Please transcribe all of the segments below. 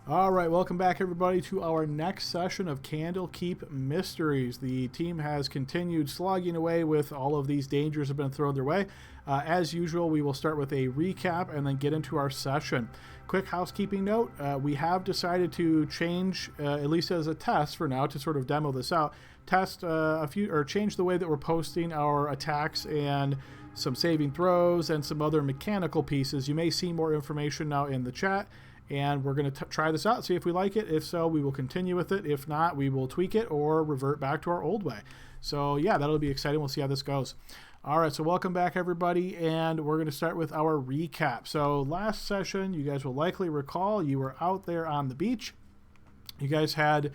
All right, welcome back, everybody, to our next session of Candlekeep Mysteries. The team has continued slogging away with all of these dangers that have been thrown their way. As usual, we will start with a recap and then get into our session. Quick housekeeping note, we have decided to change, at least as a test for now, to sort of demo this out, change the way that we're posting our attacks and some saving throws and some other mechanical pieces. You may see more information now in the chat. And we're going to try this out, see if we like it. If so, we will continue with it. If not, we will tweak it or revert back to our old way. So yeah, that'll be exciting. We'll see how this goes. All right, so welcome back, everybody. And we're going to start with our recap. So last session, you guys will likely recall, you were out there on the beach. You guys had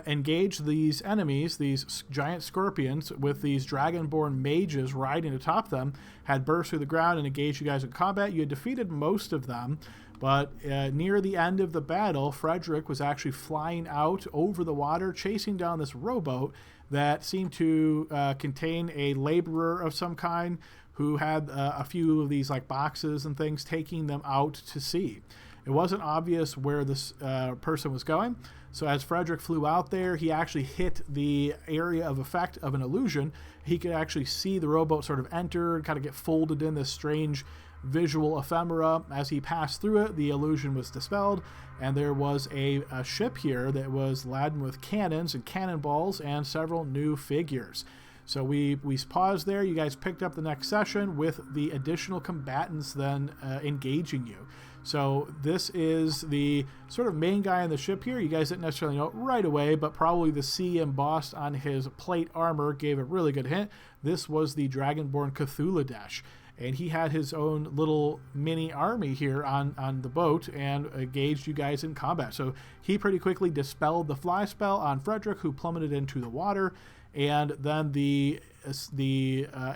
engaged these enemies, these giant scorpions, with these dragonborn mages riding atop them, had burst through the ground and engaged you guys in combat. You had defeated most of them. But near the end of the battle, Frederick was actually flying out over the water, chasing down this rowboat that seemed to contain a laborer of some kind who had a few of these like boxes and things, taking them out to sea. It wasn't obvious where this person was going. So as Frederick flew out there, he actually hit the area of effect of an illusion. He could actually see the rowboat sort of enter and kind of get folded in this strange visual ephemera. As he passed through it, the illusion was dispelled, and there was a ship here that was laden with cannons and cannonballs and several new figures. So we paused there. You guys picked up the next session with the additional combatants then engaging you. So this is the sort of main guy on the ship here. You guys didn't necessarily know it right away, but probably the C embossed on his plate armor gave a really good hint. This was the Dragonborn Cthulhu. And he had his own little mini army here on the boat and engaged you guys in combat. So he pretty quickly dispelled the fly spell on Frederick, who plummeted into the water. And then the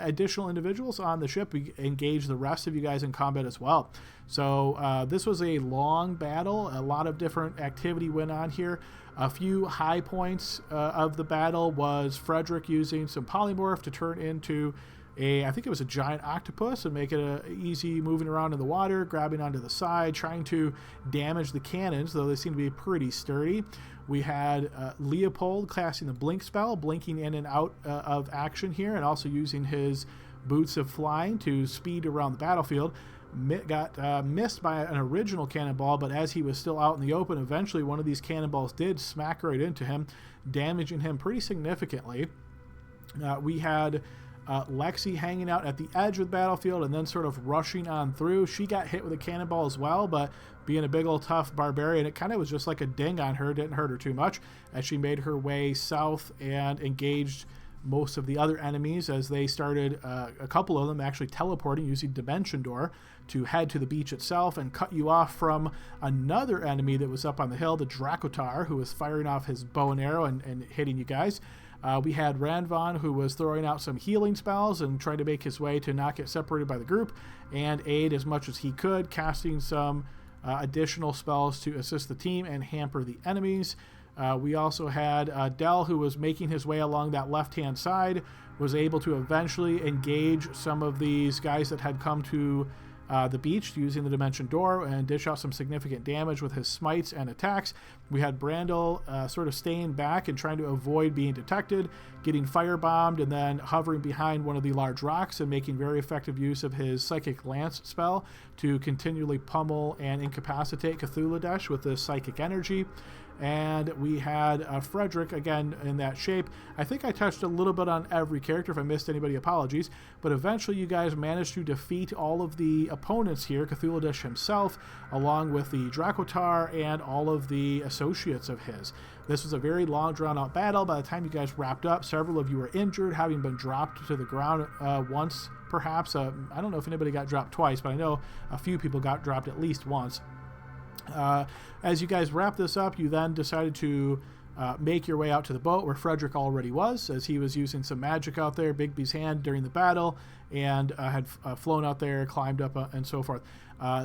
additional individuals on the ship engaged the rest of you guys in combat as well. So this was a long battle. A lot of different activity went on here. A few high points of the battle was Frederick using some polymorph to turn into I think it was a giant octopus and make it easy moving around in the water, grabbing onto the side, trying to damage the cannons, though they seem to be pretty sturdy. We had Leopold casting the blink spell, blinking in and out of action here, and also using his boots of flying to speed around the battlefield. Got missed by an original cannonball, but as he was still out in the open, eventually one of these cannonballs did smack right into him, damaging him pretty significantly. We had Lexi hanging out at the edge of the battlefield and then sort of rushing on through. She got hit with a cannonball as well, but being a big old tough barbarian, it kind of was just like a ding on her. Didn't hurt her too much as she made her way south and engaged most of the other enemies as they started, a couple of them actually teleporting using Dimension Door to head to the beach itself and cut you off from another enemy that was up on the hill, the Dracotar, who was firing off his bow and arrow and hitting you guys. We had Ranvon, who was throwing out some healing spells and trying to make his way to not get separated by the group and aid as much as he could, casting some additional spells to assist the team and hamper the enemies. We also had Dell, who was making his way along that left-hand side, was able to eventually engage some of these guys that had come to the beach using the Dimension Door and dish out some significant damage with his smites and attacks. We had Brandel sort of staying back and trying to avoid being detected, getting firebombed, and then hovering behind one of the large rocks and making very effective use of his Psychic Lance spell to continually pummel and incapacitate Cthulhu with this psychic energy. And we had Frederick, again, in that shape. I think I touched a little bit on every character. If I missed anybody, apologies. But eventually you guys managed to defeat all of the opponents here, Cthulhu himself, along with the Dracotar and all of the associates of his. This was a very long, drawn-out battle. By the time you guys wrapped up, several of you were injured, having been dropped to the ground once, perhaps. I don't know if anybody got dropped twice, but I know a few people got dropped at least once. As you guys wrap this up, you then decided to make your way out to the boat where Frederick already was, as he was using some magic out there, Bigby's hand, during the battle, and had flown out there, climbed up, and so forth.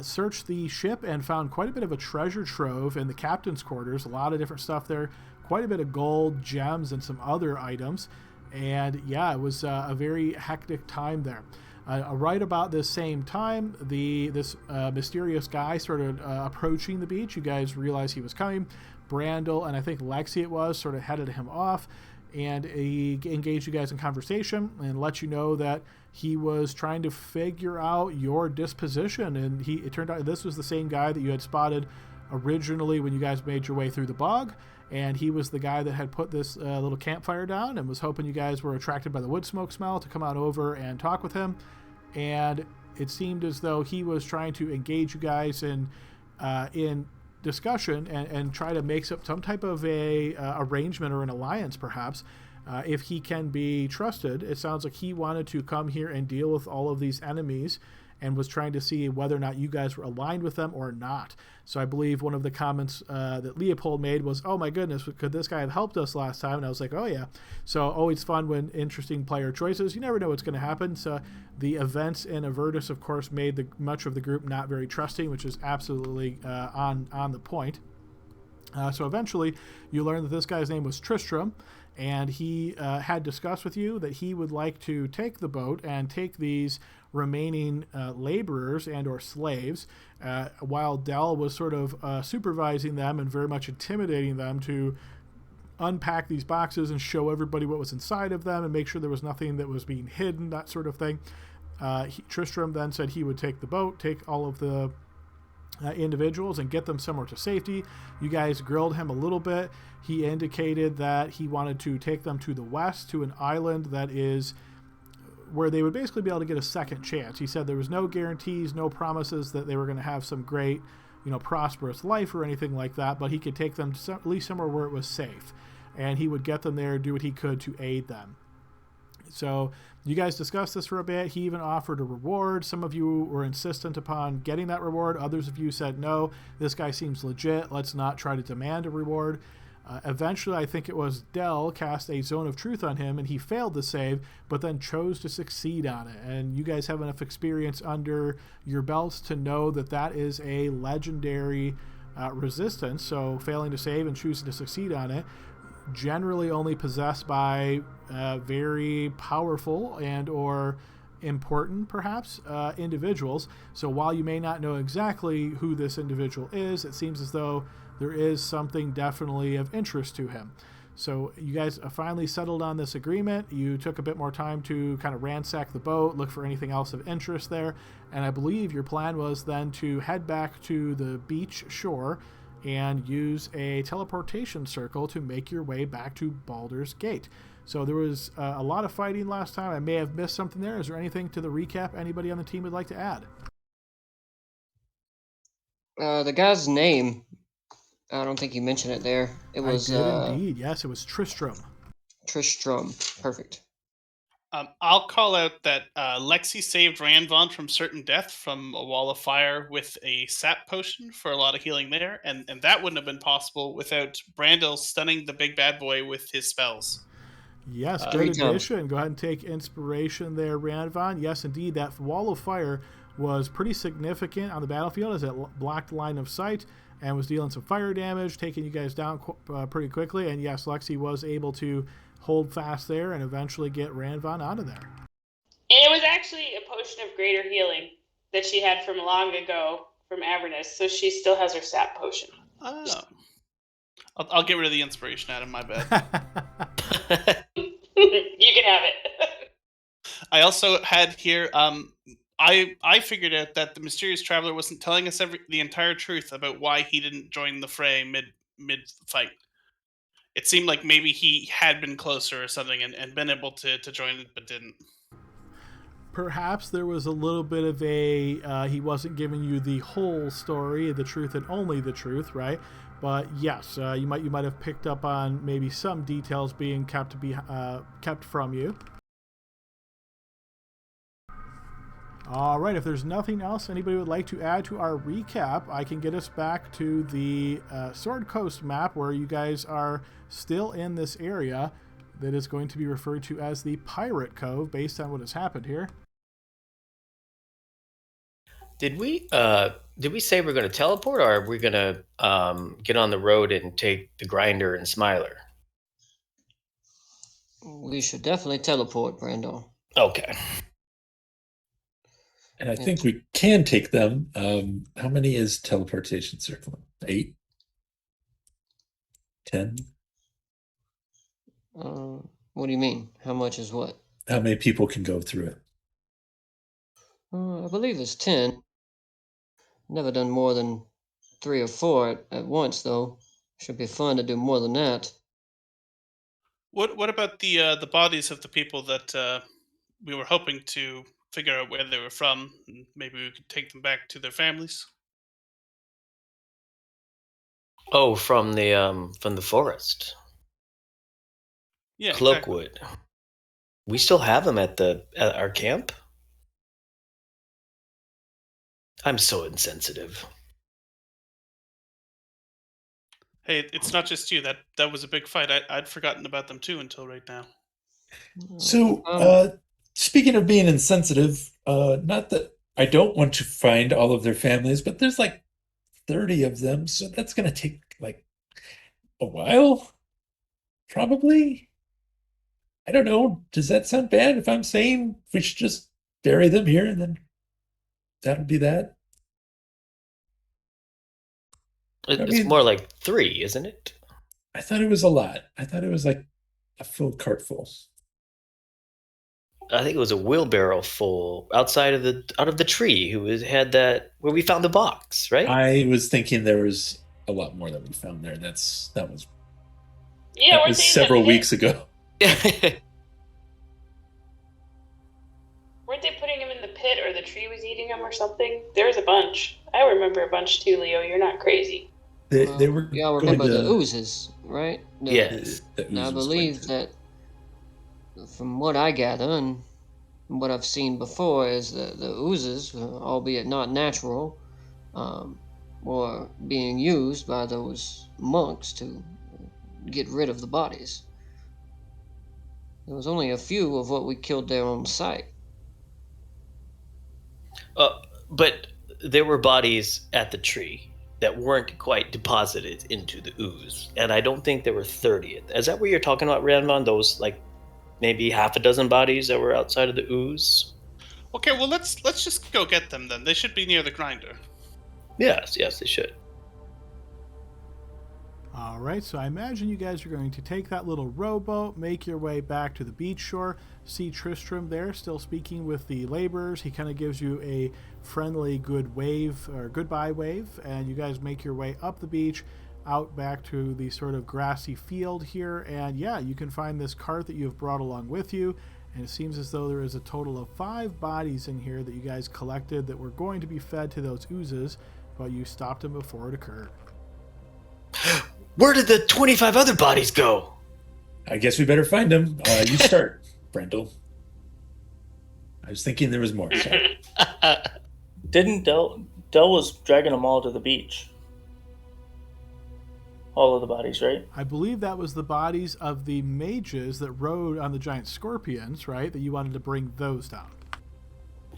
Searched the ship and found quite a bit of a treasure trove in the captain's quarters, a lot of different stuff there, quite a bit of gold, gems, and some other items. And yeah, it was a very hectic time there. Right about this same time, this mysterious guy started approaching the beach. You guys realized he was coming. Brandel and I think Lexi it was sort of headed him off, and he engaged you guys in conversation and let you know that he was trying to figure out your disposition. And it turned out this was the same guy that you had spotted originally when you guys made your way through the bog. And he was the guy that had put this little campfire down and was hoping you guys were attracted by the wood smoke smell to come on over and talk with him. And it seemed as though he was trying to engage you guys in discussion and try to make some type of a arrangement or an alliance, perhaps, if he can be trusted. It sounds like he wanted to come here and deal with all of these enemies and was trying to see whether or not you guys were aligned with them or not. So I believe one of the comments that Leopold made was, "Oh my goodness, could this guy have helped us last time?" And I was like, "Oh yeah." So always fun when interesting player choices. You never know what's going to happen. So the events in Avertus, of course, made much of the group not very trusting, which is absolutely on the point. So eventually, you learn that this guy's name was Tristram, and he had discussed with you that he would like to take the boat and take these remaining laborers and or slaves, while Dell was sort of supervising them and very much intimidating them to unpack these boxes and show everybody what was inside of them and make sure there was nothing that was being hidden, that sort of thing. Tristram then said he would take the boat, take all of the individuals and get them somewhere to safety. You guys grilled him a little bit. He indicated that he wanted to take them to the west to an island that is where they would basically be able to get a second chance. He said there was no guarantees, no promises that they were going to have some great, prosperous life or anything like that, but he could take them to at least somewhere where it was safe, and he would get them there, do what he could to aid them. So you guys discussed this for a bit. He even offered a reward. Some of you were insistent upon getting that reward. Others of you said, no, this guy seems legit. Let's not try to demand a reward. Eventually, I think it was Dell cast a Zone of Truth on him, and he failed the save, but then chose to succeed on it. And you guys have enough experience under your belts to know that that is a legendary resistance. So failing to save and choosing to succeed on it, generally only possessed by very powerful and or important, perhaps, individuals. So while you may not know exactly who this individual is, it seems as though there is something definitely of interest to him. So you guys finally settled on this agreement. You took a bit more time to kind of ransack the boat, look for anything else of interest there, and I believe your plan was then to head back to the beach shore and use a teleportation circle to make your way back to Baldur's Gate. So there was a lot of fighting last time. I may have missed something there. Is there anything to the recap anybody on the team would like to add? The guy's name, I don't think you mentioned it there. It was I did indeed. Yes, it was Tristram. Tristram. Perfect. I'll call out that Lexi saved Ranvon from certain death from a wall of fire with a sap potion for a lot of healing there, and that wouldn't have been possible without Brandel stunning the big bad boy with his spells. Yes, good addition. Go ahead and take inspiration there, Ranvon. Yes, indeed, that wall of fire was pretty significant on the battlefield as it blocked line of sight and was dealing some fire damage, taking you guys down pretty quickly. And yes, Lexi was able to hold fast there and eventually get Ranvon out of there. And it was actually a potion of greater healing that she had from long ago from Avernus, so she still has her sap potion. Oh. I'll get rid of the inspiration, Adam, my bad. You can have it. I also had here, I figured out that the mysterious traveler wasn't telling us the entire truth about why he didn't join the fray mid-fight. It seemed like maybe he had been closer or something and been able to join it, but didn't. Perhaps there was a little bit of he wasn't giving you the whole story, the truth and only the truth, right? But yes, you might have picked up on maybe some details being kept from you. All right, if there's nothing else anybody would like to add to our recap, I can get us back to the Sword Coast map where you guys are still in this area that is going to be referred to as the Pirate Cove based on what has happened here. Did we say we're going to teleport, or are we going to get on the road and take the grinder and Smiler? We should definitely teleport, Brando. Okay. And I think we can take them. How many is teleportation circle? 8? 10? What do you mean? How much is what? How many people can go through it? I believe it's 10. Never done more than 3 or 4 at once, though. Should be fun to do more than that. What about the bodies of the people that we were hoping to figure out where they were from? And maybe we could take them back to their families. Oh, from the forest. Yeah, exactly. Cloakwood. We still have them at our camp? I'm so insensitive. Hey, it's not just you. That was a big fight. I'd forgotten about them too until right now. So, speaking of being insensitive, not that I don't want to find all of their families, but there's like 30 of them, so that's going to take like a while, probably. I don't know. Does that sound bad if I'm saying we should just bury them here and then that'll be that? It's more like 3, isn't it? I thought it was a lot. I thought it was like a full cart full. I think it was a wheelbarrow full out of the tree had that where we found the box, right? I was thinking there was a lot more that we found there. That was several weeks ago. Weren't they putting him in the pit, or the tree was eating him, or something? There was a bunch. I remember a bunch too, Leo. You're not crazy. They were. Y'all remember the oozes, right? Yes. I believe that, from what I gather and what I've seen before, is the oozes, albeit not natural, were being used by those monks to get rid of the bodies. There was only a few of what we killed there on site. But there were bodies at the tree that weren't quite deposited into the ooze, and I don't think there were 30. Is that what you're talking about, Ranvan? Those like maybe half a dozen bodies that were outside of the ooze? Okay, well let's just go get them then. They should be near the grinder. Yes, they should. All right, so I imagine you guys are going to take that little rowboat, make your way back to the beach shore, see Tristram there still speaking with the laborers. He kind of gives you a friendly goodbye wave, and you guys make your way up the beach, out back to the sort of grassy field here, and yeah, you can find this cart that you've brought along with you, and it seems as though there is a total of 5 bodies in here that you guys collected that were going to be fed to those oozes, but you stopped them before it occurred. Where did the 25 other bodies go? I guess we better find them. You start, Brendel. I was thinking there was more. Sorry. Didn't Del was dragging them all to the beach? All of the bodies, right? I believe that was the bodies of the mages that rode on the giant scorpions, right? That you wanted to bring those down.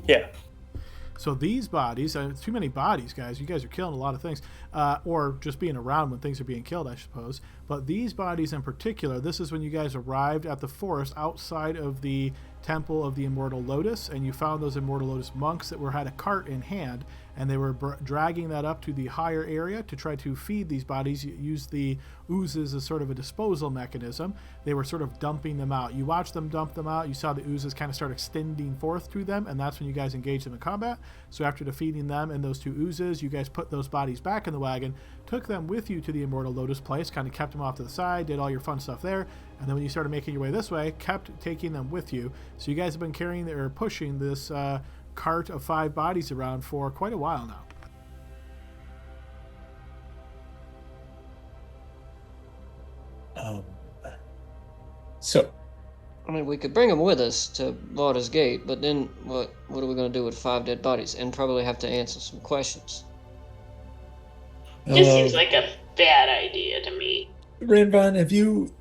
Yeah. So these bodies, too many bodies, guys. You guys are killing a lot of things. Or just being around when things are being killed, I suppose. But these bodies in particular, this is when you guys arrived at the forest outside of the Temple of the Immortal Lotus, and you found those Immortal Lotus monks that had a cart in hand, and they were dragging that up to the higher area to try to feed these bodies, use the oozes as sort of a disposal mechanism. They were sort of dumping them out. You watched them dump them out. You saw the oozes kind of start extending forth to them, and that's when you guys engaged them in combat. So after defeating them and those 2 oozes, you guys put those bodies back in the wagon, took them with you to the Immortal Lotus place, kind of kept them off to the side, did all your fun stuff there, and then when you started making your way this way, kept taking them with you. So you guys have been carrying or pushing this cart of 5 bodies around for quite a while now. So, I mean, we could bring them with us to Baldur's Gate, but then what are we going to do with 5 dead bodies? And probably have to answer some questions. Just seems like a bad idea to me. Ranvan, have you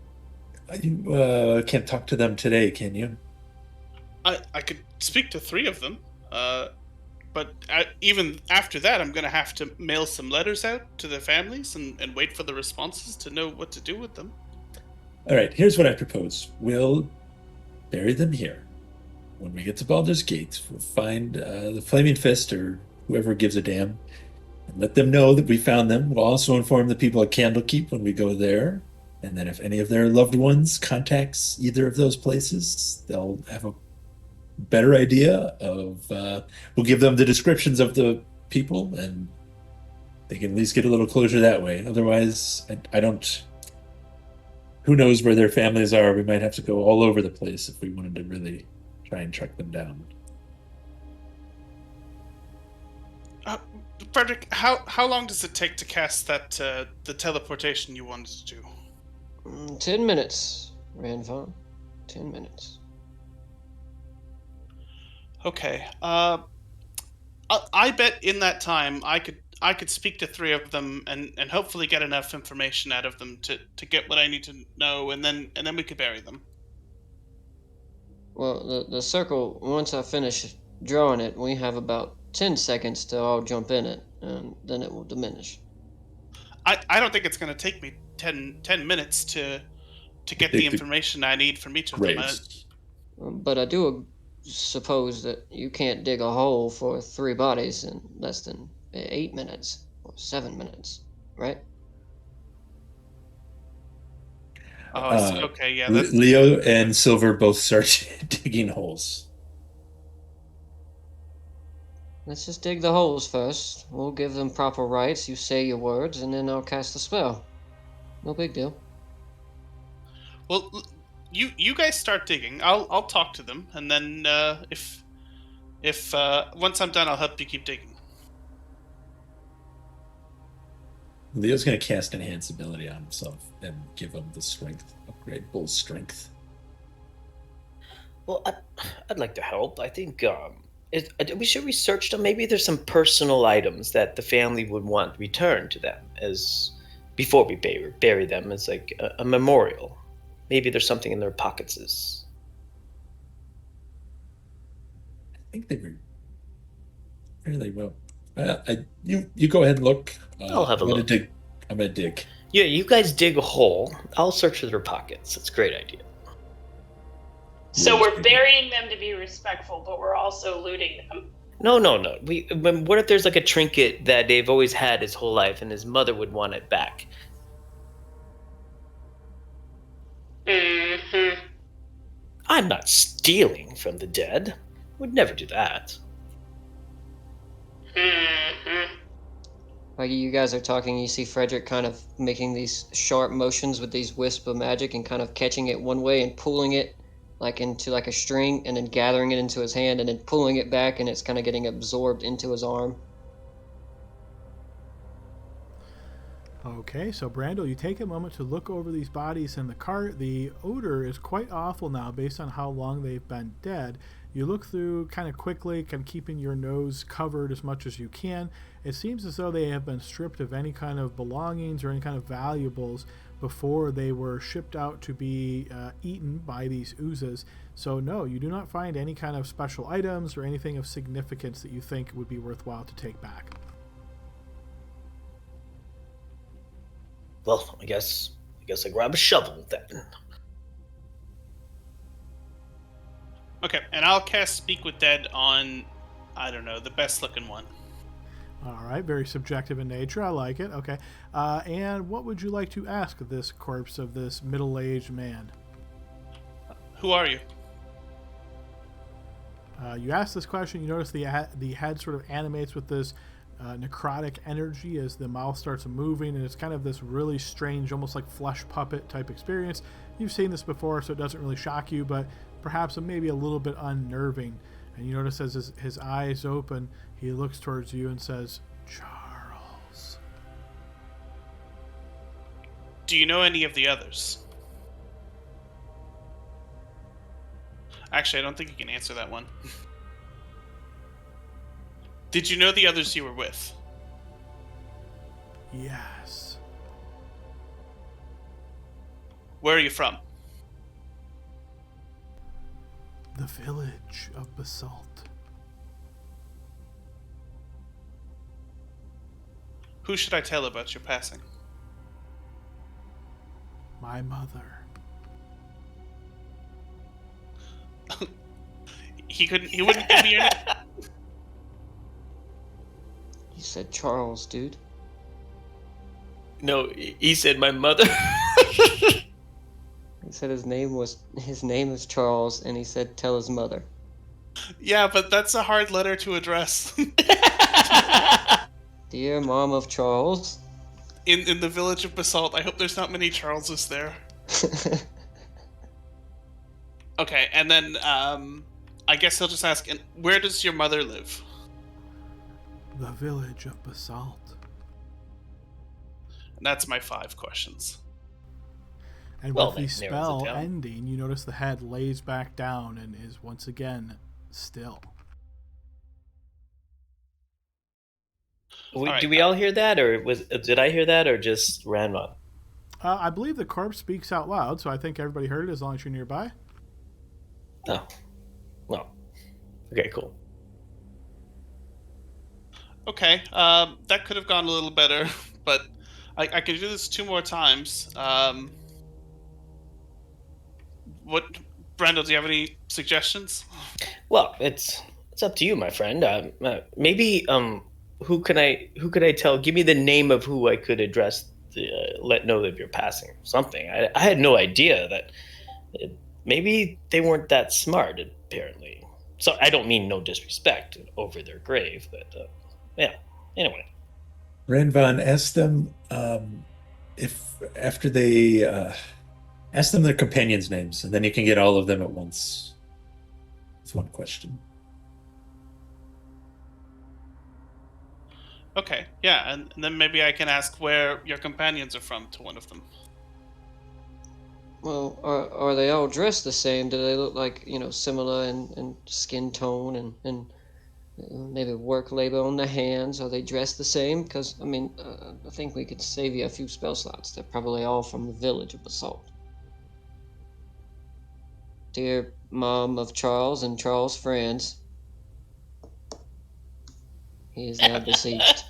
can't talk to them today, can you? I could speak to 3 of them, but even after that, I'm going to have to mail some letters out to their families and wait for the responses to know what to do with them. All right, here's what I propose. We'll bury them here. when we get to Baldur's Gate, we'll find the Flaming Fist or whoever gives a damn, and let them know that we found them. We'll also inform the people at Candlekeep when we go there. And then if any of their loved ones contacts either of those places, they'll have a better idea of, we'll give them the descriptions of the people, and they can at least get a little closure that way. Otherwise, I don't, who knows where their families are. We might have to go all over the place if we wanted to really try and track them down. Frederick, how long does it take to cast that the teleportation you wanted to do? 10 minutes, Ranvan. 10 minutes. Okay. I bet in that time I could speak to 3 of them and hopefully get enough information out of them to get what I need to know, and then we could bury them. Well, the circle, once I finish drawing it, we have about 10 seconds to all jump in it, and then it will diminish. I don't think it's going to take me 10 minutes to get the information I need from each of them. But I do suppose that you can't dig a hole for 3 bodies in less than 8 minutes or 7 minutes, right? Okay, yeah. Leo and Silver both start digging holes. Let's just dig the holes first. We'll give them proper rites. You say your words, and then I'll cast the spell. No big deal. Well, you guys start digging. I'll talk to them, and then if once I'm done, I'll help you keep digging. Leo's going to cast Enhance Ability on himself and give him the strength upgrade, Bull's strength. Well, I'd like to help. I think we should research them. Maybe there's some personal items that the family would want returned to them as before we bury them as like a memorial. Maybe there's something in their pockets. I think they were fairly well. You go ahead and look. I'll have a look. I'm gonna dig. Yeah, you guys dig a hole. I'll search their pockets. That's a great idea. So we're burying them to be respectful, but we're also looting them. No. What if there's like a trinket that they've always had his whole life, and his mother would want it back? Mm-hmm. I'm not stealing from the dead. Would never do that. Mm-hmm. While you guys are talking, you see Frederick kind of making these sharp motions with these wisps of magic and kind of catching it one way and pulling it like into like a string, and then gathering it into his hand and then pulling it back, and it's kind of getting absorbed into his arm. Okay, so Brando, you take a moment to look over these bodies in the cart. The odor is quite awful now based on how long they've been dead. You look through kind of quickly, kind of keeping your nose covered as much as you can. It seems as though they have been stripped of any kind of belongings or any kind of valuables before they were shipped out to be eaten by these oozes. So no, you do not find any kind of special items or anything of significance that you think would be worthwhile to take back. Well, I guess I grab a shovel then. Okay, and I'll cast Speak with Dead on, I don't know, the best looking one. All right, very subjective in nature. I like it. Okay. And what would you like to ask this corpse of this middle-aged man? Who are you? You ask this question, you notice the head sort of animates with this necrotic energy as the mouth starts moving, and it's kind of this really strange, almost like flesh puppet type experience. You've seen this before, so it doesn't really shock you, but perhaps maybe a little bit unnerving. And you notice as his eyes open, he looks towards you and says, "Charles." Do you know any of the others? Actually, I don't think you can answer that one. Did you know the others you were with? Yes. Where are you from? The village of Basalt. Who should I tell about your passing? My mother. He couldn't. He wouldn't give me your name. He said Charles, dude. No, he said my mother. He said his name is Charles, and he said tell his mother. Yeah, but that's a hard letter to address. Dear Mom of Charles. In the village of Basalt, I hope there's not many Charleses there. Okay, and then I guess he'll just ask, and where does your mother live? The village of Basalt. And that's my 5 questions. And Well, with the that narrows it spell down. ending, you notice the head lays back down and is once again still. Alright, Do we all hear that, or did I hear that, or just Ranma? I believe the corpse speaks out loud, so I think everybody heard it as long as you're nearby. Oh, well, okay, cool. Okay, that could have gone a little better, but I could do this 2 more times. What, Brendel? Do you have any suggestions? Well, it's up to you, my friend. Maybe who can I tell? Give me the name of who I could address. Let know that you're passing something. I had no idea that. Maybe they weren't that smart, apparently. So I don't mean no disrespect over their grave, but yeah. Anyway, Ranvan, ask them if after they ask them their companions' names, and then you can get all of them at once. It's one question. Okay, yeah, and then maybe I can ask where your companions are from to one of them. Well, are they all dressed the same? Do they look like, similar in skin tone and maybe work labor on the hands? Are they dressed the same? Because, I think we could save you a few spell slots. They're probably all from the village of Basalt. Dear Mom of Charles and Charles' friends, he is now deceased.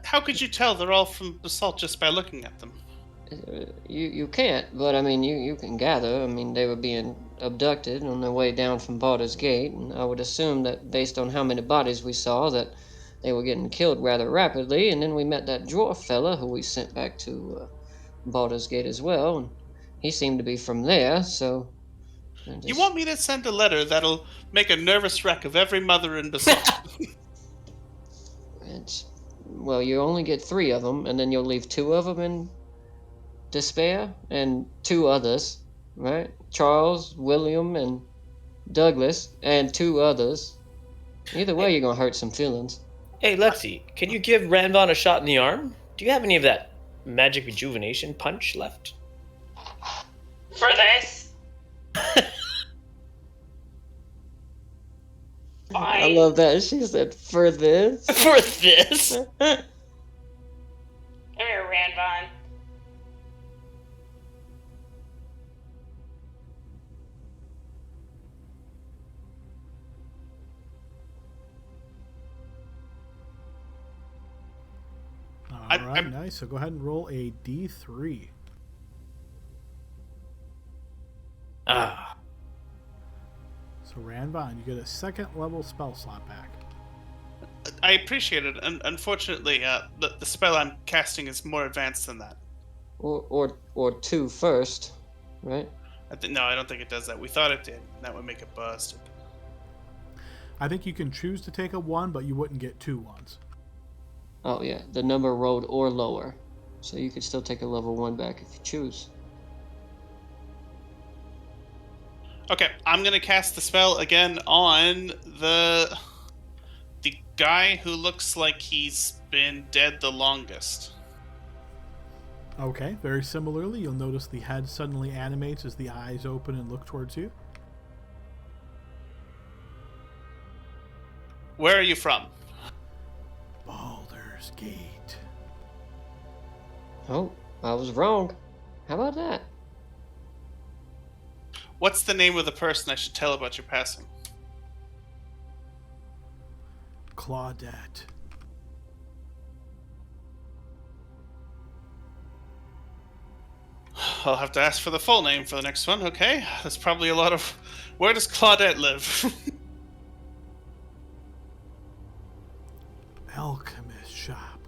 How could you tell they're all from Basalt just by looking at them? You can't, but you can gather. They were being abducted on their way down from Baldur's Gate, and I would assume that based on how many bodies we saw, that they were getting killed rather rapidly. And then we met that dwarf fella who we sent back to Baldur's Gate as well, and he seemed to be from there. So You want me to send a letter that'll make a nervous wreck of every mother in Basalt? Well, you only get 3 of them, and then you'll leave 2 of them in despair, and 2 others, right? Charles, William, and Douglas, and 2 others. Either way, you're gonna hurt some feelings. Hey, Lexi, can you give Ranvan a shot in the arm? Do you have any of that magic rejuvenation punch left? For this? I Fine. love that. She said, for this. For this? Come here, Ranvan. All right, nice. So go ahead and roll a D3. Ah. So Ranvan, you get a 2nd level spell slot back. I appreciate it, and unfortunately, the spell I'm casting is more advanced than that. Or 2 first, right? No, I don't think it does that. We thought it did. That would make it busted. I think you can choose to take a 1, but you wouldn't get 2 ones. Oh yeah, the number rolled or lower. So you could still take a level 1 back if you choose. Okay, I'm gonna cast the spell again on the guy who looks like he's been dead the longest. Okay, very similarly, you'll notice the head suddenly animates as the eyes open and look towards you. Where are you from? Baldur's Gate. Oh, I was wrong. How about that? What's the name of the person I should tell about your passing? Claudette. I'll have to ask for the full name for the next one, okay? There's probably a lot of Where does Claudette live? Alchemist shop.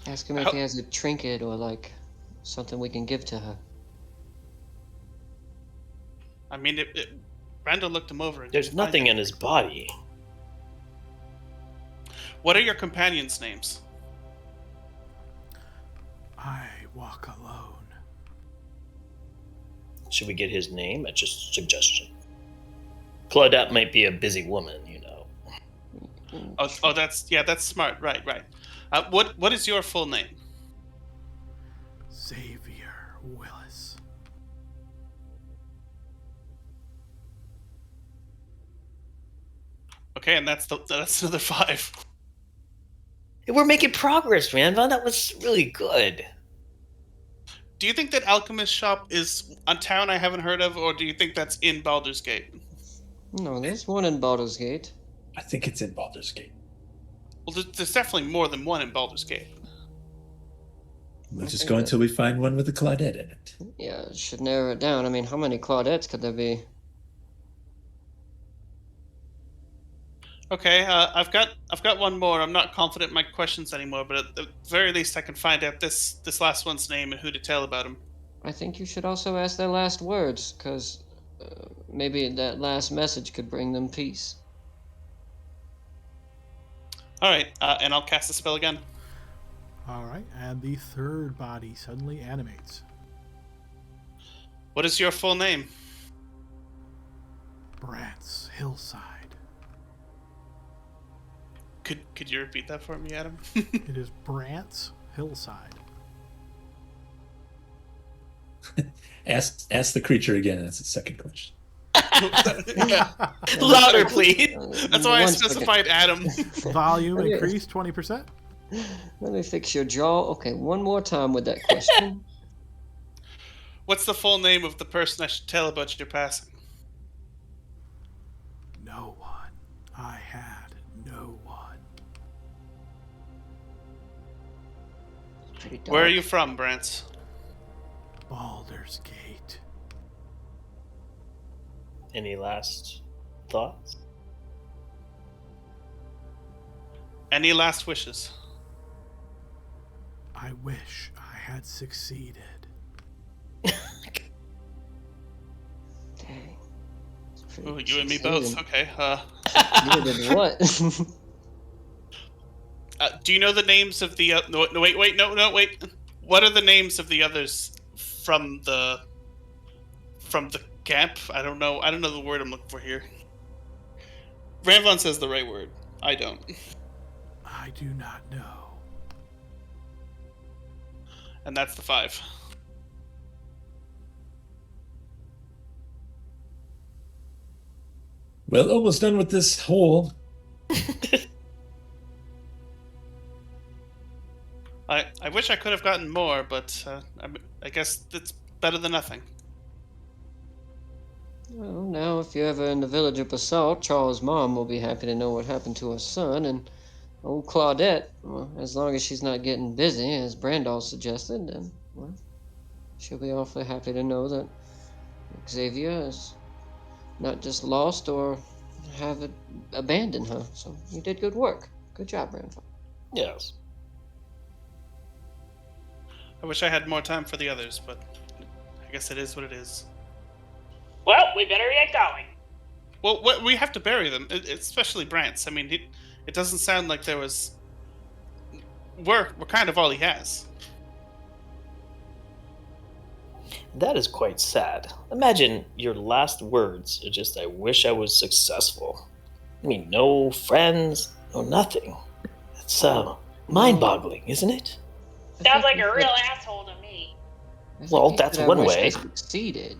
Ask him if he has a trinket or like something we can give to her. I mean, Randall looked him over. And There's didn't find nothing in anything. his body. What are your companions' names? I walk alone. Should we get his name? That's just a suggestion. Claudette might be a busy woman, you know. Oh, that's smart. Right. What is your full name? Xavier Willis. Okay, and that's another 5. Hey, we're making progress, man. That was really good. Do you think that Alchemist Shop is a town I haven't heard of, or do you think that's in Baldur's Gate? No, there's one in Baldur's Gate. I think it's in Baldur's Gate. Well, there's definitely more than one in Baldur's Gate. We'll just go until we find one with a Claudette in it. Yeah, should narrow it down. I mean, how many Claudettes could there be? Okay, I've got one more. I'm not confident in my questions anymore, but at the very least, I can find out this last one's name and who to tell about him. I think you should also ask their last words, because maybe that last message could bring them peace. All right, and I'll cast the spell again. All right, and the third body suddenly animates. What is your full name? Brant's Hillside. Could you repeat that for me, Adam? It is Brant's Hillside. Ask the creature again. That's the second question. Yeah, Louder, please. that's why I One specified Adam. Volume Okay. increased 20%. Let me fix your jaw. Okay, one more time with that question. What's the full name of the person I should tell about your passing? No one. I had no one. Pretty dark. Where are you from, Brant? Baldur's Gate. Any last thoughts? Any last wishes? I wish I had succeeded. Dang. It's pretty Ooh, you and me succeeding. both. Okay. You did what? Do you know the names of the? No, wait. What are the names of the others from the camp? I don't know the word I'm looking for here. Ranvon says the right word. I don't. I do not know. And that's the 5. Well, almost done with this hole. I wish I could have gotten more, but I guess it's better than nothing. Well, now if you're ever in the village of Basalt, Charles' mom will be happy to know what happened to her son, and old Claudette, well, as long as she's not getting busy, as Brandall suggested, then, well, she'll be awfully happy to know that Xavier is not just lost or have abandoned her. So you did good work. Good job, Brandall. Yes. I wish I had more time for the others, but I guess it is what it is. Well, we better get going. Well, we have to bury them, especially Brant's. I mean, it doesn't sound like there was. We're kind of all he has. That is quite sad. Imagine your last words are just, I wish I was successful. I mean, no friends, no nothing. That's mind-boggling, isn't it? Sounds like a real asshole to me. I think Well, he that's said, one "I wish I way." succeeded.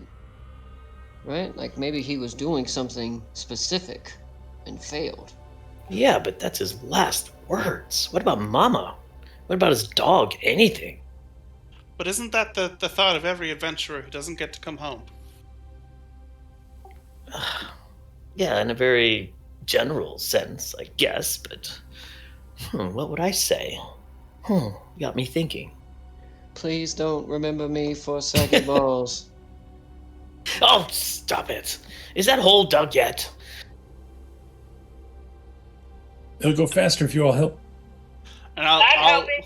Right? Like maybe he was doing something specific and failed. Yeah, but that's his last words. What about Mama? What about his dog? Anything? But isn't that the thought of every adventurer who doesn't get to come home? Yeah, in a very general sense, I guess, but what would I say? You got me thinking. Please don't remember me for saggy balls. Oh, stop it. Is that hole dug yet? It'll go faster if you all help. And I'm helping.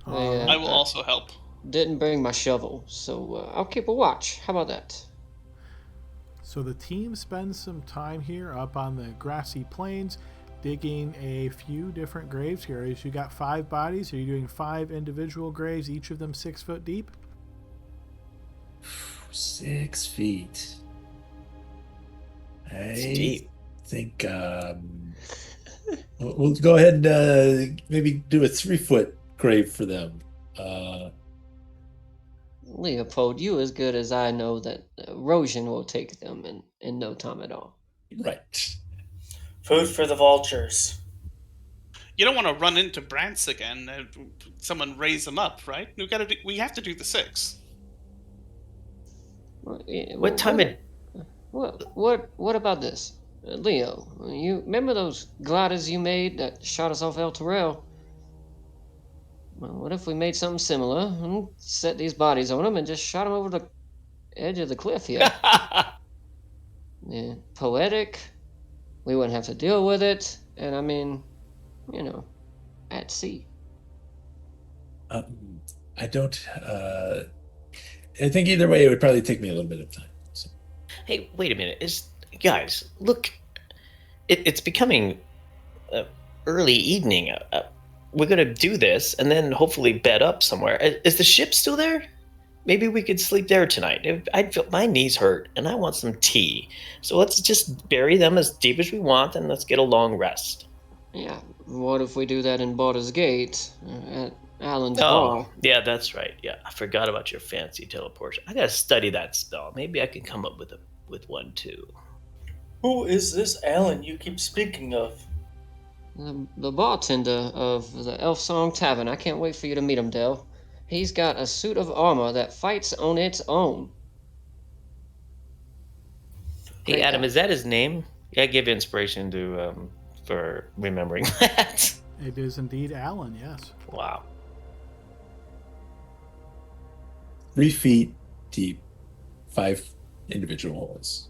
I will also help. Didn't bring my shovel, so I'll keep a watch. How about that? So the team spends some time here up on the grassy plains digging a few different graves here. As you got 5 bodies, are you doing 5 individual graves, each of them 6 foot deep? 6 feet. It's I deep. think we'll go ahead and maybe do a 3-foot grave for them. Leopold, you as good as I know that erosion will take them in no time at all. Right. Food for the vultures. You don't want to run into Brants again. Someone raise them up, right? We have to do the 6. What time it? What about this? Leo, you remember those gliders you made that shot us off El Terrell? Well, what if we made something similar and set these bodies on them and just shot them over the edge of the cliff here? Yeah, poetic. We wouldn't have to deal with it, and I mean, at sea. I don't. I think either way, it would probably take me a little bit of time. So. Hey, wait a minute. Guys, look. It's becoming early evening. We're going to do this and then hopefully bed up somewhere. Is the ship still there? Maybe we could sleep there tonight. I feel my knees hurt and I want some tea. So let's just bury them as deep as we want and let's get a long rest. Yeah, what if we do that in Baldur's Gate at Alan's Oh, bar? yeah, that's right. Yeah, I forgot about your fancy teleportation. I gotta study that spell. Maybe I can come up with one too. Who is this Alan you keep speaking of? The bartender of the Elf Song Tavern. I can't wait for you to meet him, Del. He's got a suit of armor that fights on its own. Hey, Great Adam, guy. is that his name? Yeah, give inspiration to for remembering that. It is indeed Alan, yes. Wow. 3 feet deep, 5 individual holes.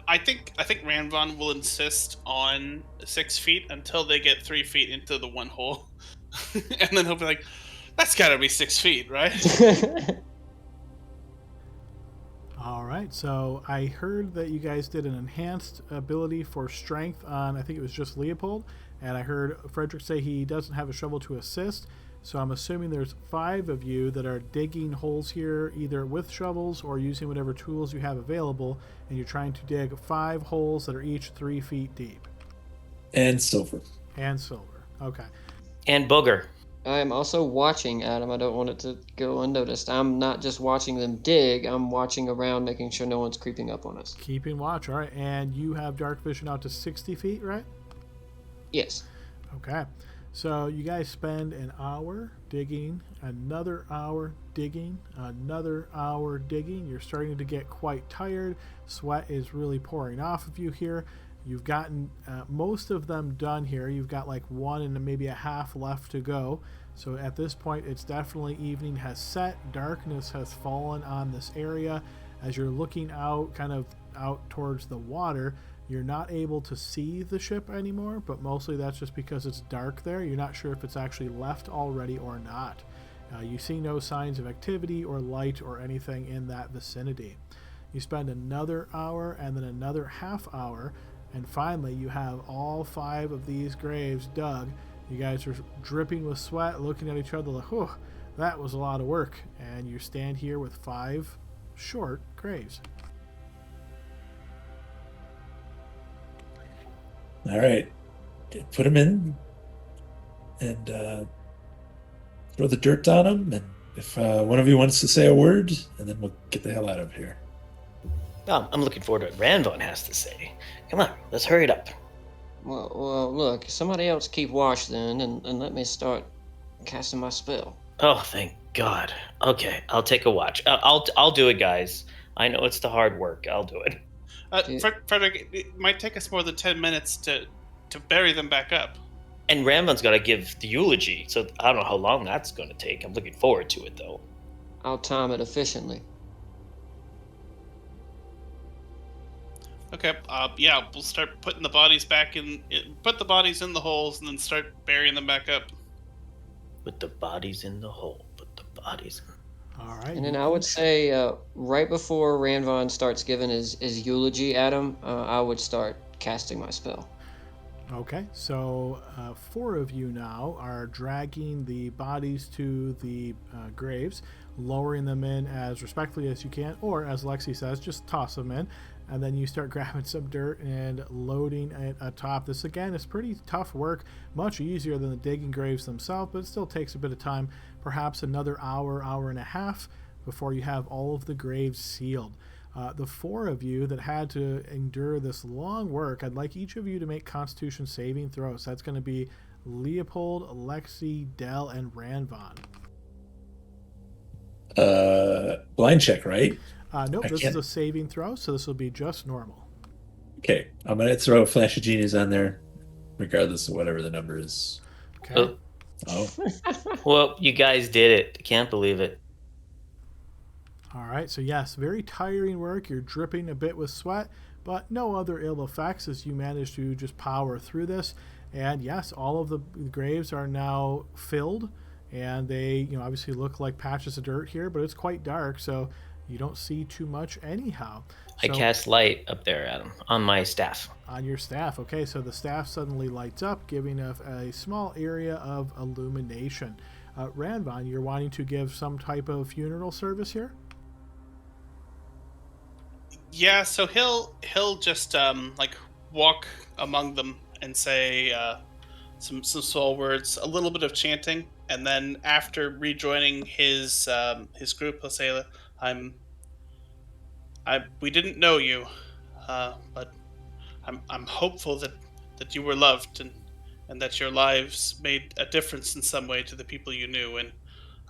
I think Ranvon will insist on 6 feet until they get 3 feet into the one hole, and then he'll be like, "That's got to be 6 feet, right?" All right, so I heard that you guys did an enhanced ability for strength on, I think it was just Leopold, and I heard Frederick say he doesn't have a shovel to assist, so I'm assuming there's 5 of you that are digging holes here, either with shovels or using whatever tools you have available, and you're trying to dig 5 holes that are each 3 feet deep. And silver. And silver, okay. And Booger. I'm also watching, Adam. I don't want it to go unnoticed. I'm not just watching them dig. I'm watching around, making sure no one's creeping up on us. Keeping watch, all right. And you have dark vision out to 60 feet, right? Yes. Okay. So you guys spend an hour digging, another hour digging, another hour digging. You're starting to get quite tired. Sweat is really pouring off of you here. You've gotten most of them done here. You've got like 1 and maybe a half left to go. So at this point, it's definitely evening has set. Darkness has fallen on this area. As you're looking out, kind of out towards the water, you're not able to see the ship anymore, but mostly that's just because it's dark there. You're not sure if it's actually left already or not. You see no signs of activity or light or anything in that vicinity. You spend another hour and then another half hour, and finally you have all 5 of these graves dug. You guys are dripping with sweat, looking at each other like, whew, that was a lot of work. And you stand here with 5 short graves. All right. Put them in and throw the dirt on them. And if one of you wants to say a word, and then we'll get the hell out of here. Oh, I'm looking forward to what Ranvon has to say. Come on, let's hurry it up. Well, look, somebody else keep watch then, and let me start casting my spell. Oh, thank God. Okay, I'll take a watch. I'll do it, guys. I know it's the hard work. I'll do it. Frederick, it might take us more than 10 minutes to bury them back up. And Ramvan's got to give the eulogy, so I don't know how long that's going to take. I'm looking forward to it, though. I'll time it efficiently. Okay. Yeah, we'll start putting the bodies back put the bodies in the holes, and then start burying them back up. Put the bodies in the hole. Put the bodies in. All right. And then I would say right before Ranvon starts giving his eulogy at him, I would start casting my spell. Okay, so 4 of you now are dragging the bodies to the graves, lowering them in as respectfully as you can, or as Lexi says, just toss them in, and then you start grabbing some dirt and loading it atop. This again is pretty tough work, much easier than the digging graves themselves, but it still takes a bit of time, perhaps another hour, hour and a half before you have all of the graves sealed. The 4 of you that had to endure this long work, I'd like each of you to make Constitution saving throws. That's going to be Leopold, Lexi, Dell, and Ranvon. Blind check, right? Nope, this is a saving throw, so this will be just normal. Okay, I'm going to throw a Flash of Genius on there, regardless of whatever the number is. Okay. Oh. Well, you guys did it. I can't believe it. All right, so yes, very tiring work. You're dripping a bit with sweat, but no other ill effects as you manage to just power through this. And yes, all of the graves are now filled, and they, obviously look like patches of dirt here, but it's quite dark, so you don't see too much anyhow. I cast light up there, Adam, on my staff. On your staff. Okay, so the staff suddenly lights up, giving a small area of illumination. Ranvon, you're wanting to give some type of funeral service here? Yeah, so he'll just walk among them and say some soul words, a little bit of chanting, and then after rejoining his group, he'll say, we didn't know you, but I'm hopeful that you were loved and that your lives made a difference in some way to the people you knew, and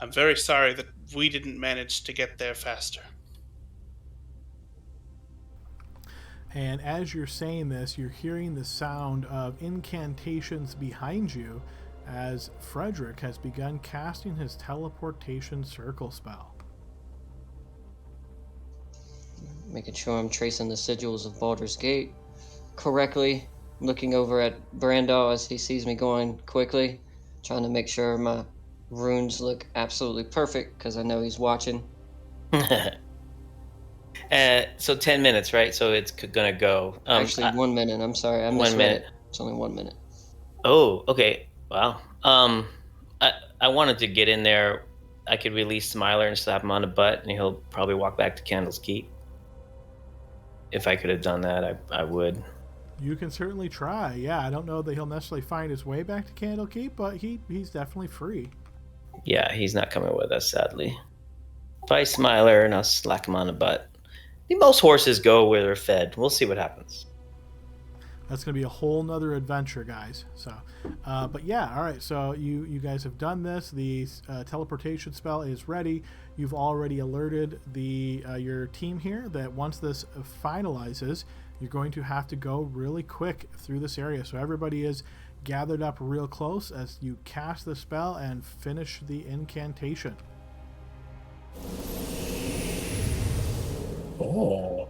I'm very sorry that we didn't manage to get there faster. And as you're saying this, you're hearing the sound of incantations behind you as Frederick has begun casting his teleportation circle spell. Making sure I'm tracing the sigils of Baldur's Gate correctly, looking over at Brandal as he sees me going quickly, trying to make sure my runes look absolutely perfect because I know he's watching. So 10 minutes, right? So it's gonna go. Actually, 1 minute. I'm sorry, I misread 1 minute. it. It's only 1 minute. Oh, okay. Wow. I wanted to get in there. I could release Smiler and slap him on the butt, and he'll probably walk back to Candlekeep. If I could have done that, I would. You can certainly try. Yeah, I don't know that he'll necessarily find his way back to Candlekeep, but he's definitely free. Yeah, he's not coming with us, sadly. If I Smiler and I'll slack him on the butt. Most horses go where they're fed. We'll see what happens. That's going to be a whole nother adventure, guys. So, but yeah, all right. So you guys have done this. The teleportation spell is ready. You've already alerted your team here that once this finalizes, you're going to have to go really quick through this area. So everybody is gathered up real close as you cast the spell and finish the incantation. Oh.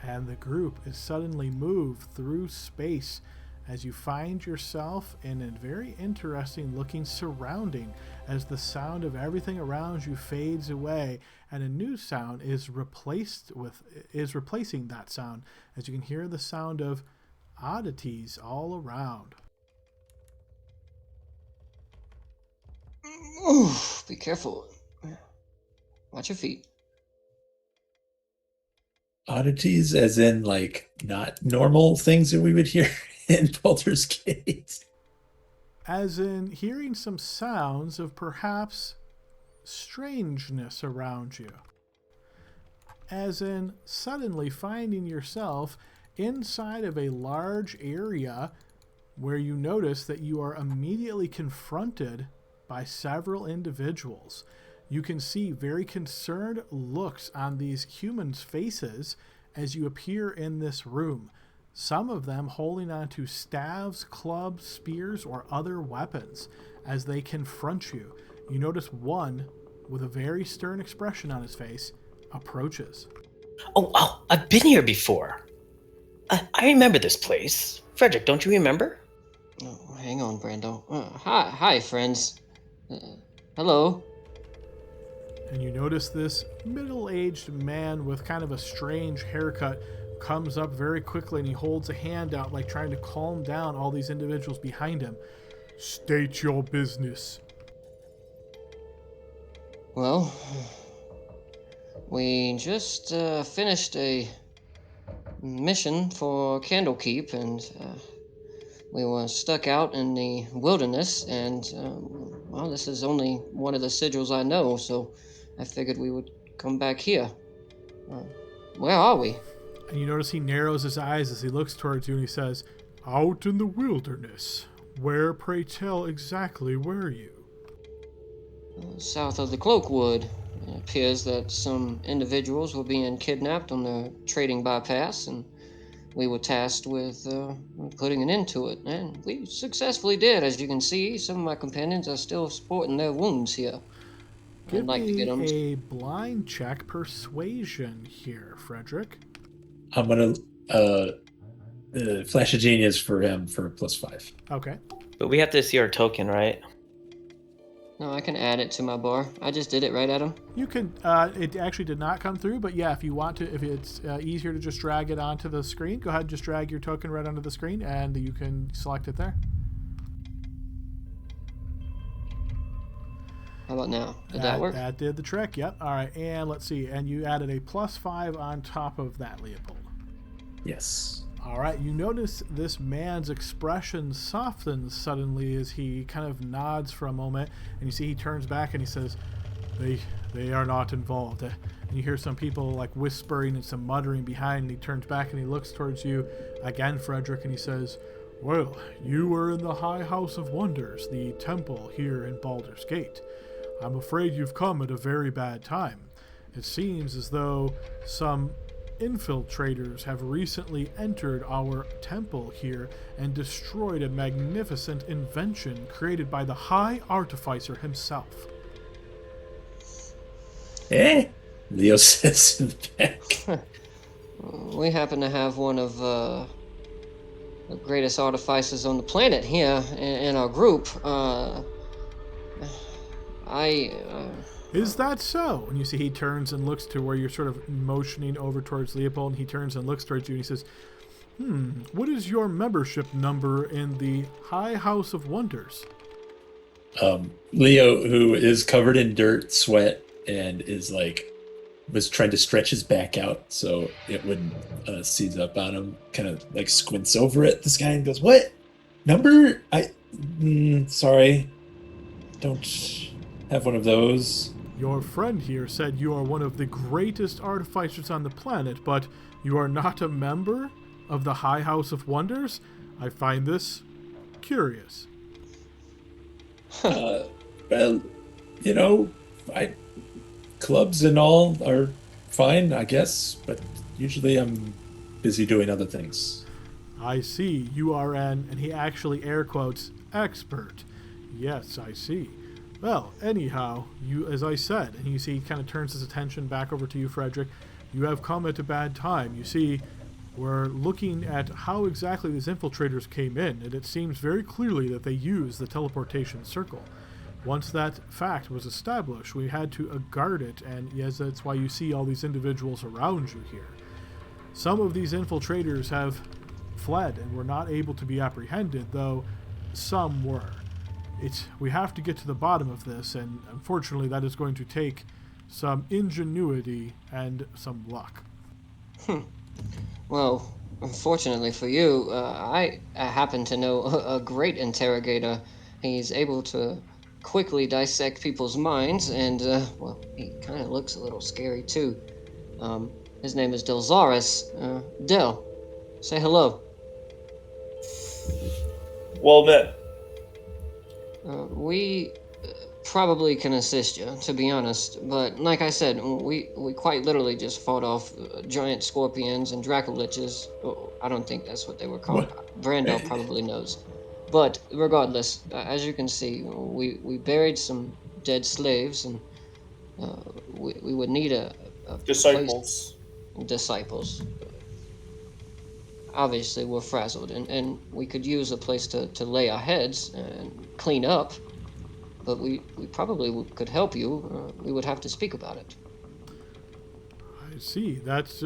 And the group is suddenly moved through space as you find yourself in a very interesting looking surrounding as the sound of everything around you fades away and a new sound is replacing that sound as you can hear the sound of oddities all around. Ooh, be careful. Watch your feet. Oddities, as in like not normal things that we would hear in Baldur's Gate. As in hearing some sounds of perhaps strangeness around you. As in suddenly finding yourself inside of a large area where you notice that you are immediately confronted by several individuals. You can see very concerned looks on these humans' faces as you appear in this room. some of them holding onto staves, clubs, spears, or other weapons as they confront you. You notice one, with a very stern expression on his face, approaches. Oh, I've been here before. I remember this place. Frederick, don't you remember? Oh, hang on, Brando. Hi, friends. Hello. And you notice this middle-aged man with kind of a strange haircut comes up very quickly, and he holds a hand out like trying to calm down all these individuals behind him. State your business. Well, we just finished a mission for Candlekeep, and we were stuck out in the wilderness, and well, this is only one of the sigils I know, so I figured we would come back here. Where are we? And you notice he narrows his eyes as he looks towards you, and he says, out in the wilderness. Where, pray tell, exactly were you? South of the Cloakwood. It appears that some individuals were being kidnapped on the trading bypass, and we were tasked with putting an end to it. And we successfully did. As you can see, some of my companions are still sporting their wounds here. Give I'd like to get me them. a blind check persuasion here, Frederick. I'm gonna flash a genius for him for +5. Okay. But we have to see our token, right? No, I can add it to my bar. I just did it, right, Adam? You can, it actually did not come through, but yeah, if you want to, if it's easier to just drag it onto the screen, go ahead and just drag your token right onto the screen, and you can select it there. How about now? Did that work? That did the trick, yep. All right, and let's see, and you added a +5 on top of that, Leopold. Yes. All right, you notice this man's expression softens suddenly as he kind of nods for a moment, and you see he turns back and he says, they are not involved. And you hear some people like whispering and some muttering behind, and he turns back and he looks towards you again, Frederick, and he says, well, you were in the High House of Wonders, the temple here in Baldur's Gate. I'm afraid you've come at a very bad time. It seems as though some infiltrators have recently entered our temple here and destroyed a magnificent invention created by the High Artificer himself. Leo says in the back. We happen to have one of the greatest artificers on the planet here in our group. Is that so? And you see he turns and looks to where you're sort of motioning over towards Leopold, and he turns and looks towards you, and he says, what is your membership number in the High House of Wonders? Leo, who is covered in dirt, sweat, and is was trying to stretch his back out so it wouldn't seize up on him, kind of squints over at this guy and goes, what? Number? Sorry. Don't have one of those. Your friend here said you are one of the greatest artificers on the planet, but you are not a member of the High House of Wonders? I find this curious. Well, clubs and all are fine, I guess, but usually I'm busy doing other things. I see. You are and he actually air quotes, expert. Yes, I see. Well, anyhow, you, as I said, and you see he kind of turns his attention back over to you, Frederick, you have come at a bad time. You see, we're looking at how exactly these infiltrators came in, and it seems very clearly that they used the teleportation circle. Once that fact was established, we had to guard it, and yes, that's why you see all these individuals around you here. Some of these infiltrators have fled and were not able to be apprehended, though some were. We have to get to the bottom of this, and unfortunately that is going to take some ingenuity and some luck. Well, unfortunately for you, I happen to know a great interrogator. He's able to quickly dissect people's minds, and, well, he kind of looks a little scary, too. His name is Delzaris. Del, say hello. Well met. We probably can assist you, to be honest. But like I said, we quite literally just fought off giant scorpions and dracoliches. Oh, I don't think that's what they were called. What? Brando probably knows. But regardless, as you can see, we buried some dead slaves, and we would need a Disciples. disciples. Obviously, we're frazzled, and we could use a place to lay our heads and clean up. But we probably could help you. We would have to speak about it. I see. That's,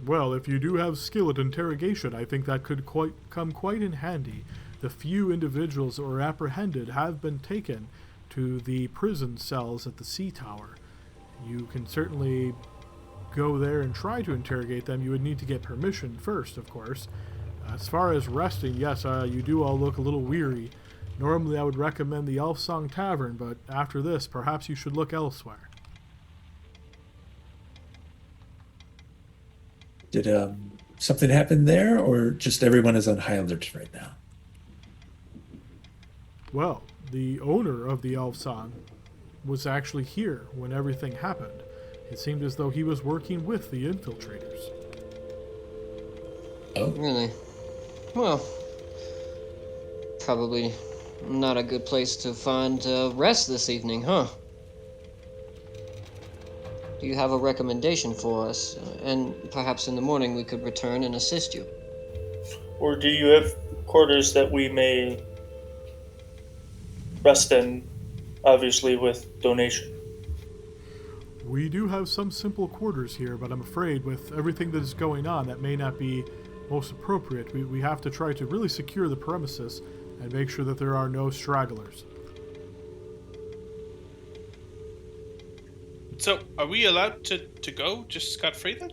well, if you do have skill at interrogation, I think that could come quite in handy. The few individuals that were apprehended have been taken to the prison cells at the Sea Tower. You can certainly go there and try to interrogate them. You would need to get permission first, of course. As far as resting, yes, you do all look a little weary. Normally I would recommend the Elf Song Tavern, but after this, perhaps you should look elsewhere. Did something happen there, or just everyone is on high alert right now? Well, the owner of the Elf Song was actually here when everything happened. It seemed as though he was working with the infiltrators. Oh, Really? Well, probably not a good place to find rest this evening, huh? Do you have a recommendation for us? And perhaps in the morning we could return and assist you. Or do you have quarters that we may rest in, obviously with donation? We do have some simple quarters here, but I'm afraid with everything that is going on, that may not be most appropriate. We have to try to really secure the premises and make sure that there are no stragglers. So, are we allowed to go just scot-free then?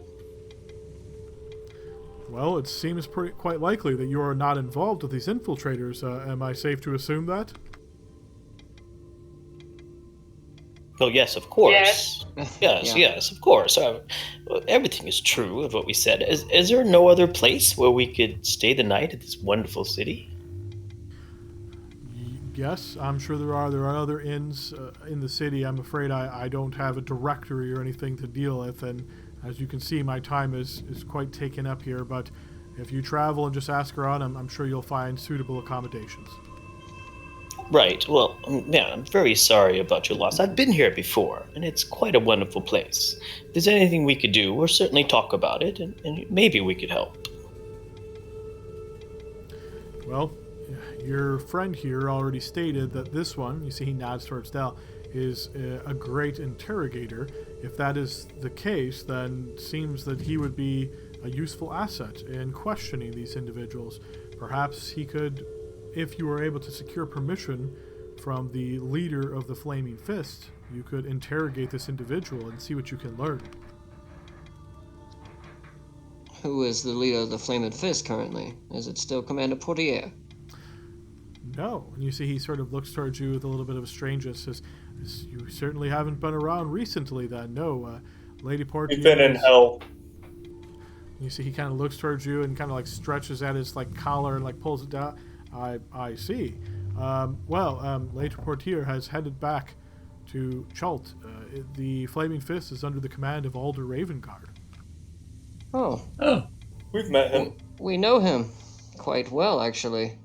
Well, it seems quite likely that you are not involved with these infiltrators. Am I safe to assume that? Oh, yes, of course. Yes. Yes, Yeah. yes, of course. Everything is true of what we said. Is there no other place where we could stay the night at this wonderful city? Yes, I'm sure there are. There are other inns in the city. I'm afraid I don't have a directory or anything to deal with, and as you can see, my time is quite taken up here. But if you travel and just ask around, I'm sure you'll find suitable accommodations. Right. Well, yeah, I'm very sorry about your loss. I've been here before, and it's quite a wonderful place. If there's anything we could do, we'll certainly talk about it, and maybe we could help. Well, your friend here already stated that this one, you see he nods towards Dell, is a great interrogator. If that is the case, then it seems that he would be a useful asset in questioning these individuals. Perhaps he could, if you were able to secure permission from the leader of the Flaming Fist, you could interrogate this individual and see what you can learn. Who is the leader of the Flaming Fist currently? Is it still Commander Portier? No. And you see he sort of looks towards you with a little bit of a strangeness, says, you certainly haven't been around recently then. No, Lady Portier. We've been in hell. You see he kind of looks towards you and kind of like stretches at his like collar and like pulls it down. I see. Lady Portier has headed back to Chult. The Flaming Fist is under the command of Alder Ravengard. Oh, We've met him. we know him quite well, actually.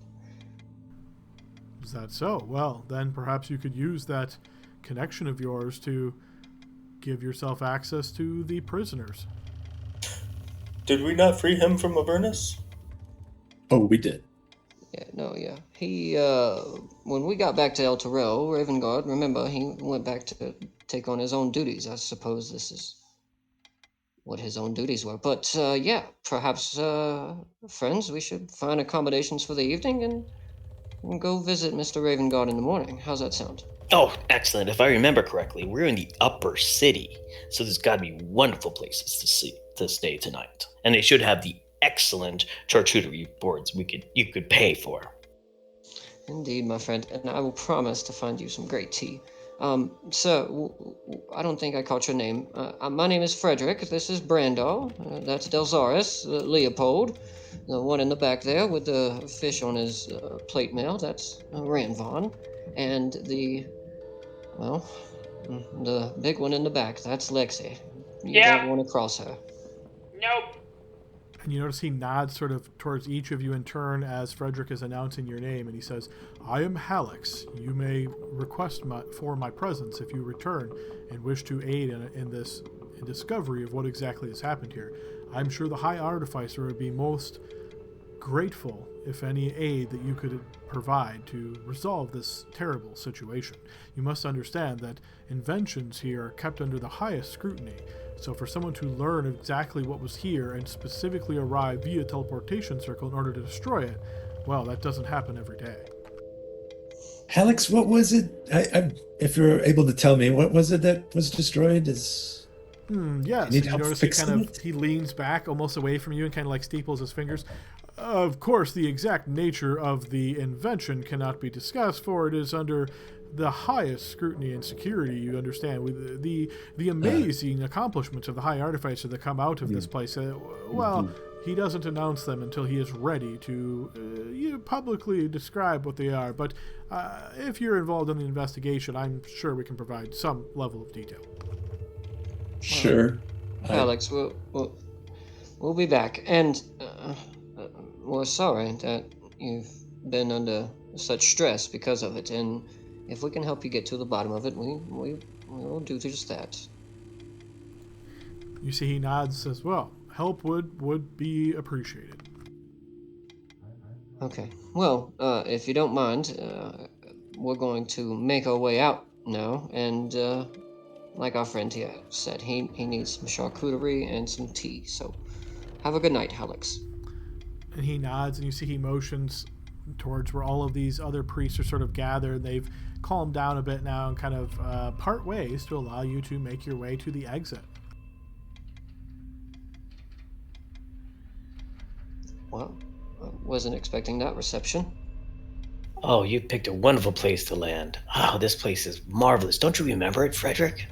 Is that so? Well, then perhaps you could use that connection of yours to give yourself access to the prisoners. Did we not free him from Avernus? oh, we did. Yeah. He, when we got back to El Terrell, Ravengard, remember, he went back to take on his own duties. I suppose this is what his own duties were. But, yeah, perhaps, friends, we should find accommodations for the evening and go visit Mr. Ravengard in the morning. How's that sound? Oh, excellent. If I remember correctly, we're in the upper city, so there's got to be wonderful places to stay tonight. And they should have the excellent charcuterie boards you could pay for. Indeed, my friend, and I will promise to find you some great tea. Sir, I don't think I caught your name. My name is Frederick. This is Brando. That's Delzaris, Leopold. The one in the back there with the fish on his plate mail, that's Ranvon. And the Well, the big one in the back, that's Lexi. You Yeah. don't want to cross her. Nope. And you notice he nods sort of towards each of you in turn as Frederick is announcing your name, and he says, "I am Hallex. You may request for my presence if you return and wish to aid in discovery of what exactly has happened here. I'm sure the High Artificer would be most grateful if any aid that you could provide to resolve this terrible situation. You must understand that inventions here are kept under the highest scrutiny, so for someone to learn exactly what was here and specifically arrive via teleportation circle in order to destroy it, well, that doesn't happen every day." Alex, what was it? If you're able to tell me, what was it that was destroyed? Yes, need and you help notice fixing it? he leans back almost away from you and kind of like steeples his fingers. Of course, the exact nature of the invention cannot be discussed, for it is under the highest scrutiny and security. You understand, with the amazing accomplishments of the High Artificer that come out of this place. He doesn't announce them until he is ready to publicly describe what they are. But if you're involved in the investigation, I'm sure we can provide some level of detail. Sure. Alex, we'll be back, and we're sorry that you've been under such stress because of it. And if we can help you get to the bottom of it, we will do just that. You see, he nods, says, "Well, help would be appreciated." Okay. Well, if you don't mind, we're going to make our way out now, and like our friend here said, he needs some charcuterie and some tea. So, have a good night, Alex. And he nods, and you see he motions towards where all of these other priests are sort of gathered. They've calmed down a bit now and kind of part ways to allow you to make your way to the exit. Well, I wasn't expecting that reception. Oh, you picked a wonderful place to land. Oh, this place is marvelous. Don't you remember it, Frederick?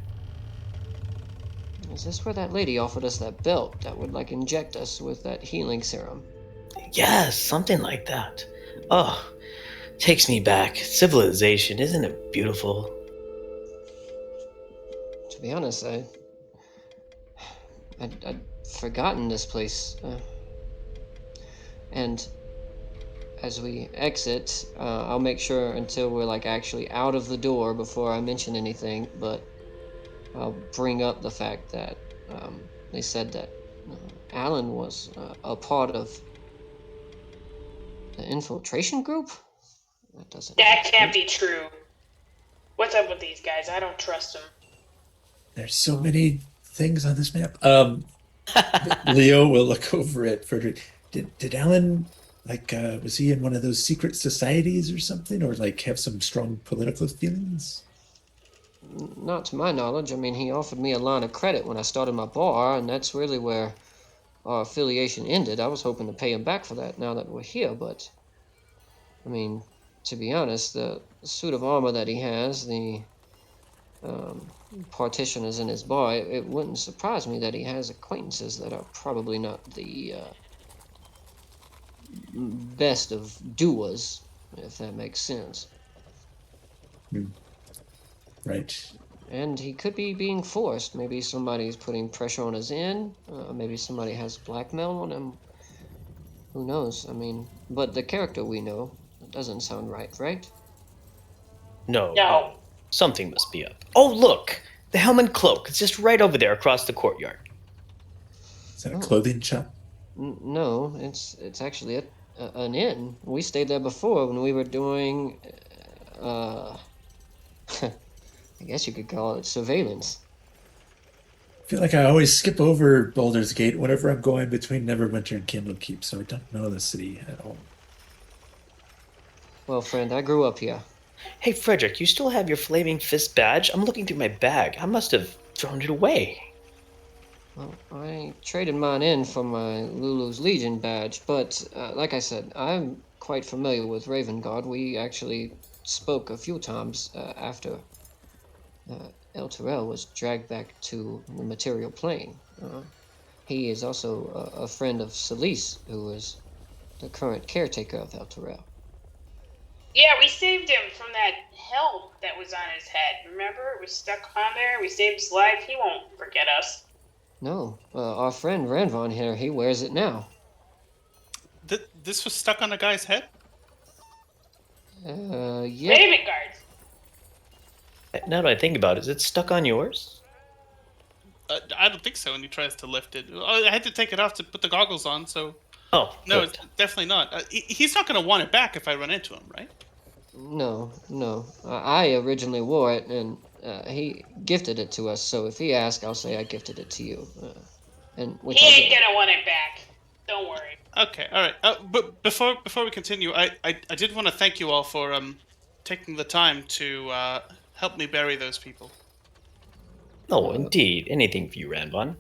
Is this where that lady offered us that belt that would, like, inject us with that healing serum? Yes, something like that. Oh, takes me back. Civilization, isn't it beautiful? To be honest, I'd forgotten this place. And as we exit, I'll make sure until we're, like, actually out of the door before I mention anything, but I'll bring up the fact that they said that Alan was a part of the infiltration group? That can't be true. What's up with these guys? I don't trust them. There's so many things on this map. Leo will look over at Frederick. Did Alan, was he in one of those secret societies or something, or like have some strong political feelings? Not to my knowledge. I mean, he offered me a line of credit when I started my bar, and that's really where our affiliation ended. I was hoping to pay him back for that now that we're here, but I mean, to be honest, the suit of armor that he has, the partition is in his bar, it wouldn't surprise me that he has acquaintances that are probably not the best of doers, if that makes sense. Right. And he could be being forced. Maybe somebody's putting pressure on his inn. Maybe somebody has blackmail on him. Who knows? I mean, but the character we know, it doesn't sound right? No. No. Something must be up. Oh, look! The Helmand Cloak. It's just right over there across the courtyard. Is that a clothing shop? No, it's actually an inn. We stayed there before when we were doing, I guess you could call it surveillance. I feel like I always skip over Baldur's Gate whenever I'm going between Neverwinter and Candlekeep, so I don't know the city at all. Well, friend, I grew up here. Hey, Frederick, you still have your Flaming Fist badge? I'm looking through my bag. I must have thrown it away. Well, I traded mine in for my Lulu's Legion badge, but like I said, I'm quite familiar with Raven Guard. We actually spoke a few times after El Terrell was dragged back to the material plane. He is also a friend of Celise, who is the current caretaker of El Terrell. Yeah, we saved him from that helm that was on his head. Remember? It was stuck on there. We saved his life. He won't forget us. No, our friend Ranvon here, he wears it now. This was stuck on a guy's head? Yep. Raven guards. Now that I think about it, is it stuck on yours? I don't think so. And he tries to lift it. I had to take it off to put the goggles on, so... Oh, No, good. it's definitely not. He's not going to want it back if I run into him, right? No. I originally wore it, and he gifted it to us. So if he asks, I'll say I gifted it to you. And which He I ain't did. gonna want it back. Don't worry. Okay, all right. But before we continue, I did want to thank you all for taking the time to help me bury those people. Oh, indeed. Anything for you, Ranvon.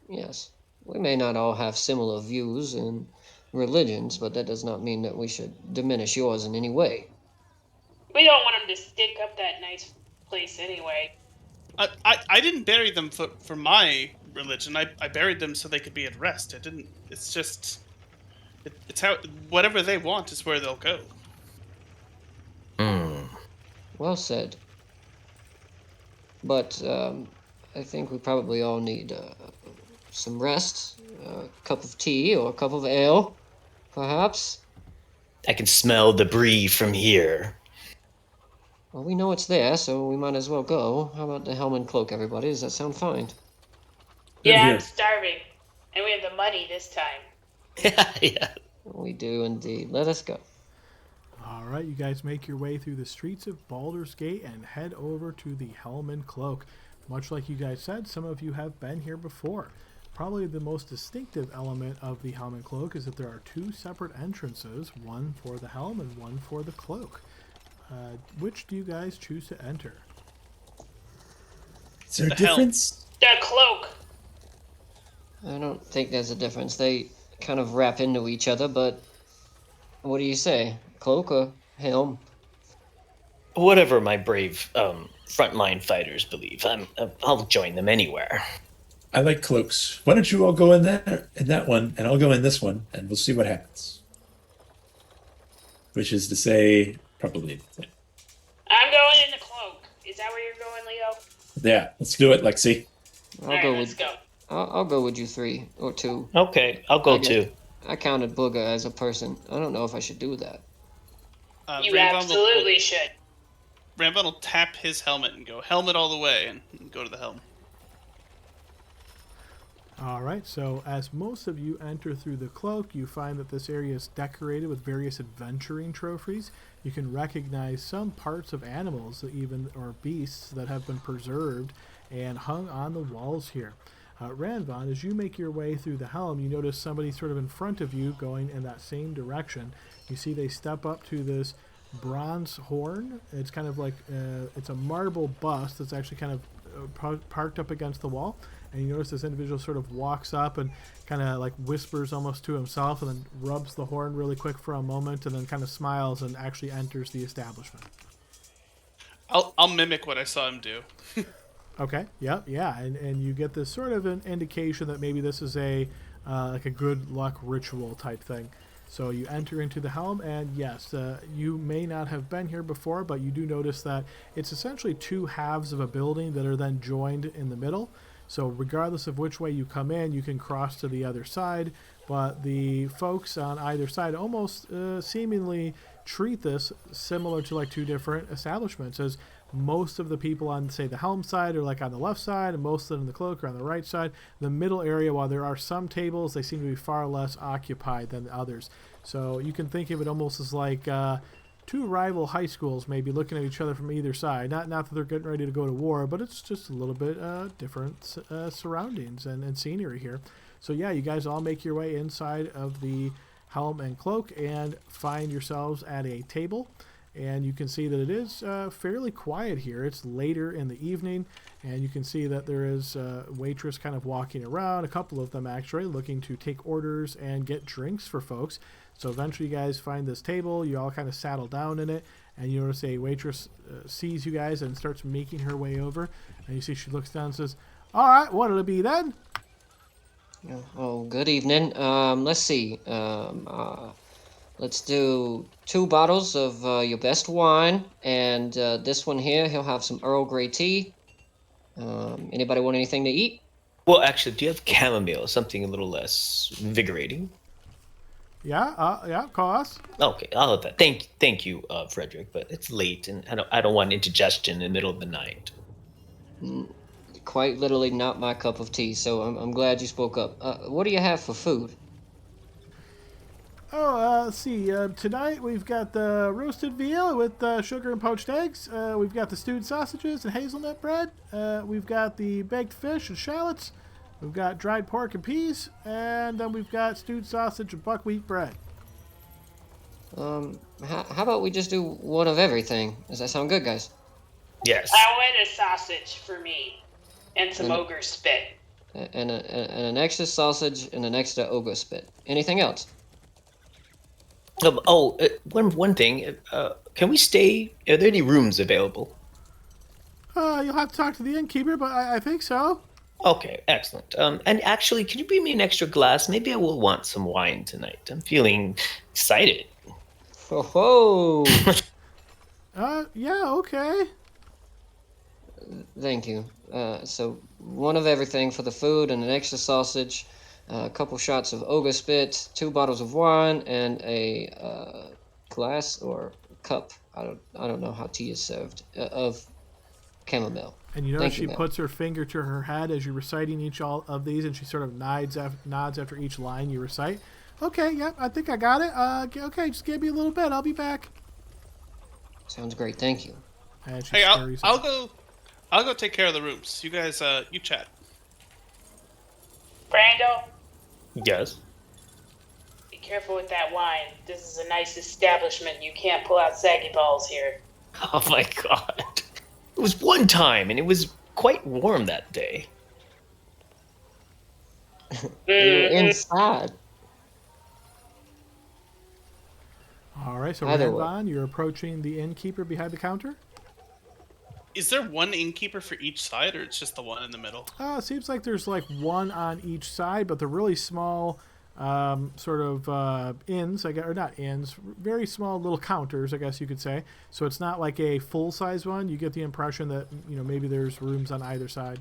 Yes. We may not all have similar views and religions, but that does not mean that we should diminish yours in any way. We don't want him to stink up that nice place anyway. I didn't bury them for my religion. I buried them so they could be at rest. It's just... It's how... Whatever they want is where they'll go. Well said. But I think we probably all need some rest, a cup of tea or a cup of ale, perhaps. I can smell the brie from here. Well, we know it's there, so we might as well go. How about the Helmand Cloak, everybody? Does that sound fine? Yeah, here. I'm starving. And we have the money this time. Yeah. We do indeed. Let us go. All right, you guys make your way through the streets of Baldur's Gate and head over to the Helmand Cloak. Much like you guys said, some of you have been here before. Probably the most distinctive element of the Helmand Cloak is that there are two separate entrances, one for the helm and one for the cloak. Which do you guys choose to enter? Is there a The hell? difference? The cloak. I don't think there's a difference. They kind of wrap into each other, but what do you say? Cloak or helm? Whatever my brave frontline fighters believe, I'll join them anywhere. I like cloaks. Why don't you all go in that one, and I'll go in this one, and we'll see what happens. Which is to say, probably. I'm going in the cloak. Is that where you're going, Leo? Yeah, let's do it, Lexi. Let's go. I'll go with you 3 or 2. Okay, I'll go Okay. too. I counted Booger as a person. I don't know if I should do that. You absolutely should. Ranvon will tap his helmet and go, helmet all the way, and go to the helm. All right, so as most of you enter through the cloak, you find that this area is decorated with various adventuring trophies. You can recognize some parts of animals, or beasts that have been preserved and hung on the walls here. Ranvon, as you make your way through the helm, you notice somebody sort of in front of you going in that same direction. You see they step up to this bronze horn. It's kind of like it's a marble bust that's actually kind of parked up against the wall. And you notice this individual sort of walks up and kind of like whispers almost to himself and then rubs the horn really quick for a moment and then kind of smiles and actually enters the establishment. I'll mimic what I saw him do. Okay. Yep. Yeah. And you get this sort of an indication that maybe this is a like a good luck ritual type thing. So you enter into the helm, and yes, you may not have been here before, but you do notice that it's essentially two halves of a building that are then joined in the middle. So regardless of which way you come in, you can cross to the other side. But the folks on either side almost seemingly treat this similar to like two different establishments, as most of the people on, say, the helm side are like on the left side, and most of them in the cloak are on the right side. The middle area, while there are some tables, they seem to be far less occupied than the others. So you can think of it almost as like two rival high schools maybe looking at each other from either side. Not that they're getting ready to go to war, but it's just a little bit different surroundings and scenery here. So yeah, you guys all make your way inside of the helm and cloak and find yourselves at a table. And you can see that it is fairly quiet here. It's later in the evening, and you can see that there is a waitress kind of walking around, a couple of them actually, looking to take orders and get drinks for folks. So eventually you guys find this table, you all kind of settle down in it, and you notice a waitress sees you guys and starts making her way over. And you see she looks down and says, "All right, what'll it be then?" Oh, good evening. Let's see. Let's do 2 bottles of your best wine, and this one here, he'll have some Earl Grey tea. Anybody want anything to eat? Well, actually, do you have chamomile, something a little less invigorating? Yeah, cost. Okay, I'll have that. Thank you, Frederick. But it's late, and I don't want indigestion in the middle of the night. Quite literally not my cup of tea, so I'm glad you spoke up. What do you have for food? Let's see. Tonight we've got the roasted veal with sugar and poached eggs. We've got the stewed sausages and hazelnut bread. We've got the baked fish and shallots. We've got dried pork and peas, and then we've got stewed sausage and buckwheat bread. How about we just do one of everything? Does that sound good, guys? Yes. I want a sausage for me and some ogre spit. And an extra sausage and an extra ogre spit. Anything else? One thing. Can we stay? Are there any rooms available? You'll have to talk to the innkeeper, but I think so. Okay, excellent. And actually, can you bring me an extra glass? Maybe I will want some wine tonight. I'm feeling excited. Ho! Yeah, okay. Thank you. So one of everything for the food and an extra sausage, a couple shots of ogre spit, 2 bottles of wine, and a glass or cup. I don't know how tea is served of chamomile. And you notice Thank she you, ma'am. puts her finger to her head as you're reciting each all of these, and she sort of nods after each line you recite. Okay, yep, I think I got it. Okay, just give me a little bit. I'll be back. Sounds great. Thank you. And she Hey, scurries I'll off. go take care of the rooms. You guys, you chat. Brando, Yes. be careful with that wine. This is a nice establishment. You can't pull out saggy balls here. Oh my god. It was one time, and it was quite warm that day. You're inside. All right, so Either way. Ranvan, you're approaching the innkeeper behind the counter. Is there one innkeeper for each side, or it's just the one in the middle? It seems like there's like one on each side, but they're really small, sort of inns, I guess, or not inns, very small little counters, I guess you could say. So it's not like a full-size one. You get the impression that maybe there's rooms on either side.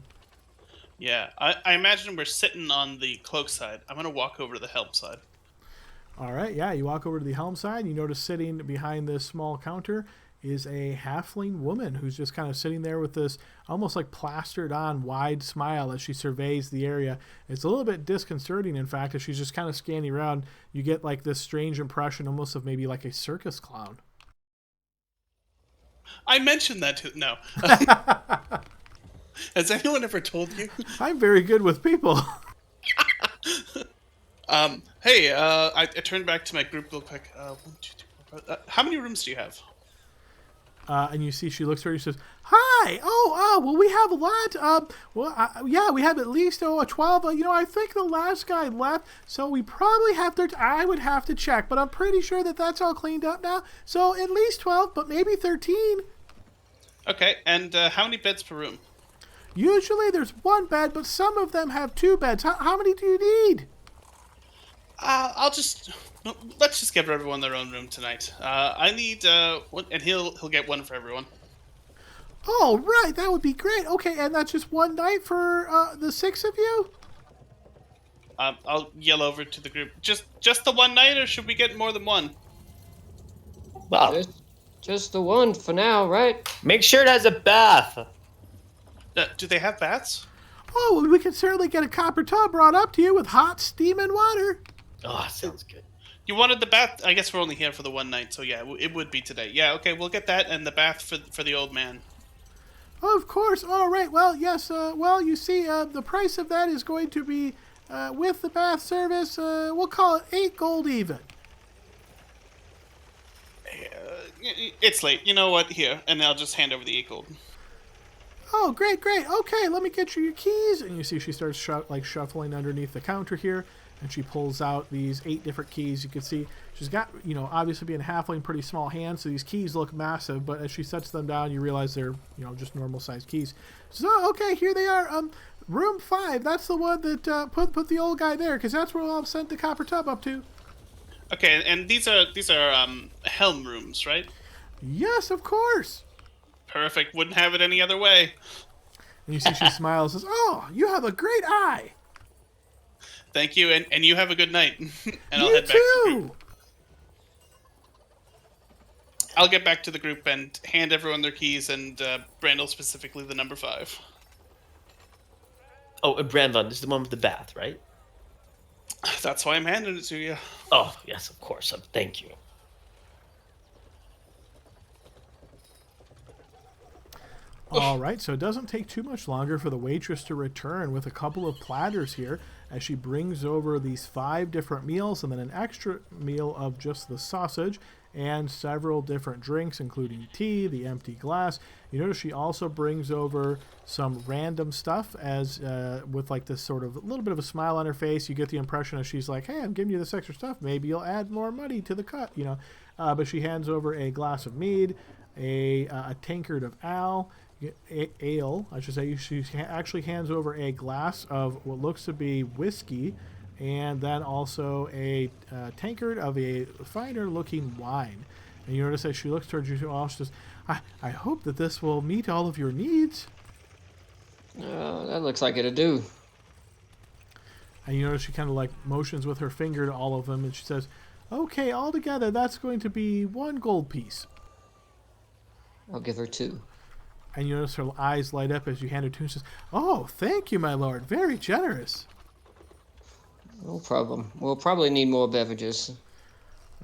Yeah, I imagine we're sitting on the cloak side. I'm gonna walk over to the helm side. All right, yeah, you walk over to the helm side, and you notice sitting behind this small counter is a halfling woman who's just kind of sitting there with this almost like plastered on wide smile as she surveys the area. It's a little bit disconcerting, in fact, as she's just kind of scanning around. You get like this strange impression almost of maybe like a circus clown. I mentioned that to no. Has anyone ever told you? I'm very good with people. Hey, I turned back to my group real quick. 1, 2, 3, 4, 5. How many rooms do you have? And you see she looks over and she says, "Hi! Well, we have a lot. Yeah, we have at least 12. I think the last guy left, so we probably have 13. I would have to check, but I'm pretty sure that that's all cleaned up now. So at least 12, but maybe 13. Okay, and how many beds per room? Usually there's one bed, but some of them have 2 beds. How many do you need?" Let's just give everyone their own room tonight. I need one, and he'll get one for everyone. Oh, right, that would be great. Okay, and that's just one night for the 6 of you? I'll yell over to the group. Just the one night, or should we get more than one? Well, Just the one for now, right? make sure it has a bath. Do they have baths? Oh, well, we can certainly get a copper tub brought up to you with hot steaming water. Oh, sounds good. You wanted the bath? I guess we're only here for the one night, so yeah, it would be today. Yeah, okay, we'll get that and the bath for the old man. Of course. All right. Well, yes. You see, the price of that is going to be, with the bath service, we'll call it 8 gold even. It's late. You know what? Here, and I'll just hand over the 8 gold. Oh, great. Okay, let me get you your keys. And you see she starts shuffling underneath the counter here, and she pulls out these 8 different keys. You can see she's got, obviously being halfling, pretty small hands, so these keys look massive, but as she sets them down, you realize they're, just normal-sized keys. So, okay, here they are. Room 5, that's the one that, put the old guy there, because that's where I'll send the copper tub up to. Okay, and these are helm rooms, right? Yes, of course. Perfect. Wouldn't have it any other way. And you see she smiles and says, "Oh, you have a great eye." Thank you, and you have a good night. And I'll You head back to the group. too. I'll get back to the group and hand everyone their keys, and Brandel specifically the number 5. Oh, and Brandon, this is the one with the bath, right? That's why I'm handing it to you. Oh, yes, of course. Thank you. All right, so it doesn't take too much longer for the waitress to return with a couple of platters here as she brings over these 5 different meals and then an extra meal of just the sausage and several different drinks, including tea, the empty glass. You notice she also brings over some random stuff as with like this sort of a little bit of a smile on her face. You get the impression that she's like, "Hey, I'm giving you this extra stuff. Maybe you'll add more money to the cut," you know. But she hands over a glass of mead, a tankard of ale, I should say. She actually hands over a glass of what looks to be whiskey, and then also a tankard of a finer looking wine. And you notice as she looks towards you, she says, I hope that this will meet all of your needs. That looks like it'll do. And you notice she kind of like motions with her finger to all of them, and she says, "Okay, altogether, that's going to be 1 gold piece." I'll give her 2. And you notice her eyes light up as you hand her 2 and says, "Oh, thank you, my lord. Very generous." No problem. We'll probably need more beverages.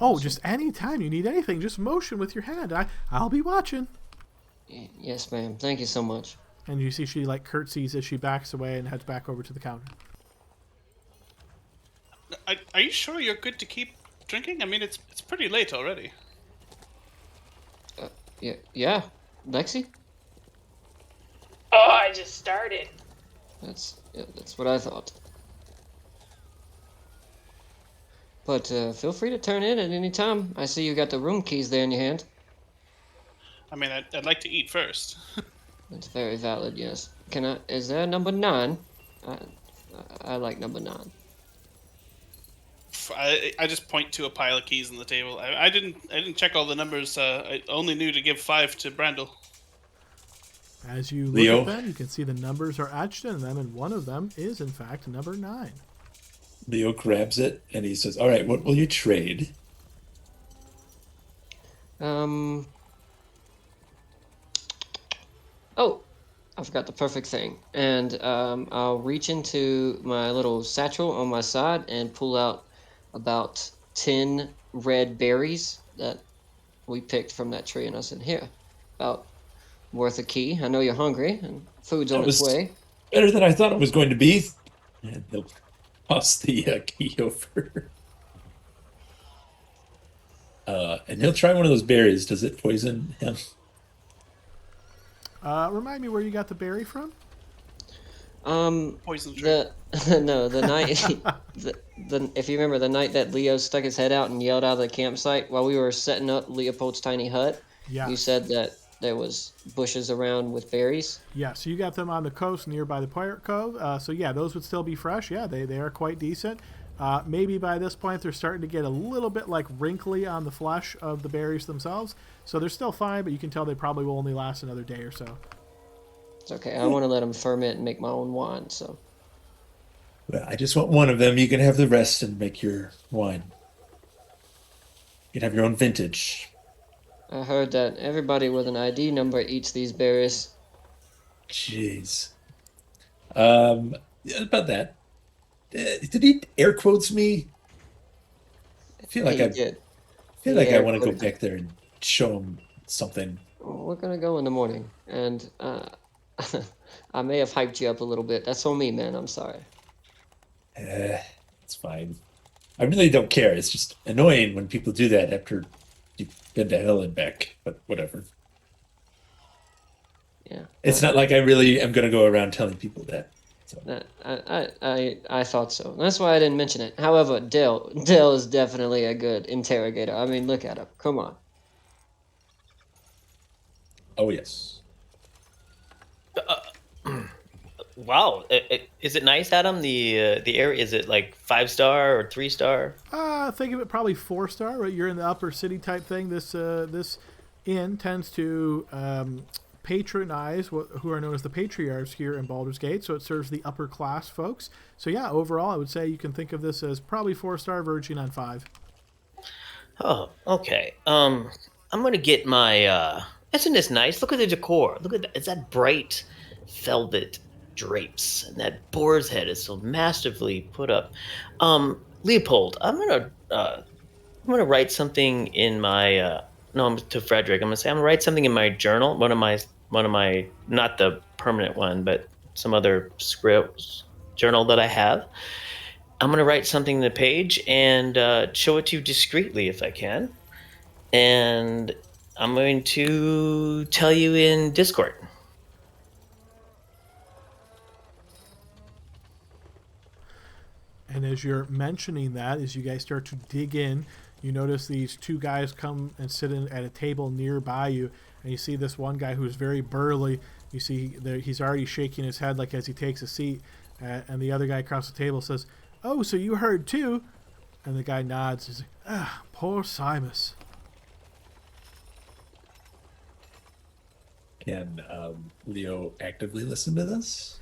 "Oh, just any time you need anything, just motion with your hand. I'll be watching." Yes, ma'am. Thank you so much. And you see she like curtsies as she backs away and heads back over to the counter. Are you sure you're good to keep drinking? I mean, it's pretty late already. Yeah. Lexi? Oh, I just started. That's what I thought. But feel free to turn in at any time. I see you got the room keys there in your hand. I mean, I'd like to eat first. That's very valid, yes. Is there number 9? I like number 9. I just point to a pile of keys on the table. I didn't check all the numbers. I only knew to give 5 to Brandel. As you look Leo? at them, you can see the numbers are etched in them, and one of them is, in fact, number 9. Leo grabs it and he says, "All right, what will you trade?" Oh, I forgot the perfect thing. And I'll reach into my little satchel on my side and pull out about 10 red berries that we picked from that tree. And I said, "Here, about worth a key. I know you're hungry and food's on That its was way." better than I thought it was going to be. And he'll toss the key over. And he'll try one of those berries. Does it poison him? Remind me where you got the berry from? Poison tree. The night if you remember the night that Leo stuck his head out and yelled out of the campsite while we were setting up Leopold's tiny hut. Yeah. You said that there was bushes around with berries. Yeah, so you got them on the coast nearby the Pirate Cove. So yeah, those would still be fresh. Yeah, they are quite decent. Maybe by this point they're starting to get a little bit like wrinkly on the flesh of the berries themselves. So they're still fine, but you can tell they probably will only last another day or so. It's okay. I want to let them ferment and make my own wine. So Well, I just want one of them. You can have the rest and make your wine. You can have your own vintage. I heard that everybody with an ID number eats these berries. Jeez. Yeah, about that. Did he air quotes me? I feel like He I did. feel He like I air want to go quoted. back there and show him something. We're gonna go in the morning, and I may have hyped you up a little bit. That's on me, man. I'm sorry. It's fine. I really don't care. It's just annoying when people do that after you've been to hell and back. But whatever. Yeah. It's not like I really am going to go around telling people that. So. I thought so. That's why I didn't mention it. However, Dale is definitely a good interrogator. I mean, look at him. Come on. Oh yes. Wow. Is it nice, Adam? The area, is it like 5-star or 3-star? Think of it probably 4-star. Right, you're in the upper city type thing. This inn tends to patronize who are known as the patriarchs here in Baldur's Gate. So it serves the upper class folks. So yeah, overall, I would say you can think of this as probably 4-star, verging on 5. Oh, okay. I'm gonna get my. Isn't this nice? Look at the decor. Look at that. It's that bright velvet drapes, and that boar's head is so masterfully put up. Leopold, I'm gonna write something in my. No, to Frederick. I'm gonna write something in my journal. One of my, not the permanent one, but some other scripts journal that I have. I'm going to write something on the page and show it to you discreetly if I can. And I'm going to tell you in Discord. And as you're mentioning that, as you guys start to dig in, you notice these two guys come and sit at a table nearby you, and you see this one guy who's very burly. You see he's already shaking his head like as he takes a seat, and the other guy across the table says, "Oh, so you heard too?" And the guy nods. He's like, "Ah, poor Simus." Can Leo actively listen to this?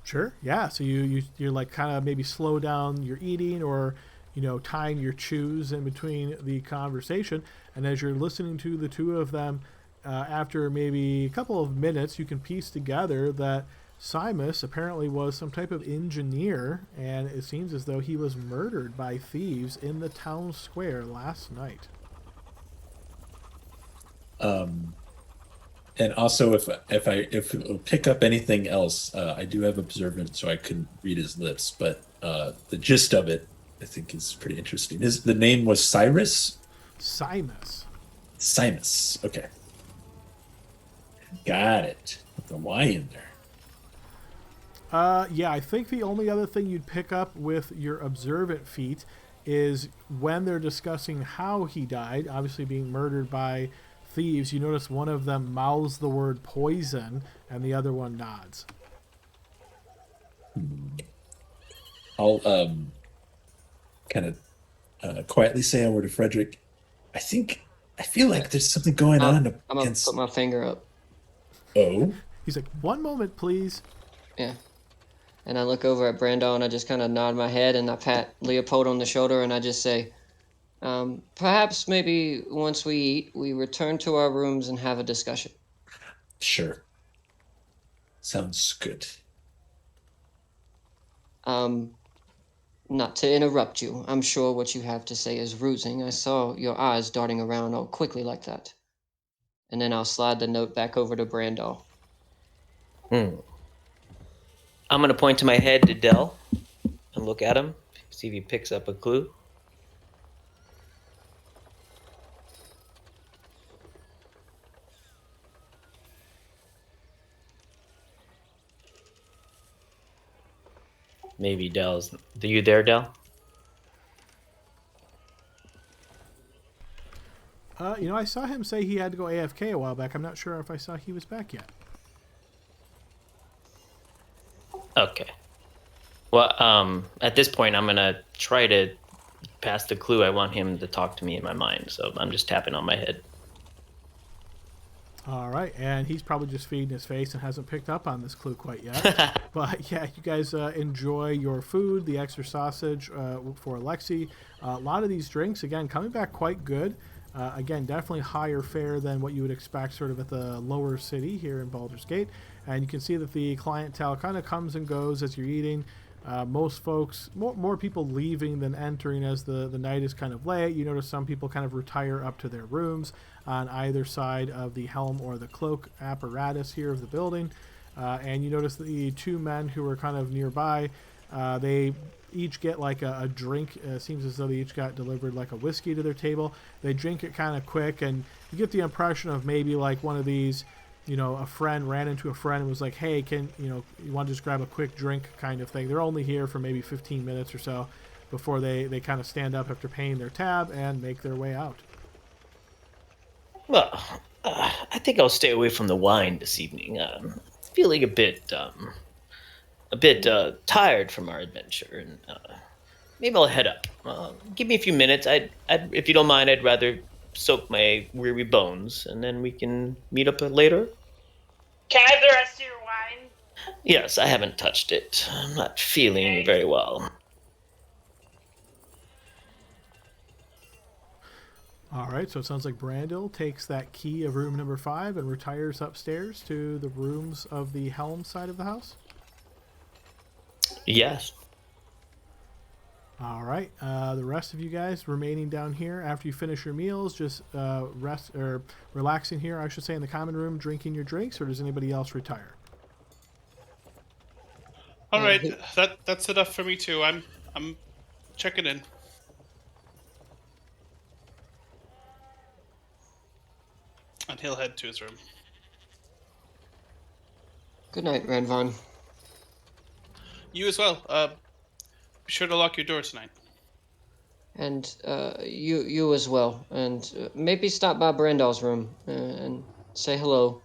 Sure. Yeah. So you're like kind of maybe slow down your eating, or tying your chews in between the conversation. And as you're listening to the two of them, after maybe a couple of minutes, you can piece together that Simus apparently was some type of engineer, and it seems as though he was murdered by thieves in the town square last night. And also, if it'll pick up anything else, I do have observant, so I couldn't read his lips. But the gist of it, I think, is pretty interesting. The name was Cyrus? Simus. Simus. Okay, got it. With the Y in there. Yeah, I think the only other thing you'd pick up with your observant feat is when they're discussing how he died, obviously being murdered by thieves. You notice one of them mouths the word poison, and the other one nods. I'll kind of quietly say over to Frederick. I feel like there's something going on I'm gonna against. put my finger up. Oh, He's like, "One moment, please." Yeah. And I look over at Brando and I just kind of nod my head and I pat Leopold on the shoulder and I just say, perhaps maybe once we eat, we return to our rooms and have a discussion. sure. Sounds good. Not to interrupt you, I'm sure what you have to say is rousing. I saw your eyes darting around all quickly like that. And then I'll slide the note back over to Brando. I'm going to point to my head to Dell and look at him, see if he picks up a clue. Maybe Dell's. Are you there, Dell? I saw him say he had to go AFK a while back. I'm not sure if I saw he was back yet. Okay. Well, at this point, I'm gonna try to pass the clue. I want him to talk to me in my mind, so I'm just tapping on my head. All right, and he's probably just feeding his face and hasn't picked up on this clue quite yet. But yeah, you guys enjoy your food, the extra sausage for Alexi. A lot of these drinks, again, coming back quite good. Again, definitely higher fare than what you would expect sort of at the lower city here in Baldur's Gate. And you can see that the clientele kind of comes and goes as you're eating. Most folks, more people leaving than entering as the night is kind of late. You notice some people kind of retire up to their rooms on either side of the helm or the cloak apparatus here of the building. And you notice the two men who are kind of nearby, they each get like a drink. It seems as though they each got delivered like a whiskey to their table. They drink it kind of quick, and you get the impression of maybe like one of these, a friend ran into a friend and was like, "Hey, you want to just grab a quick drink," kind of thing. They're only here for maybe 15 minutes or so before they kind of stand up after paying their tab and make their way out. Well, I think I'll stay away from the wine this evening. Feeling a bit a bit tired from our adventure, and maybe I'll head up. Give me a few minutes. If you don't mind, I'd rather soak my weary bones, and then we can meet up later. Can I have the rest of your wine? Yes, I haven't touched it. I'm not feeling very well. All right, so it sounds like Brandil takes that key of room number 5 and retires upstairs to the rooms of the Helm side of the house. Yes. All right, the rest of you guys remaining down here after you finish your meals, just rest or relaxing here, I should say, in the common room, drinking your drinks, or does anybody else retire? All right, that's enough for me too. I'm checking in. And he'll head to his room. Good night, Ranvan. You as well. Be sure to lock your door tonight. And you as well. And maybe stop by Brandal's room and say hello.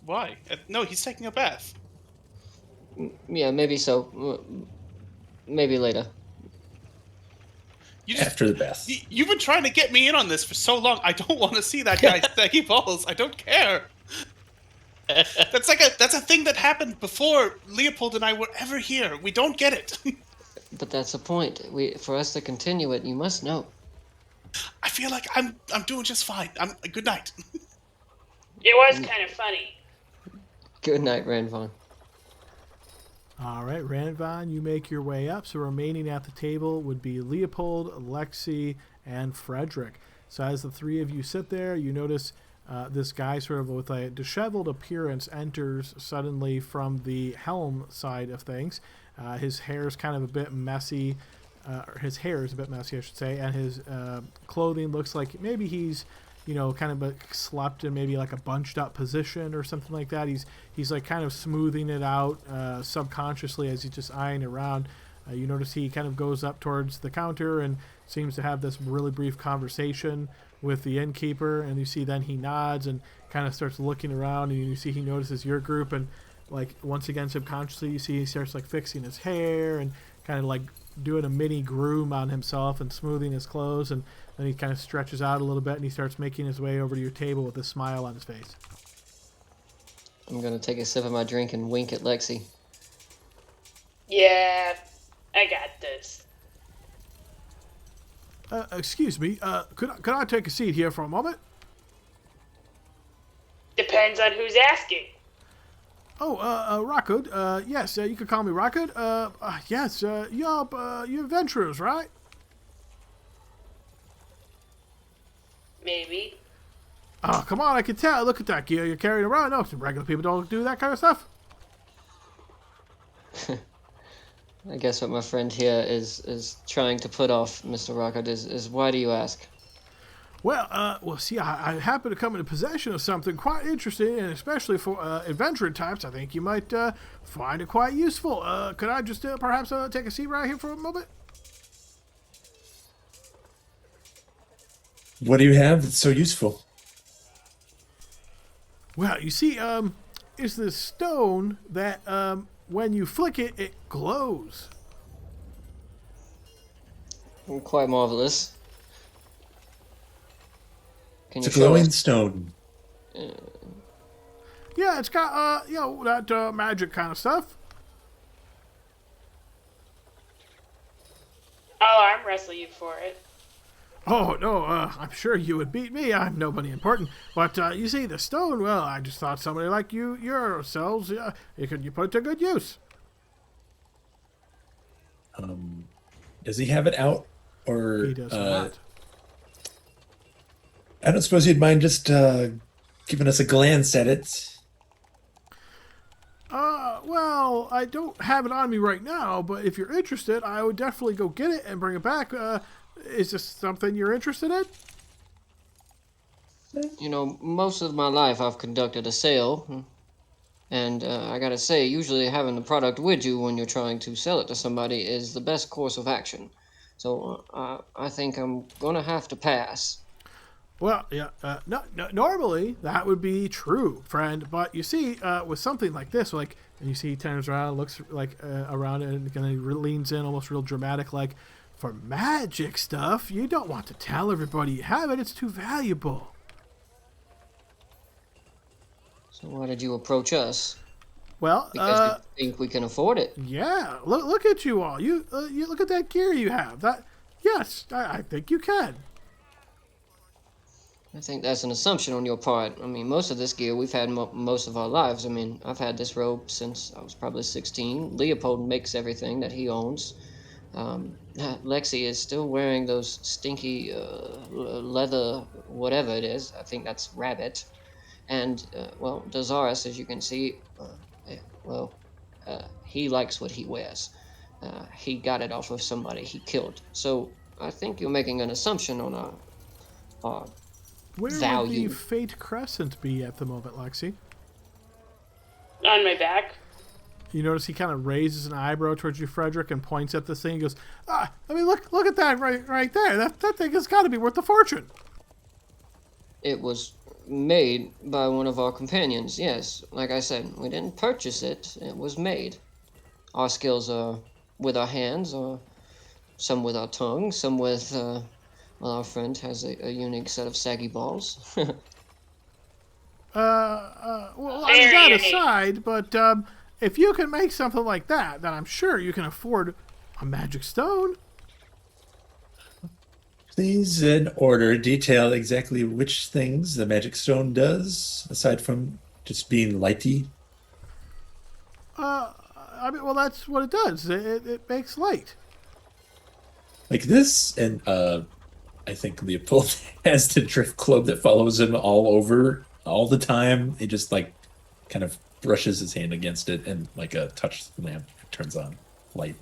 Why? No, he's taking a bath. Yeah, maybe so. Maybe later. After the bath. You've been trying to get me in on this for so long. I don't want to see that guy's saggy balls. I don't care. That's a thing that happened before Leopold and I were ever here. We don't get it. But that's the point. For us to continue it, you must know. I feel like I'm doing just fine. Good night. It was kind of funny. Good night, Ranvan. All right, Ranvan, you make your way up. So remaining at the table would be Leopold, Lexi, and Frederick. So as the three of you sit there, you notice this guy sort of with a disheveled appearance enters suddenly from the Helm side of things. His hair is kind of a bit messy. His hair is a bit messy, I should say, and his clothing looks like maybe he's, kind of slept in maybe like a bunched up position or something like that. He's like kind of smoothing it out subconsciously as he's just eyeing around. You notice he kind of goes up towards the counter and seems to have this really brief conversation with the innkeeper, and you see then he nods and kind of starts looking around, and you see he notices your group, and like once again subconsciously you see he starts like fixing his hair and kind of like doing a mini groom on himself and smoothing his clothes, and then he kind of stretches out a little bit and he starts making his way over to your table with a smile on his face. I'm gonna take a sip of my drink and wink at Lexi. Yeah, I got this. Excuse me, could I take a seat here for a moment? Depends on who's asking. Oh, Rockwood, yes, you could call me Rockwood. Yes, you're adventurers, right? Maybe. Oh, come on, I can tell. Look at that gear you're carrying around. No, some regular people don't do that kind of stuff. I guess what my friend here is trying to put off, Mr. Rockwood, is why do you ask? Well, see, I happen to come into possession of something quite interesting, and especially for adventuring types, I think you might find it quite useful. Could I just perhaps take a seat right here for a moment? What do you have that's so useful? Well, you see, it's this stone that when you flick it, it glows. Quite marvelous. Can It's a you show glowing us? stone. Yeah, it's got, that magic kind of stuff. I'll arm wrestle you for it. Oh, no, I'm sure you would beat me. I'm nobody important. But, you see, the stone, well, I just thought somebody like yourselves, you put it to good use. Does he have it out? Or He does not. I don't suppose you'd mind just giving us a glance at it. Well, I don't have it on me right now, but if you're interested, I would definitely go get it and bring it back. Is this something you're interested in? Most of my life I've conducted a sale, and I gotta say, usually having the product with you when you're trying to sell it to somebody is the best course of action. So I think I'm gonna have to pass. Well, yeah, no, normally that would be true, friend. But you see, with something like this, like, and you see he turns around, looks like around, and kind of leans in, almost real dramatic, like, for magic stuff, you don't want to tell everybody you have it. It's too valuable. So why did you approach us? Well, Because you think we can afford it. yeah. Look at you all. You look at that gear you have. That, yes, I think you can. I think that's an assumption on your part. I mean, most of this gear we've had most of our lives. I mean, I've had this robe since I was probably 16. Leopold makes everything that he owns. Lexi is still wearing those stinky leather, whatever it is. I think that's rabbit. And, well, Dazaris, as you can see, he likes what he wears. He got it off of somebody he killed. So I think you're making an assumption on our Where value. would the Fate Crescent be at the moment, Lexi? On my back. You notice he kind of raises an eyebrow towards you, Frederick, and points at this thing. He goes, I mean, look at that right there. That thing has got to be worth a fortune. It was made by one of our companions, yes. Like I said, we didn't purchase it. It was made. Our skills are with our hands, or some with our tongue, some with, well, our friend has a unique set of saggy balls. Well, Very that unique. aside, but if you can make something like that, then I'm sure you can afford a magic stone. Please, in order, detail exactly which things the magic stone does, aside from just being lighty. I mean, well, that's what it does. It makes light. Like this, and I think Leopold has the drift cloak that follows him all over all the time. He just like kind of brushes his hand against it, and like a touch lamp turns on light.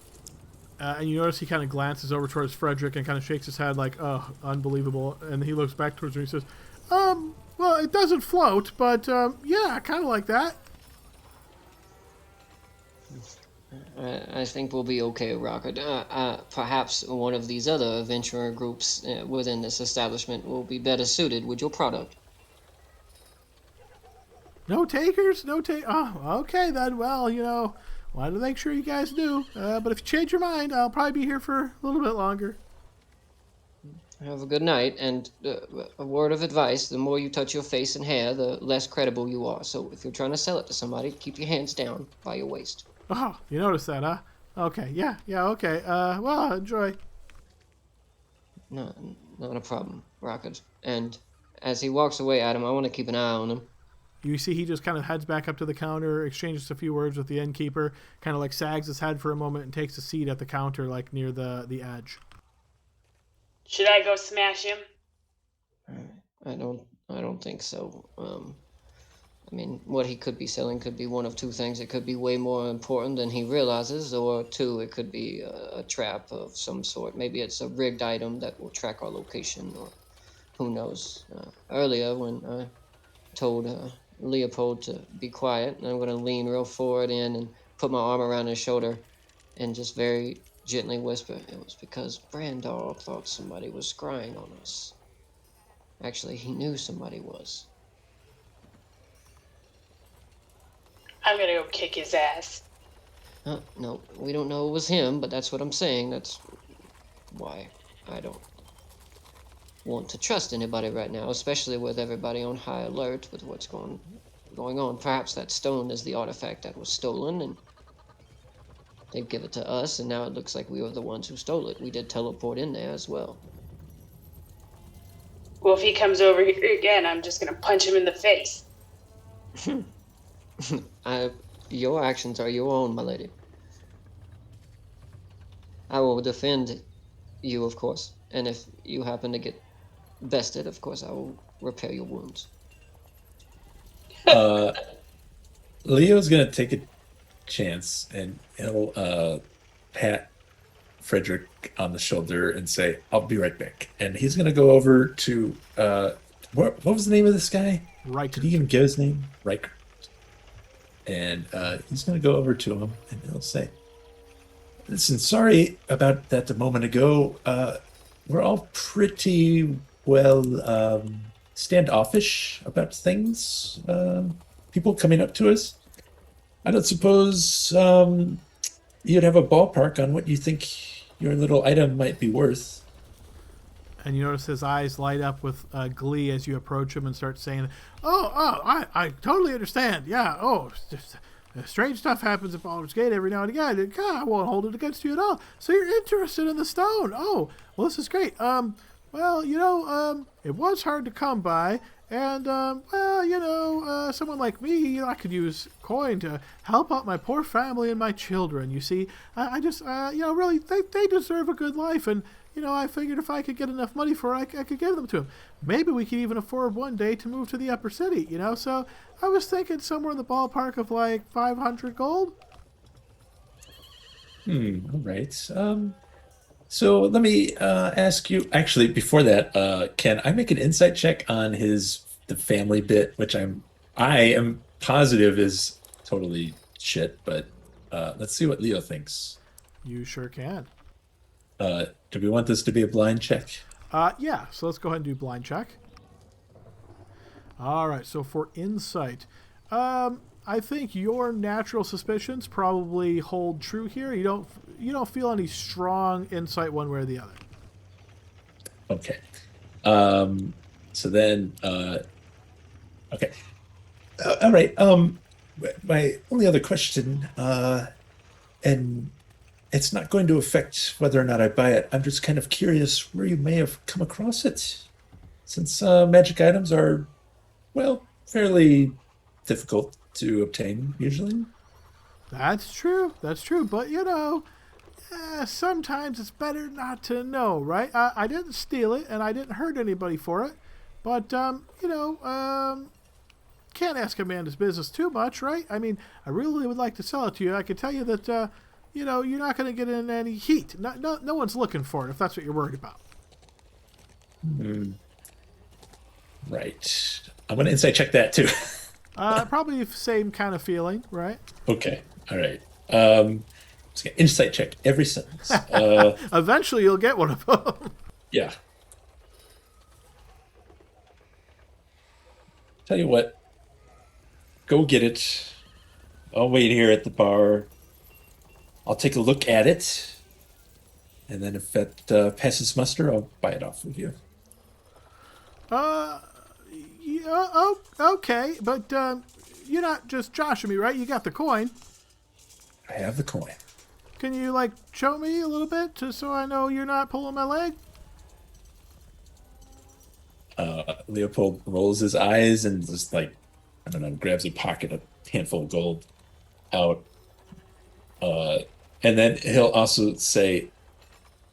And you notice he kind of glances over towards Frederick and kind of shakes his head like, oh, unbelievable. And he looks back towards me and he says, well, it doesn't float, but yeah, kind of like that. I think we'll be okay, Rocket. Perhaps one of these other adventurer groups within this establishment will be better suited with your product. No takers? Oh, okay then. Well, wanted to make sure you guys do. But if you change your mind, I'll probably be here for a little bit longer. Have a good night, and a word of advice, the more you touch your face and hair, the less credible you are. So if you're trying to sell it to somebody, keep your hands down by your waist. Oh, you noticed that, huh? Okay, yeah, okay. Well, enjoy. No, not a problem, Rocket. And as he walks away, Adam, I want to keep an eye on him. You see he just kind of heads back up to the counter, exchanges a few words with the innkeeper, kind of like sags his head for a moment and takes a seat at the counter, like near the edge. Should I go smash him? I don't think so. I mean, what he could be selling could be one of two things. It could be way more important than he realizes, or two, it could be a trap of some sort. Maybe it's a rigged item that will track our location, or who knows. Earlier, when I told Leopold to be quiet, and I'm going to lean real forward in and put my arm around his shoulder and just very gently whisper, it was because Brandar thought somebody was scrying on us. Actually, he knew somebody was. I'm gonna go kick his ass. No, we don't know it was him, but that's what I'm saying. That's why I don't want to trust anybody right now, especially with everybody on high alert with what's going on. Perhaps that stone is the artifact that was stolen, and they give it to us, and now it looks like we were the ones who stole it. We did teleport in there as well. Well, if he comes over here again, I'm just gonna punch him in the face. Your actions are your own, my lady. I will defend you, of course, and if you happen to get bested, of course, I will repair your wounds. Leo's gonna take a chance, and he'll pat Frederick on the shoulder and say, "I'll be right back." And he's gonna go over to what was the name of this guy? Right. Did he even give his name? Riker. And he's gonna go over to him, and he'll say, "Listen, sorry about that a moment ago. We're all pretty well standoffish about things. People coming up to us. I don't suppose you'd have a ballpark on what you think your little item might be worth. And you notice his eyes light up with glee as you approach him and start saying, I totally understand. Yeah, just, strange stuff happens at Baldur's Gate every now and again. God, I won't hold it against you at all. So you're interested in the stone. Oh, well, this is great. Well, it was hard to come by. And, someone like me, I could use coin to help out my poor family and my children. You see, I just, really, they deserve a good life. And, I figured if I could get enough money for it, I could give them to them. Maybe we could even afford one day to move to the upper city, So I was thinking somewhere in the ballpark of like 500 gold. All right. So let me ask you. Actually, before that, can I make an insight check on the family bit, which I am positive is totally shit, but let's see what Leo thinks. You sure can. Do we want this to be a blind check? Yeah, so let's go ahead and do blind check. All right, so for insight, I think your natural suspicions probably hold true here. You don't feel any strong insight one way or the other. Okay. So then, okay. All right. My only other question, and it's not going to affect whether or not I buy it. I'm just kind of curious where you may have come across it, since magic items are, well, fairly difficult to obtain usually. That's true. But, sometimes it's better not to know, right? I didn't steal it, and I didn't hurt anybody for it. But, can't ask a man his business too much, right? I mean, I really would like to sell it to you. I can tell you that, you're not going to get in any heat. No one's looking for it if that's what you're worried about. Right. I'm going to insight check that too. Probably the same kind of feeling, right? Okay. All right. Just gonna insight check every sentence. Eventually you'll get one of them. Yeah. Tell you what. Go get it. I'll wait here at the bar. I'll take a look at it. And then if that passes muster, I'll buy it off of you. Yeah, okay. But you're not just joshing me, right? You got the coin. I have the coin. Can you, show me a little bit just so I know you're not pulling my leg? Leopold rolls his eyes and just, I don't know, grabs a pocket, a handful of gold out. And then he'll also say,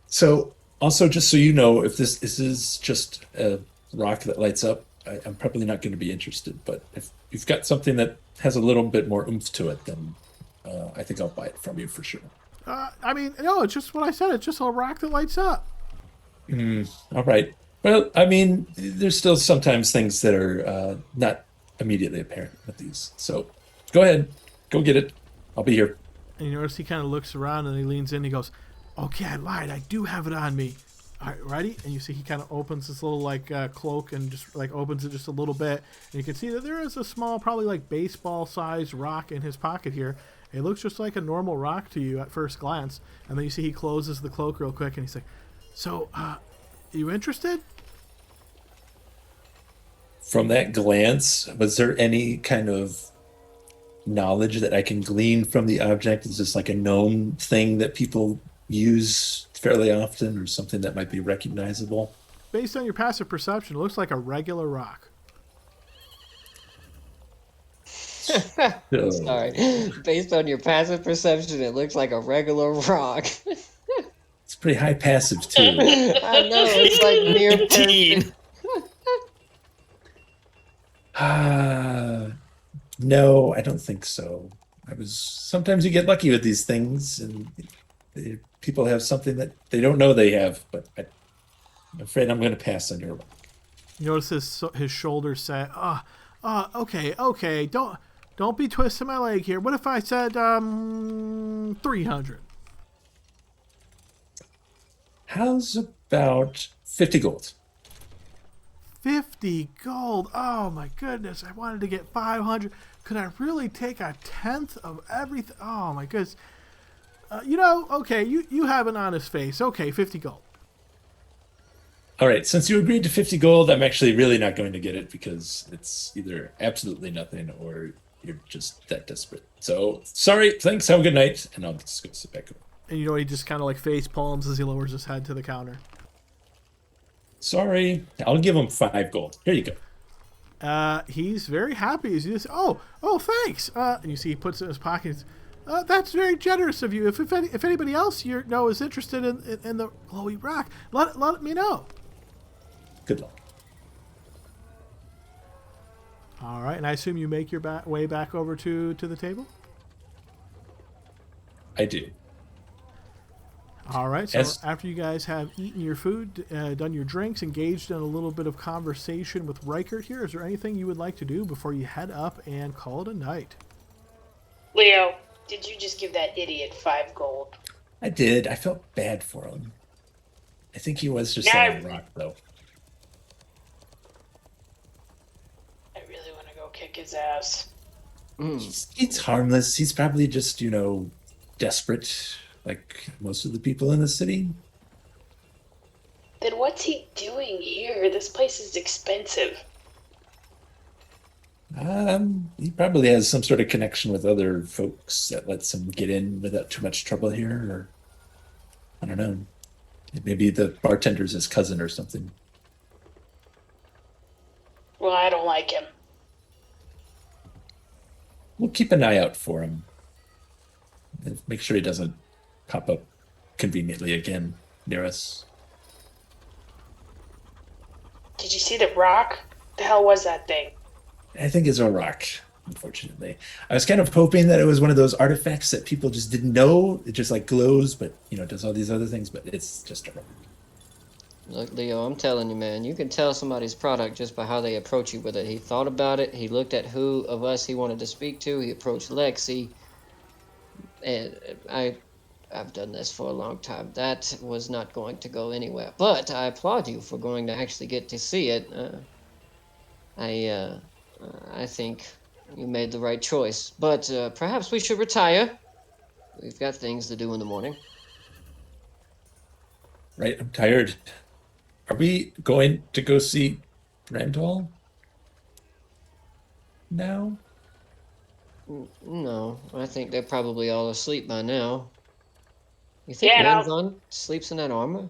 so also just so you know, if this is just a rock that lights up, I'm probably not going to be interested. But if you've got something that has a little bit more oomph to it, then I think I'll buy it from you for sure. No, it's just what I said. It's just a rock that lights up. All right. Well, there's still sometimes things that are not immediately apparent with these. So go ahead. Go get it. I'll be here. And you notice he kind of looks around and he leans in and he goes, okay, I lied. I do have it on me. All right, ready? And you see he kind of opens this little cloak and just opens it just a little bit. And you can see that there is a small, probably baseball-sized rock in his pocket here. It looks just like a normal rock to you at first glance. And then you see he closes the cloak real quick and he's like, so, you interested? From that glance, was there any kind of knowledge that I can glean from the object? Is this like a known thing that people use fairly often or something that might be recognizable? Based on your passive perception, it looks like a regular rock. Sorry. Based on your passive perception, it looks like a regular rock. It's pretty high passive too. I know, it's near perfect. No, I don't think so. Sometimes you get lucky with these things and people have something that they don't know they have, but I'm afraid I'm going to pass on your rock. You notice his shoulders say, okay, don't be twisting my leg here. What if I said 300? How's about 50 gold? 50 50 gold. Oh my goodness. I wanted to get 500. Could I really take a tenth of everything? Oh my goodness. Okay, you have an honest face. Okay, 50 gold. All right, since you agreed to 50 gold, I'm actually really not going to get it because it's either absolutely nothing or you're just that desperate. So, sorry, thanks, have a good night, and I'll just go sit back over. And he just kind of like face palms as he lowers his head to the counter. Sorry, I'll give him 5 gold. Here you go. He's very happy. He's just, oh, thanks. And you see he puts it in his pocket. That's very generous of you. If anybody else is interested in the glowy rock, let me know. Good luck. All right, and I assume you make your way back over to the table? I do. All right, so after you guys have eaten your food, done your drinks, engaged in a little bit of conversation with Reichert here, is there anything you would like to do before you head up and call it a night? Leo, did you just give that idiot 5 gold? I did. I felt bad for him. I think he was just selling rock, though. I really want to go kick his ass. He's harmless. He's probably just, desperate, like most of the people in the city. Then what's he doing here? This place is expensive. He probably has some sort of connection with other folks that lets him get in without too much trouble here, or I don't know. Maybe the bartender's his cousin or something. Well, I don't like him. We'll keep an eye out for him. And make sure he doesn't pop up conveniently again near us. Did you see the rock? The hell was that thing? I think it's a rock, unfortunately. I was kind of hoping that it was one of those artifacts that people just didn't know. It just like glows, but does all these other things, but it's just a rock. Look, Leo, I'm telling you, man, you can tell somebody's product just by how they approach you with it. He thought about it. He looked at who of us he wanted to speak to. He approached Lexi. And I've done this for a long time. That was not going to go anywhere. But I applaud you for going to actually get to see it. I think you made the right choice. But perhaps we should retire. We've got things to do in the morning. Right, I'm tired. Are we going to go see Randall now? No, I think they're probably all asleep by now. You think Yeah, Ramzan sleeps in that armor?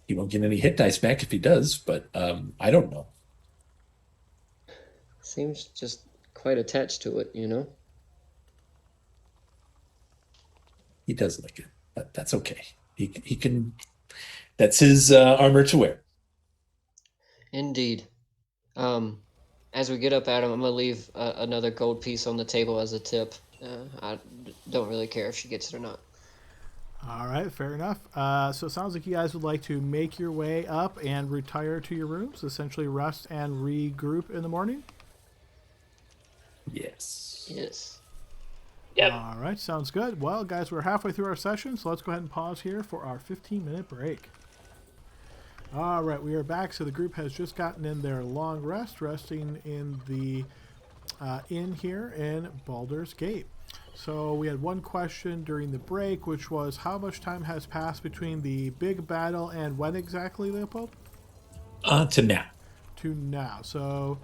He won't get any hit dice back if he does, but I don't know. Seems just quite attached to it, He does like it, but that's okay. He can. That's his armor to wear. Indeed. As we get up at him, I'm gonna leave another gold piece on the table as a tip. I don't really care if she gets it or not. All right, fair enough. So it sounds like you guys would like to make your way up and retire to your rooms, essentially rest and regroup in the morning. Yes. Yes. Yep. All right, sounds good. Well, guys, we're halfway through our session, so let's go ahead and pause here for our 15-minute break. All right, we are back. So the group has just gotten in their long rest, resting in the inn here in Baldur's Gate. So we had one question during the break, which was how much time has passed between the big battle and when exactly, Leopold? To now. To now. So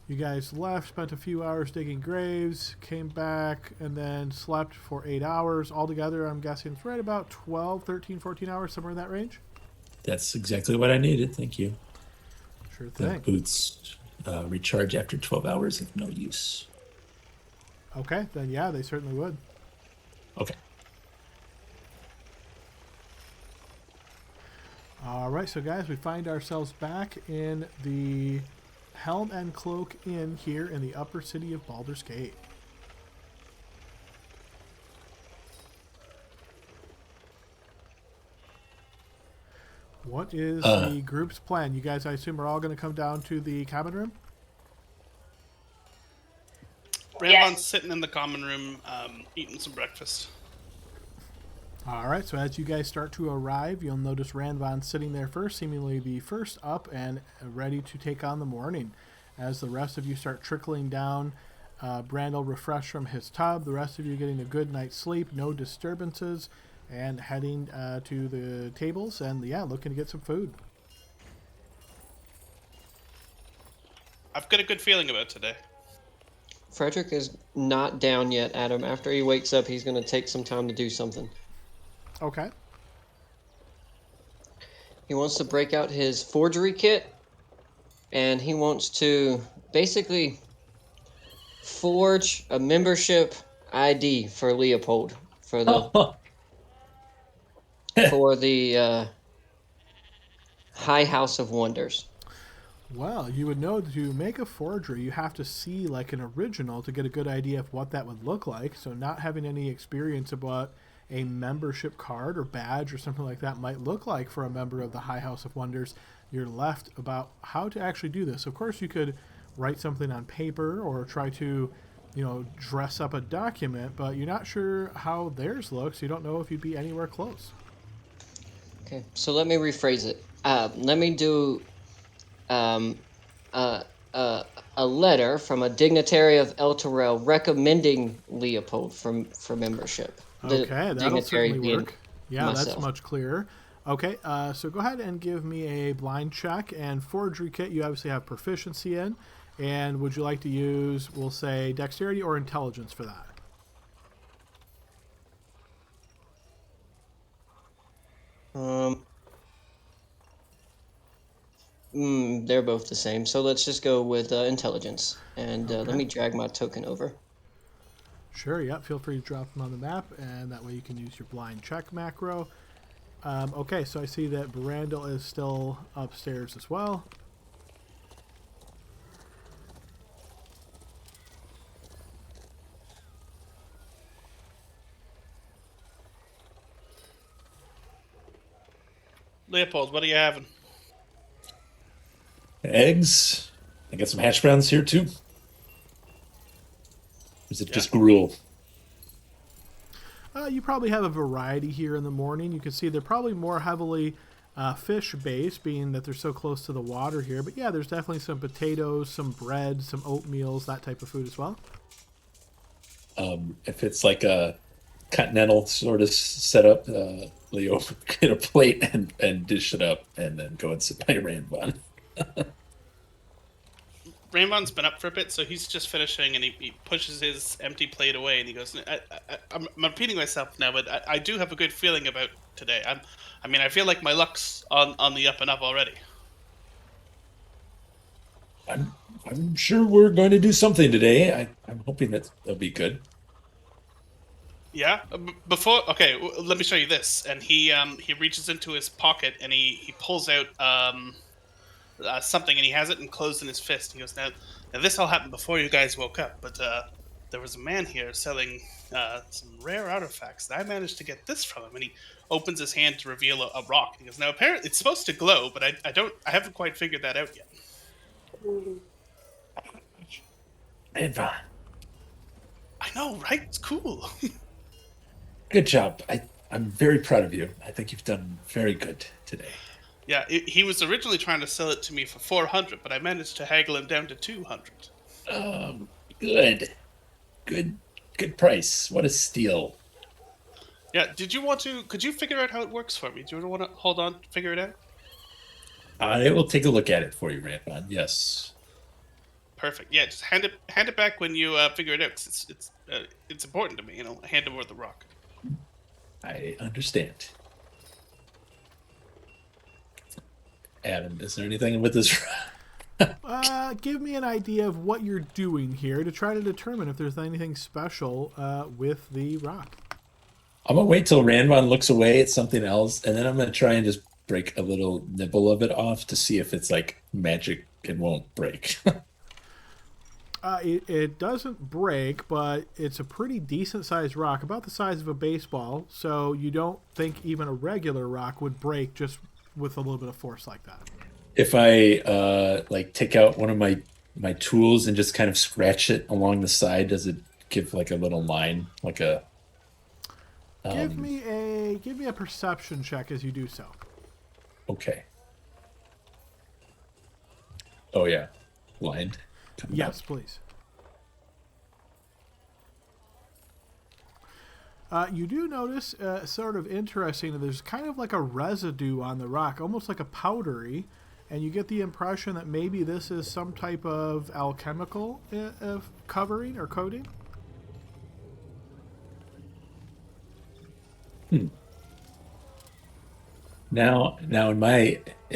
you guys left, spent a few hours digging graves, came back, and then slept for 8 hours. Altogether, I'm guessing it's right about 12, 13, 14 hours, somewhere in that range? That's exactly what I needed. Thank you. Sure The thing. boots recharge after 12 hours of no use. Okay, then yeah, they certainly would. Okay. All right, so guys, we find ourselves back in the Helmand Cloak Inn here in the upper city of Baldur's Gate. What is the group's plan? You guys, I assume, are all going to come down to the cabin room? Ramblon's sitting in the common room, eating some breakfast. All right, so as you guys start to arrive, you'll notice Ranvan sitting there first, seemingly the first up and ready to take on the morning. As the rest of you start trickling down, Brandel refreshed from his tub, the rest of you getting a good night's sleep, no disturbances, and heading to the tables and, looking to get some food. I've got a good feeling about today. Frederick is not down yet, Adam. After he wakes up, he's going to take some time to do something. Okay. He wants to break out his forgery kit, and he wants to basically forge a membership ID for Leopold for the High House of Wonders. Well, you would know to make a forgery, you have to see like an original to get a good idea of what that would look like. So not having any experience of what a membership card or badge or something like that might look like for a member of the High House of Wonders, you're left about how to actually do this. Of course, you could write something on paper or try to, dress up a document, but you're not sure how theirs looks. You don't know if you'd be anywhere close. Okay, so let me rephrase it. Let me do a letter from a dignitary of El Terrell recommending Leopold for membership. Okay, that'll certainly work. Yeah, myself. That's much clearer. Okay, so go ahead and give me a blind check. And forgery kit, you obviously have proficiency in. And would you like to use, we'll say, dexterity or intelligence for that? They're both the same. So let's just go with intelligence. And Okay. let me drag my token over. Sure, yeah. Feel free to drop them on the map, and that way you can use your blind check macro. Okay, so I see that Brandel is still upstairs as well. Leopold, what are you having? Eggs. I got some hash browns here too. Is it just gruel? You probably have a variety here in the morning. You can see they're probably more heavily fish-based, being that they're so close to the water here. But yeah, there's definitely some potatoes, some bread, some oatmeals, that type of food as well. If it's like a continental sort of setup, Leo get a plate and dish it up, and then go and sit by Ranvan. Raymond's been up for a bit, so he's just finishing, and he pushes his empty plate away, and he goes, I'm repeating myself now, but I do have a good feeling about today. I feel like my luck's on the up and up already. I'm sure we're going to do something today. I'm hoping that'll be good. Yeah. Okay, let me show you this. And he reaches into his pocket and he pulls out something, and he has it enclosed in his fist. He goes, now this all happened before you guys woke up, but there was a man here selling some rare artifacts, and I managed to get this from him. And he opens his hand to reveal a rock. He goes, now apparently it's supposed to glow, but I haven't quite figured that out yet. Ranvan. I know, right? It's cool. Good job. I'm very proud of you. I think you've done very good today. Yeah, he was originally trying to sell it to me for 400, but I managed to haggle him down to 200. Good price. What a steal. Yeah, could you figure out how it works for me? Do you want to hold on, figure it out? I will take a look at it for you, Ranvan. Yes. Perfect. Yeah, just hand it back when you figure it out, 'cause it's important to me. Hand over the rock. I understand. Adam, is there anything with this? Give me an idea of what you're doing here to try to determine if there's anything special with the rock. I'm gonna wait till Ranvan looks away at something else, and then I'm gonna try and just break a little nibble of it off to see if it's like magic and won't break. It doesn't break, but it's a pretty decent sized rock, about the size of a baseball. So you don't think even a regular rock would break just with a little bit of force like that. If I take out one of my tools and just kind of scratch it along the side, does it give like a little line, like a? Give me a perception check as you do so. Okay. Oh yeah, blind. Coming Yes, up. please. You do notice, sort of interesting, that there's kind of like a residue on the rock, almost like a powdery, and you get the impression that maybe this is some type of alchemical covering or coating. Now in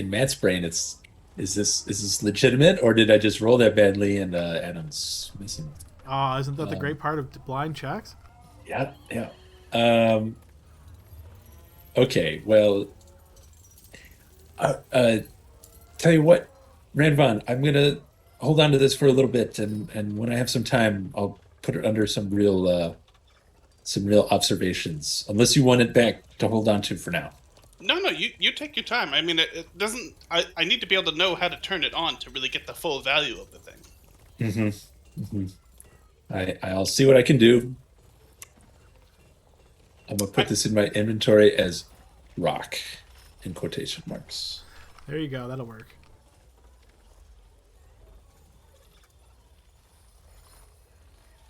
Matt's brain, is this legitimate, or did I just roll that badly and Adam's missing? Oh, isn't that the great part of blind checks? Yeah, yeah. Okay, well, tell you what, Ranvan, I'm gonna hold on to this for a little bit, and when I have some time, I'll put it under some real observations. Unless you want it back to hold on to for now. No, you take your time. I mean, it doesn't. I need to be able to know how to turn it on to really get the full value of the thing. I'll see what I can do. I'm gonna put this in my inventory as rock in quotation marks. There you go. That'll work.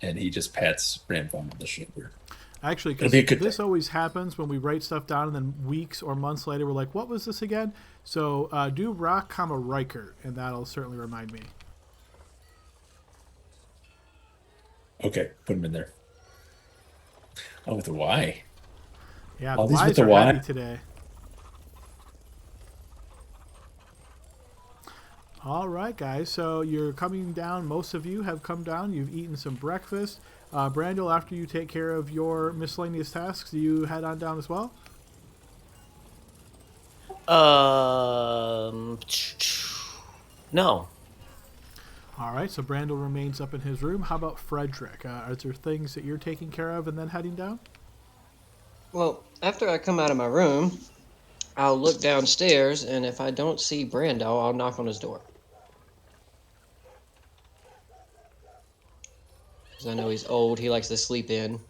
And he just pats Ranvan on the shoulder. Actually, It'll because be a good this thing. always happens when we write stuff down, and then weeks or months later, we're like, "What was this again?" So do rock, comma Riker, and that'll certainly remind me. Okay, put him in there. Oh, with a Y. Yeah, All the these with Y's the are Y. heavy today. All right, guys. So you're coming down. Most of you have come down. You've eaten some breakfast. Brandel, after you take care of your miscellaneous tasks, do you head on down as well? No. All right. So Brandel remains up in his room. How about Frederick? Are there things that you're taking care of and then heading down? Well, after I come out of my room, I'll look downstairs, and if I don't see Brando, I'll knock on his door. Because I know he's old, he likes to sleep in.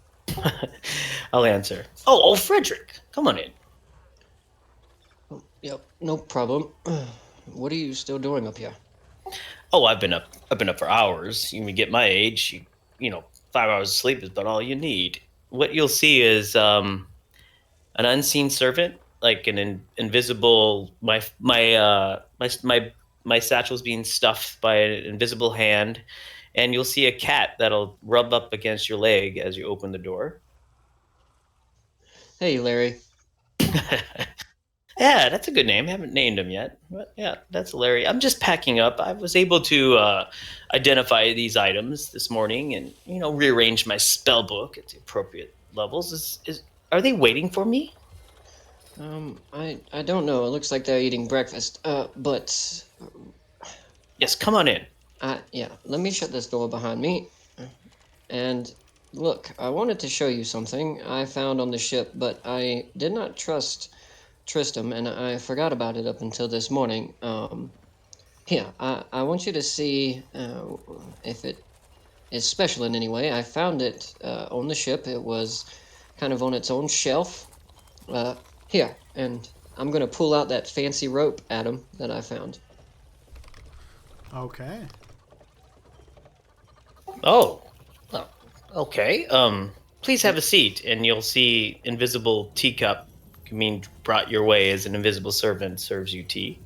I'll answer. Oh, Frederick, come on in. Oh, yep, no problem. What are you still doing up here? Oh, I've been up for hours. You get my age, you know, 5 hours of sleep is about all you need. What you'll see is an unseen servant, like an invisible. My satchel's being stuffed by an invisible hand, and you'll see a cat that'll rub up against your leg as you open the door. Hey, Larry. Yeah, that's a good name. I haven't named him yet. But yeah, that's Larry. I'm just packing up. I was able to identify these items this morning and, rearrange my spell book at the appropriate levels. Are they waiting for me? I don't know. It looks like they're eating breakfast. But Yes, come on in. yeah, let me shut this door behind me. And look, I wanted to show you something I found on the ship, but I did not trust Tristram, and I forgot about it up until this morning. Here, I want you to see if it is special in any way. I found it on the ship. It was kind of on its own shelf. Here, and I'm going to pull out that fancy rope, Adam, that I found. Okay. Oh, well, okay. Please have a seat, and you'll see invisible teacup brought your way as an invisible servant serves you tea.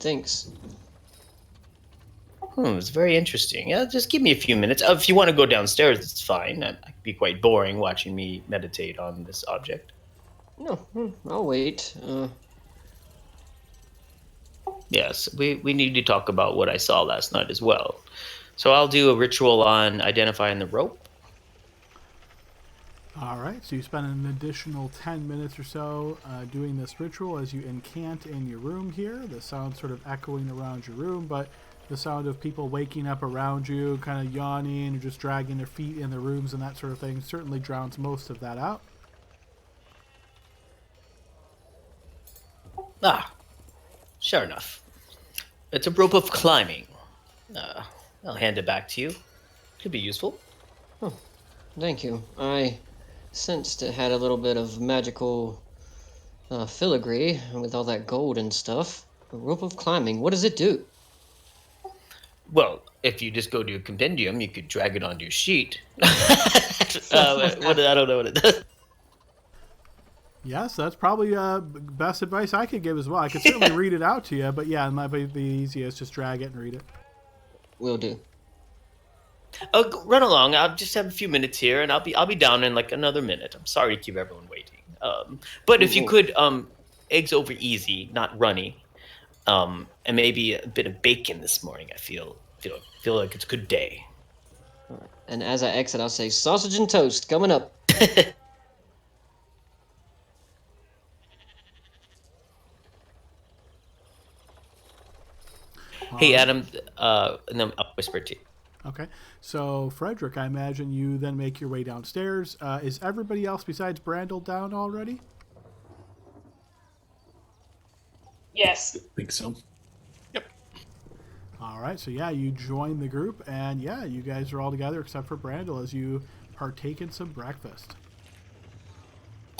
Thanks. It's very interesting. Yeah, just give me a few minutes. If you want to go downstairs, it's fine. It could be quite boring watching me meditate on this object. No, I'll wait. Yes, we need to talk about what I saw last night as well. So I'll do a ritual on identifying the rope. All right, so you spend an additional 10 minutes or so doing this ritual as you encant in your room here. The sound sort of echoing around your room, but the sound of people waking up around you, kind of yawning or just dragging their feet in the rooms and that sort of thing certainly drowns most of that out. Sure enough. It's a rope of climbing. I'll hand it back to you. Could be useful. Thank you. I sensed it had a little bit of magical filigree with all that gold and stuff. A rope of climbing. What does it do? Well, if you just go to your compendium, you could drag it onto your sheet. I don't know what it does. Yes, that's probably best advice I could give as well. I could certainly read it out to you, but yeah, it might be the easiest. Just drag it and read it. Will do. Oh, run along. I'll just have a few minutes here, and I'll be down in like another minute. I'm sorry to keep everyone waiting. But if you could, eggs over easy, not runny, and maybe a bit of bacon this morning. I feel like it's a good day. All right. And as I exit, I'll say, sausage and toast coming up. Hey, Adam, and then I'll whisper to you. Okay, so Frederick, I imagine you then make your way downstairs. Is everybody else besides Brandel down already? Yes. I think so. All right, so yeah, you join the group, and yeah, you guys are all together except for Brandel as you partake in some breakfast.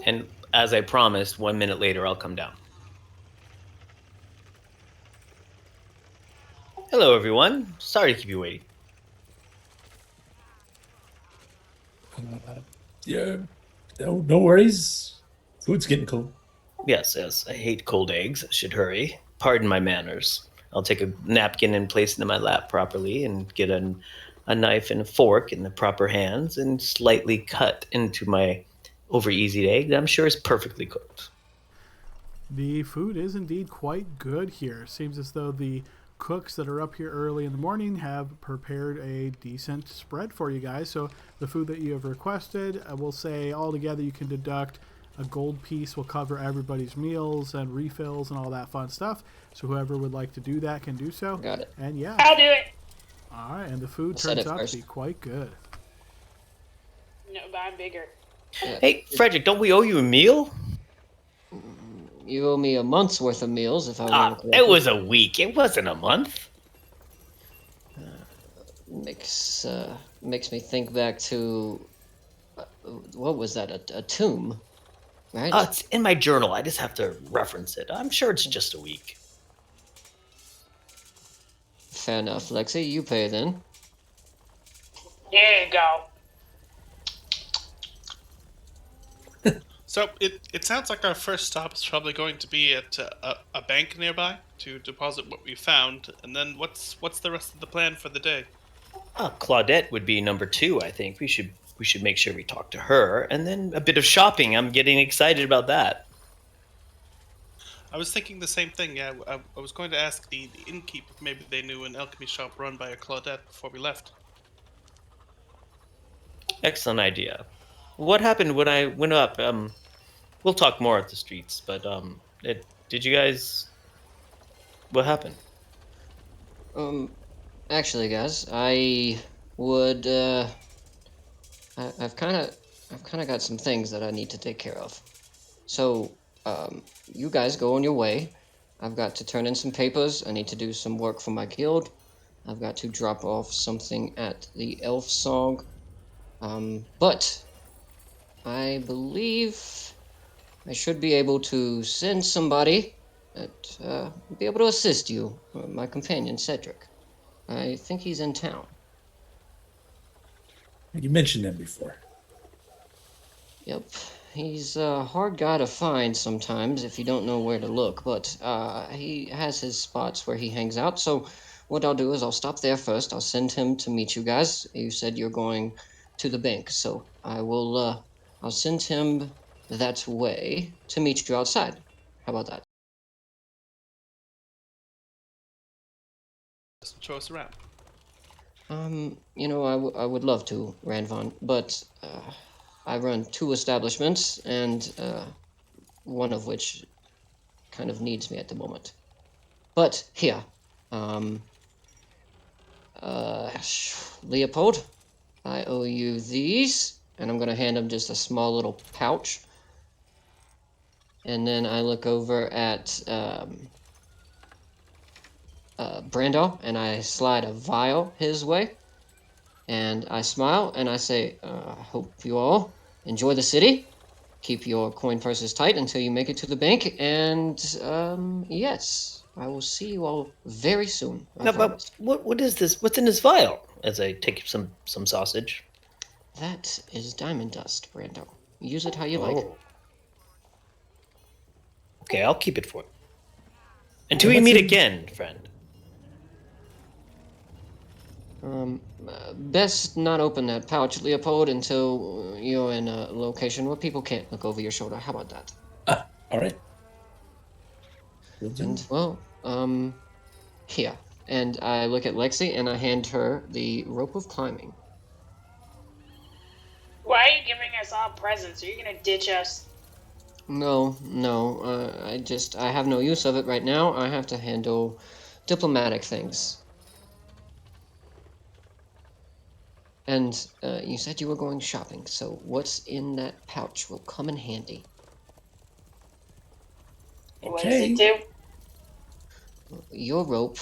And as I promised, 1 minute later, I'll come down. Hello, everyone. Sorry to keep you waiting. Yeah, no worries. Food's getting cold. Yes, I hate cold eggs. I should hurry. Pardon my manners. I'll take a napkin and place it in my lap properly and get a knife and a fork in the proper hands and slightly cut into my over-easy egg that I'm sure is perfectly cooked. The food is indeed quite good here. Seems as though the cooks that are up here early in the morning have prepared a decent spread for you guys. So the food that you have requested, I will say altogether you can deduct a gold piece will cover everybody's meals and refills and all that fun stuff. So whoever would like to do that can do so. Got it. And yeah. I'll do it. All right, and the food Said turns it out to first. be quite good. No, but I'm bigger. Yeah. Hey, Frederick, don't we owe you a meal? You owe me a month's worth of meals if I remember correctly. It was a week. It wasn't a month. Makes me think back to what was that? A tomb, right? It's in my journal. I just have to reference it. I'm sure it's just a week. Fair enough, Lexi. You pay then. There you go. So it sounds like our first stop is probably going to be at a bank nearby to deposit what we found, and then what's the rest of the plan for the day? Claudette would be number 2. I think we should make sure we talk to her, and then a bit of shopping. I'm getting excited about that. I was thinking the same thing. Yeah, I was going to ask the innkeeper if maybe they knew an alchemy shop run by a Claudette before we left. Excellent idea. What happened when I went up? We'll talk more at the streets, but did you guys? What happened? Actually, guys, I would. I've kind of got some things that I need to take care of. So, you guys go on your way. I've got to turn in some papers. I need to do some work for my guild. I've got to drop off something at the Elf Song. But I believe I should be able to send somebody that be able to assist you. My companion, Cedric. I think he's in town. You mentioned him before. Yep. He's a hard guy to find sometimes if you don't know where to look, but he has his spots where he hangs out. So what I'll do is I'll stop there first. I'll send him to meet you guys. You said you're going to the bank, so I will I'll send him that way to meet you outside. How about that? Just show us around. I would love to, Ranvon, but I run 2 establishments, and one of which kind of needs me at the moment. But here, Leopold, I owe you these, and I'm gonna hand him just a small little pouch. And then I look over at Brando, and I slide a vial his way. And I smile and I say, I hope you all enjoy the city. Keep your coin purses tight until you make it to the bank. And yes, I will see you all very soon. I Now, but promise. what is this? What's in this vial? As I take some sausage. That is diamond dust, Brando. Use it how you like. Okay, I'll keep it for you. Until Well, we meet that's again, friend. Best not open that pouch, Leopold, until you're in a location where people can't look over your shoulder. How about that? All right. Will do. And well, here. And I look at Lexi and I hand her the rope of climbing. Why are you giving us all presents? Are you gonna ditch us? No, I have no use of it right now. I have to handle diplomatic things. And you said you were going shopping, so what's in that pouch will come in handy. What does Okay. it do? Your rope,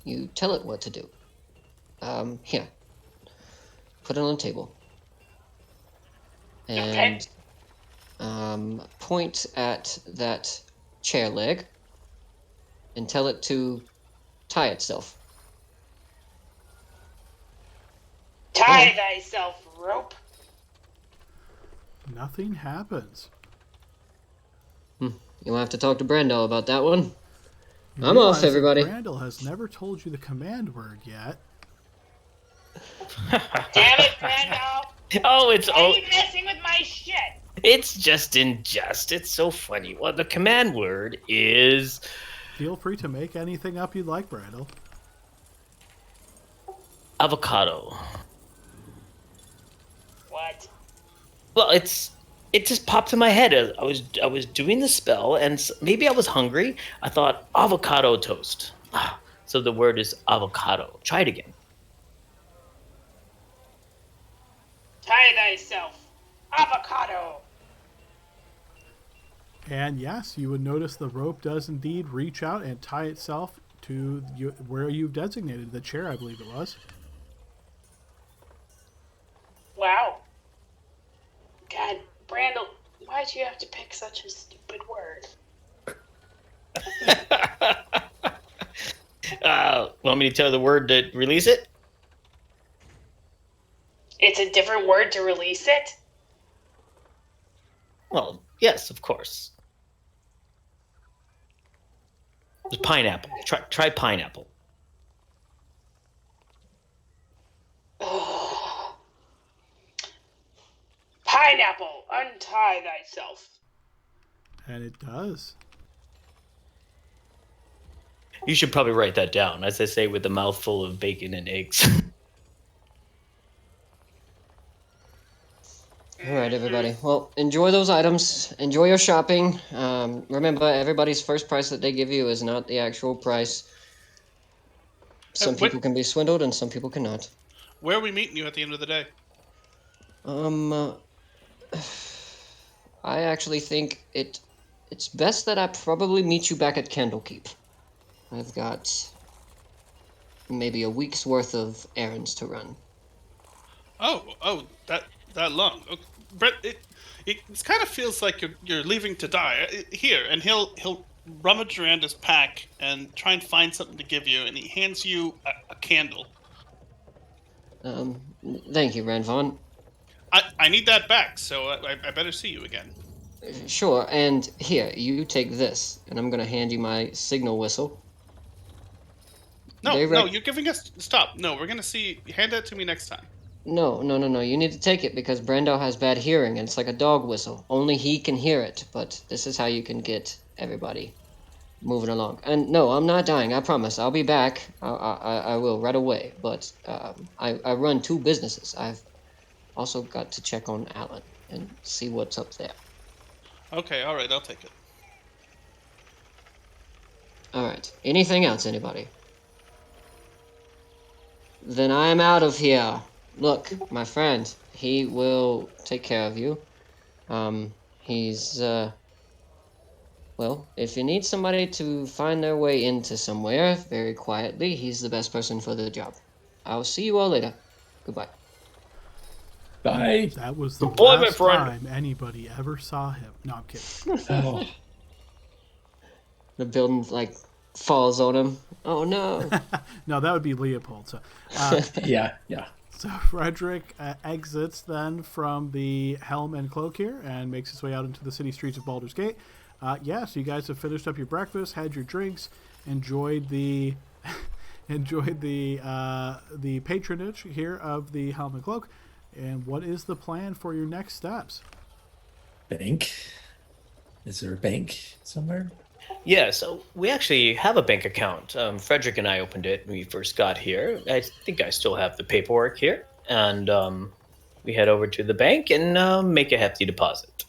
you tell it what to do. Here. Put it on the table. And point at that chair leg and tell it to tie itself. Tie thyself, rope. Nothing happens. You'll have to talk to Brando about that one. You I'm off, realize that everybody. Brandel has never told you the command word yet. Damn it, Brando! Oh, it's Why are you messing with my shit? It's just in jest. It's so funny. Well, the command word is Feel free to make anything up you'd like, Brandel. avocado. What? Well, it just popped in my head. I was doing the spell, and maybe I was hungry. I thought avocado toast. So the word is avocado. Try it again. Tie thyself, avocado. And yes, you would notice the rope does indeed reach out and tie itself to where you've designated, the chair, I believe it was. Wow. God, Brandel, why'd you have to pick such a stupid word? Want me to tell the word to release it? It's a different word to release it? Well, yes, of course. It's pineapple. Try pineapple. Pineapple, untie thyself. And it does. You should probably write that down, as I say, with a mouthful of bacon and eggs. All right, everybody. Well, enjoy those items. Enjoy your shopping. Remember, everybody's first price that they give you is not the actual price. Some people can be swindled and some people cannot. Where are we meeting you at the end of the day? I actually think it's best that I probably meet you back at Candlekeep. I've got maybe a week's worth of errands to run. Oh, that long. Okay. Brett, it kind of feels like you're leaving to die. Here, and he'll rummage around his pack and try and find something to give you, and he hands you a candle. Thank you, Ranvon. I need that back, so I better see you again. Sure, and here, you take this, and I'm gonna hand you my signal whistle. No, you're giving us... Stop. No, we're gonna see... Hand that to me next time. No. You need to take it because Brando has bad hearing, and it's like a dog whistle. Only he can hear it, but this is how you can get everybody moving along. And no, I'm not dying, I promise. I'll be back. I will right away, but I run 2 businesses. I've also got to check on Alan and see what's up there. Okay, alright, I'll take it. Alright, anything else, anybody? Then I am out of here. Look, my friend, he will take care of you. He's, well, if you need somebody to find their way into somewhere very quietly, he's the best person for the job. I'll see you all later. Goodbye. Bye. That was the Goodbye, my last friend. time anybody ever saw him. No, I'm kidding. Oh, The building like falls on him. Oh no. No, that would be Leopold. So, yeah. so Frederick exits then from the Helmand Cloak here and makes his way out into the city streets of Baldur's Gate. So you guys have finished up your breakfast, had your drinks, enjoyed the the patronage here of the Helmand Cloak. And what is the plan for your next steps? Bank. Is there a bank somewhere? Yeah, so we actually have a bank account. Frederick and I opened it when we first got here. I think I still have the paperwork here. And we head over to the bank and make a hefty deposit.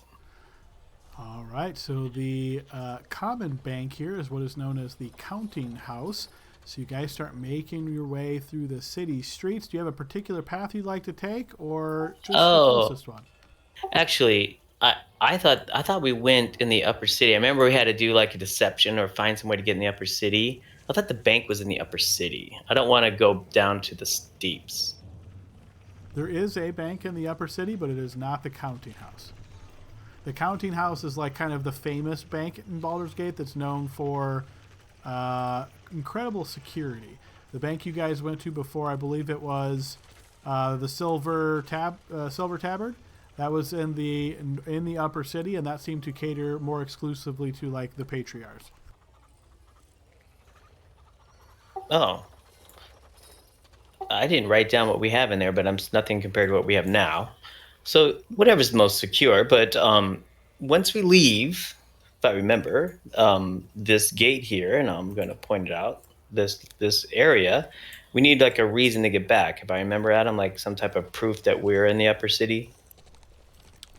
All right, so the common bank here is what is known as the counting house. So you guys start making your way through the city streets. Do you have a particular path you'd like to take, or just the closest one? Actually, I thought we went in the upper city. I remember we had to do like a deception or find some way to get in the upper city. I thought the bank was in the upper city. I don't want to go down to the steeps. There is a bank in the upper city, but it is not the counting house. The counting house is like kind of the famous bank in Baldur's Gate that's known for incredible security. The bank you guys went to before, I believe it was the Silver Tabard. That was in the upper city, and that seemed to cater more exclusively to like the patriarchs. Oh. I didn't write down what we have in there, but it's nothing compared to what we have now. So whatever's most secure. But once we leave, if I remember, this gate here, and I'm going to point it out, this area, we need like a reason to get back. If I remember, Adam, like some type of proof that we're in the upper city.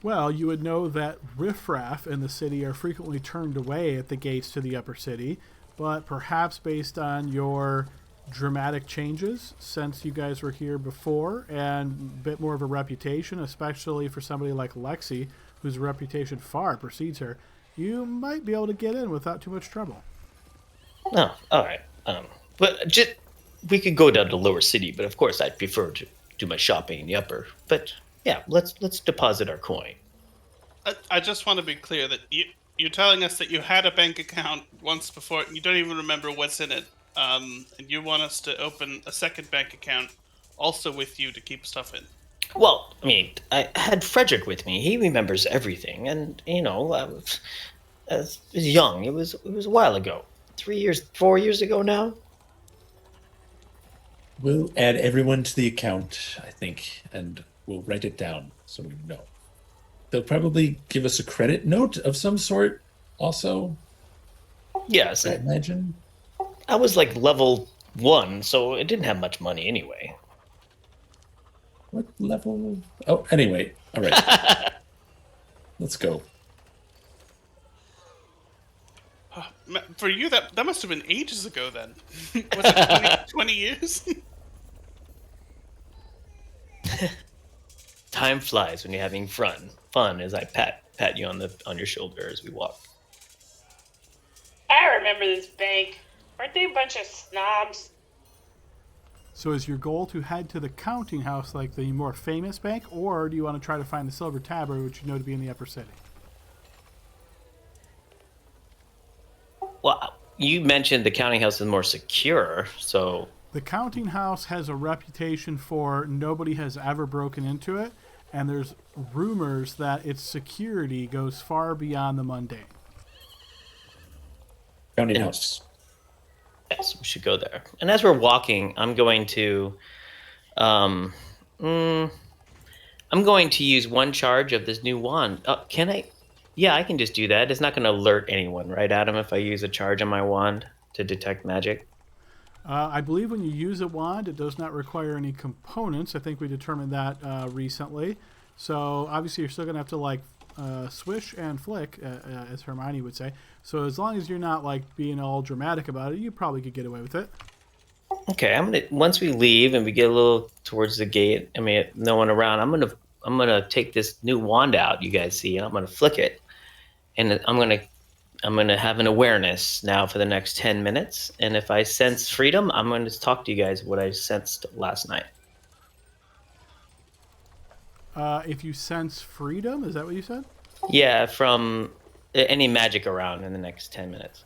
Well, you would know that riffraff in the city are frequently turned away at the gates to the upper city, but perhaps based on your dramatic changes since you guys were here before and a bit more of a reputation, especially for somebody like Lexi, whose reputation far precedes her, you might be able to get in without too much trouble. Oh, all right. But just we could go down to lower city, but of course I'd prefer to do my shopping in the upper. But yeah, let's deposit our coin. I just want to be clear that you're telling us that you had a bank account once before. You don't even remember what's in it. And you want us to open a second bank account also with you to keep stuff in. Well, I mean, I had Frederick with me. He remembers everything, and I was young. It was a while ago. 4 years ago now. We'll add everyone to the account, I think, and we'll write it down so we know. They'll probably give us a credit note of some sort also. Yes, I imagine. I was like level 1, so it didn't have much money anyway. What level? Oh, anyway. All right. Let's go. For you, that must have been ages ago then. Was it 20 years? Time flies when you're having fun. Fun as I pat you on your shoulder as we walk. I remember this bank. Aren't they a bunch of snobs? So is your goal to head to the counting house like the more famous bank, or do you want to try to find the Silver Tabard, which you know to be in the upper city? Well, you mentioned the counting house is more secure, so... The counting house has a reputation for nobody has ever broken into it, and there's rumors that its security goes far beyond the mundane. Counting house. Yes, we should go there. And as we're walking, I'm going to use one charge of this new wand. Can I? Yeah, I can just do that. It's not going to alert anyone, right, Adam, if I use a charge on my wand to detect magic? I believe when you use a wand, it does not require any components. I think we determined that recently. So obviously you're still going to have to like swish and flick, as Hermione would say. So as long as you're not like being all dramatic about it, you probably could get away with it. Okay, once we leave and we get a little towards the gate, I mean, no one around, I'm gonna take this new wand out you guys see, and I'm gonna flick it, and I'm gonna I'm going to have an awareness now for the next 10 minutes. And if I sense freedom, I'm going to talk to you guys what I sensed last night. If you sense freedom, is that what you said? Yeah, from any magic around in the next 10 minutes.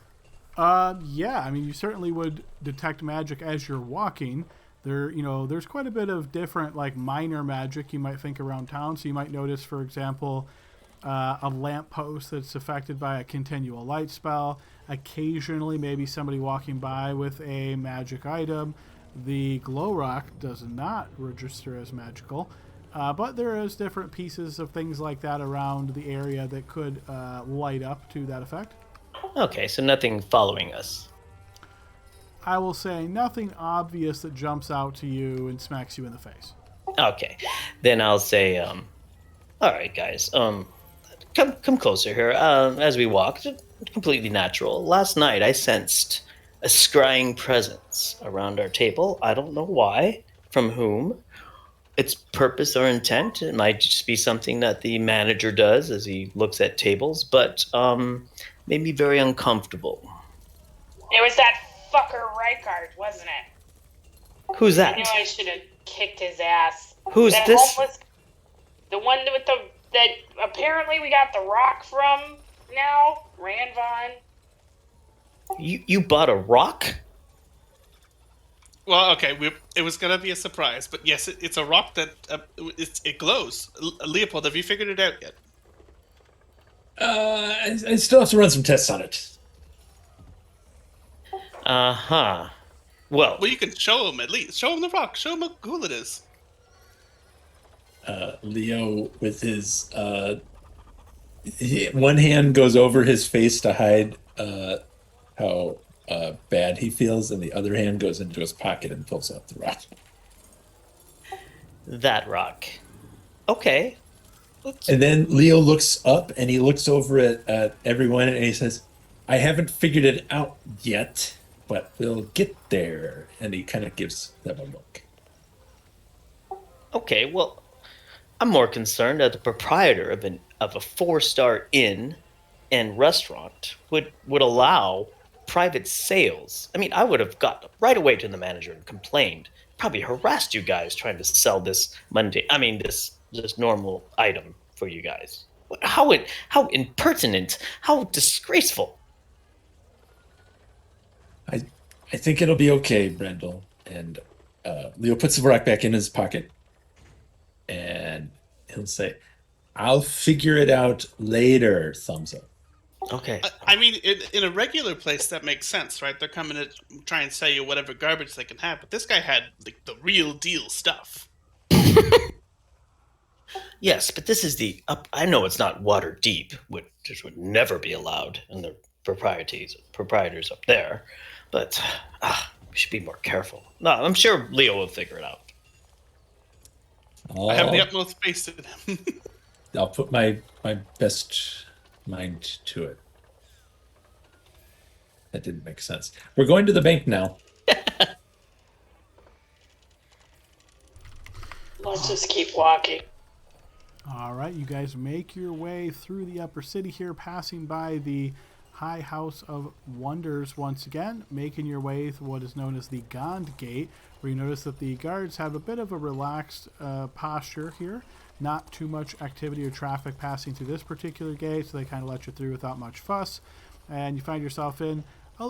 Yeah, I mean, you certainly would detect magic as you're walking. There's quite a bit of different, like, minor magic you might think around town. So you might notice, for example, a lamppost that's affected by a continual light spell. Occasionally, maybe somebody walking by with a magic item. The glow rock does not register as magical, but there is different pieces of things like that around the area that could light up to that effect. Okay, so nothing following us. I will say nothing obvious that jumps out to you and smacks you in the face. Okay, then I'll say, all right, guys, come closer here. As we walk, completely natural. Last night I sensed a scrying presence around our table. I don't know why, from whom, its purpose or intent. It might just be something that the manager does as he looks at tables, but made me very uncomfortable. It was that fucker Rykard, wasn't it? Who's that? I knew I should have kicked his ass. Who's that this? Homeless, the one with that apparently we got the rock from now, Ranvon. You bought a rock? Well, okay, it was gonna be a surprise, but yes, it's a rock that it glows. Leopold, have you figured it out yet? I still have to run some tests on it. Uh-huh. Well, you can show him at least. Show him the rock. Show him how cool it is. Leo, with his one hand goes over his face to hide how bad he feels, and the other hand goes into his pocket and pulls out the rock. That rock. Okay. And then Leo looks up and he looks over at everyone and he says, I haven't figured it out yet, but we'll get there. And he kind of gives them a look. Okay, well, I'm more concerned that the proprietor of a 4-star inn and restaurant would allow private sales. I mean, I would have got right away to the manager and complained, probably harassed you guys trying to sell this this normal item for you guys. How impertinent, how disgraceful. I think it'll be okay, Brendel. And Leo puts the rock back in his pocket and he'll say, I'll figure it out later, thumbs up. Okay. I mean, in a regular place, that makes sense, right? They're coming to try and sell you whatever garbage they can have, but this guy had like the real deal stuff. Yes, but this is I know it's not water deep, which would never be allowed in the proprietors up there, but we should be more careful. No, I'm sure Leo will figure it out. I have the utmost faith in him. I'll put my best mind to it. That didn't make sense. We're going to the bank now. Let's just keep walking. All right, you guys make your way through the upper city here, passing by the High House of Wonders once again, making your way through what is known as the Gond Gate, where you notice that the guards have a bit of a relaxed posture here. Not too much activity or traffic passing through this particular gate, so they kind of let you through without much fuss. And you find yourself in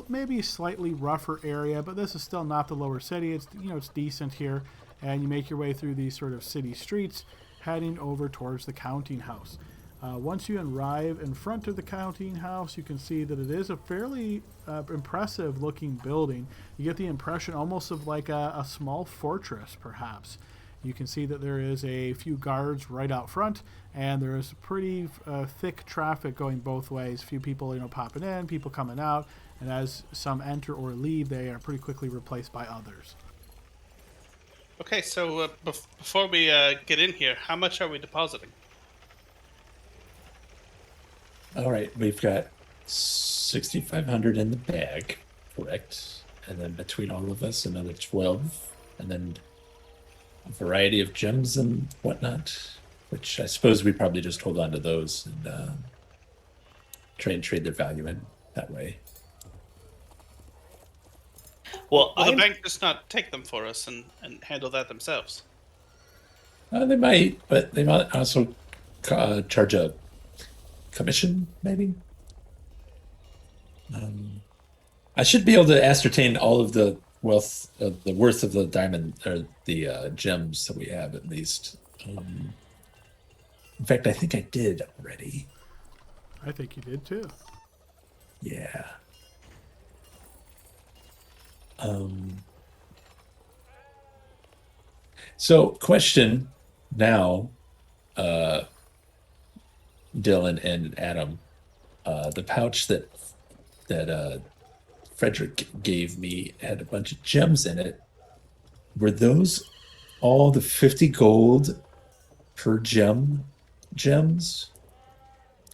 maybe a slightly rougher area, but this is still not the lower city. It's decent here. And you make your way through these sort of city streets, heading over towards the counting house. Once you arrive in front of the counting house, you can see that it is a fairly impressive looking building. You get the impression almost of like a small fortress, perhaps. You can see that there is a few guards right out front, and there is pretty thick traffic going both ways. A few people, popping in, people coming out, and as some enter or leave, they are pretty quickly replaced by others. Okay, so before we get in here, how much are we depositing? All right, we've got 6,500 in the bag, correct? And then between all of us, another 12, and then a variety of gems and whatnot, which I suppose we probably just hold on to those and try and trade their value in. that way. Well, Will the I'm bank just not take them for us and handle that themselves? They might, but they might also charge a commission, maybe. I should be able to ascertain all of the the worth of the diamond or the gems that we have at least. In fact, I think I did already. I think you did too. Yeah. So, question now, Dylan and Adam, the pouch that Frederick gave me had a bunch of gems in it. Were those all the 50 gold per gems,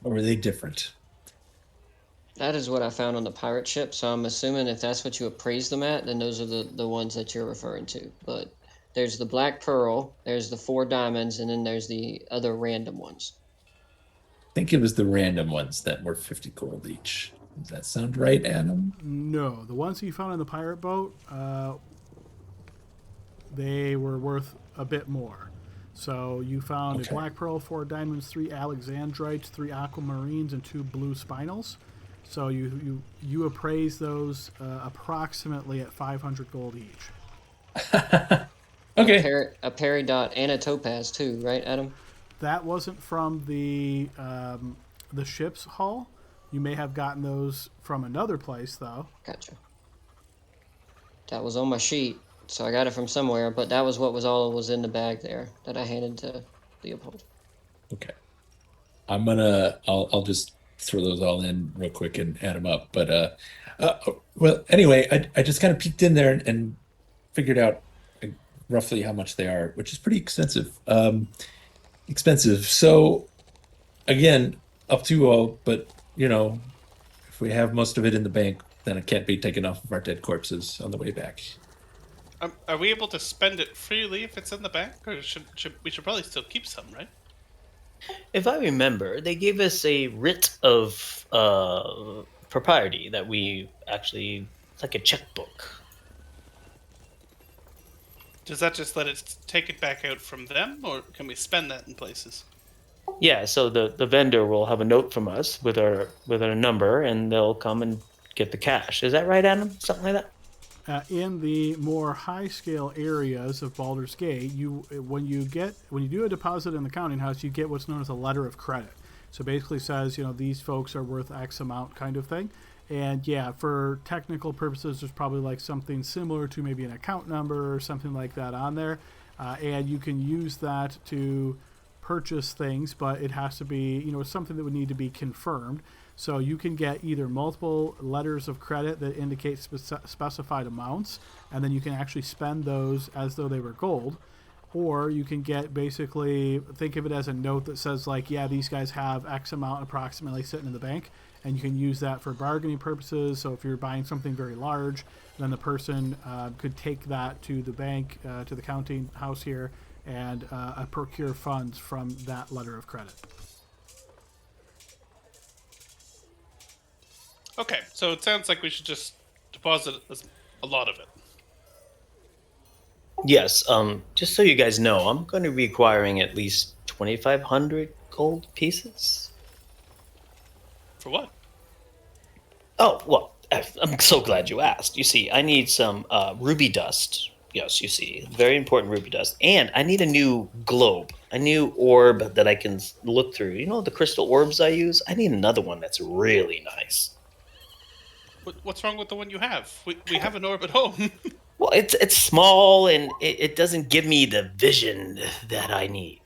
or were they different? That is what I found on the pirate ship, so I'm assuming if that's what you appraised them at, then those are the ones that you're referring to. But there's the black pearl, there's the 4 diamonds, and then there's the other random ones. I think it was the random ones that were 50 gold each. Does that sound right, Adam? No, the ones you found on the pirate boat, they were worth a bit more. So you found Okay. a black pearl, 4 diamonds, 3 alexandrites, 3 aquamarines, and 2 blue spinels. So you appraise those approximately at 500 gold each. Okay. A peridot and a topaz too, right, Adam? That wasn't from the ship's hull. You may have gotten those from another place, though. Gotcha. That was on my sheet, so I got it from somewhere, but that was what was in the bag there that I handed to Leopold. Okay. I'll just throw those all in real quick and add them up. But well, anyway, I just kind of peeked in there and figured out roughly how much they are, which is pretty expensive. Expensive. So again, up to you all, but if we have most of it in the bank, then it can't be taken off of our dead corpses on the way back. Are we able to spend it freely if it's in the bank, or should we should probably still keep some, right? If I remember, they gave us a writ of propriety that we actually, it's like a checkbook. Does that just let us take it back out from them, or can we spend that in places? Yeah, so the vendor will have a note from us with our number, and they'll come and get the cash. Is that right, Adam? Something like that? In the more high-scale areas of Baldur's Gate, when you do a deposit in the counting house, you get what's known as a letter of credit. So basically says, these folks are worth X amount kind of thing. And yeah, for technical purposes, there's probably like something similar to maybe an account number or something like that on there. And you can use that to purchase things, but it has to be, something that would need to be confirmed. So you can get either multiple letters of credit that indicate specified amounts, and then you can actually spend those as though they were gold. Or you can get basically, think of it as a note that says like, yeah, these guys have X amount approximately sitting in the bank, and you can use that for bargaining purposes. So if you're buying something very large, then the person could take that to the bank, to the counting house here, and procure funds from that letter of credit. Okay, so it sounds like we should just deposit a lot of it. Yes. Just so you guys know, I'm going to be acquiring at least 2,500 gold pieces. For what? Oh, well, I'm so glad you asked. You see, I need some ruby dust. Yes, you see, very important ruby dust. And I need a new globe, a new orb that I can look through. You know the crystal orbs I use? I need another one that's really nice. What's wrong with the one you have? We have an orb at home. Well, it's small and it doesn't give me the vision that I need.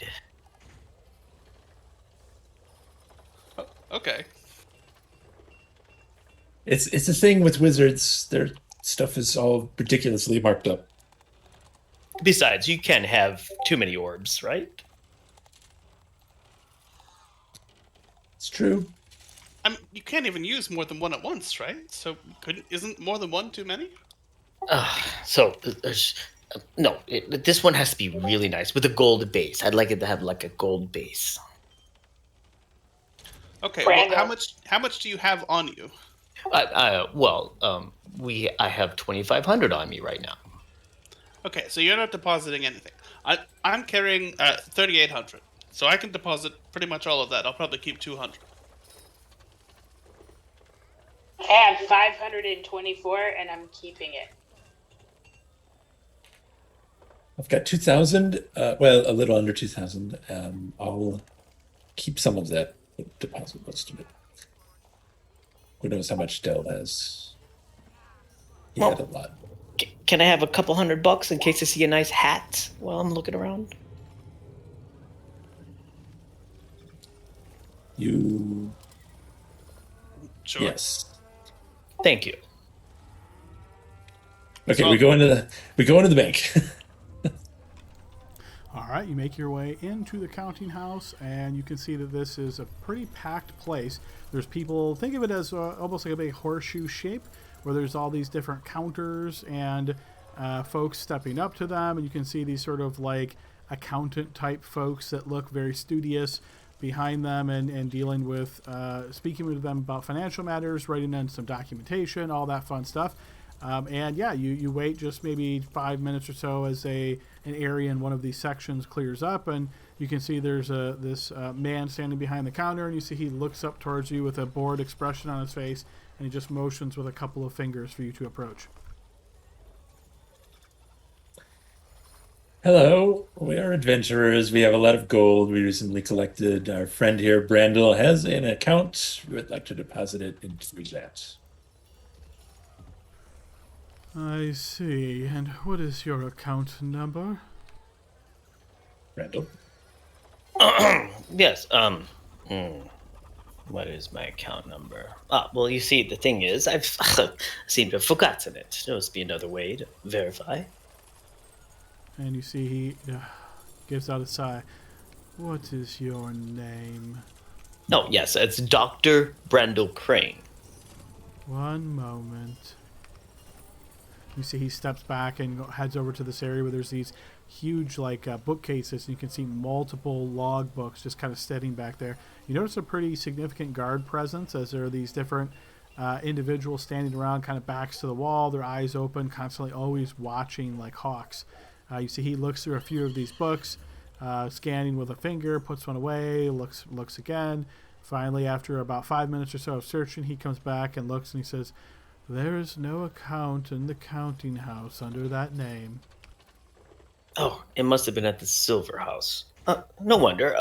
Okay. It's a thing with wizards. Their stuff is all ridiculously marked up. Besides, you can't have too many orbs, right? It's true. You can't even use more than one at once, right? So isn't more than one too many? No, this one has to be really nice with a gold base. I'd like it to have like a gold base. Okay, Brando. well, how much do you have on you? I have 2,500 on me right now. Okay, so you're not depositing anything. I'm carrying 3,800, so I can deposit pretty much all of that. I'll probably keep 200. I have 524, and I'm keeping it. I've got 2,000. Well, a little under 2,000. I'll keep some of that, but deposit most of it. Who knows how much Dell has? He had a lot. Can I have a couple $100 in case I see a nice hat while I'm looking around? You. Sure. Yes. Thank you. Okay, So- we go into the bank. All right, you make your way into the counting house, and you can see that this is a pretty packed place. There's people, think of it as almost like a big horseshoe shape, where there's all these different counters and folks stepping up to them, and you can see these sort of like accountant type folks that look very studious behind them and dealing with, speaking with them about financial matters, writing in some documentation, all that fun stuff. And yeah, you wait just maybe 5 minutes or so as an area in one of these sections clears up, and you can see there's this man standing behind the counter, and you see he looks up towards you with a bored expression on his face, and he just motions with a couple of fingers for you to approach. Hello, we are adventurers. We have a lot of gold we recently collected. Our friend here, Brandel, has an account. We would like to deposit it into that. I see. And what is your account number? Brandel? Yes. What is my account number? Well, you see, the thing is, I've seem to have forgotten it. There must be another way to verify. And you see he gives out a sigh. What is your name? Oh, yes, it's Dr. Brandel Crane. One moment. You see he steps back and heads over to this area where there's these huge bookcases, and you can see multiple log books just kind of sitting back there. You notice a pretty significant guard presence as there are these different individuals standing around, kind of backs to the wall, their eyes open, constantly always watching like hawks. You see he looks through a few of these books, scanning with a finger, puts one away, looks again. Finally, after about 5 minutes or so of searching, he comes back and looks and he says, "There is no account in the counting house under that name." Oh, it must have been at the Silver House. No wonder.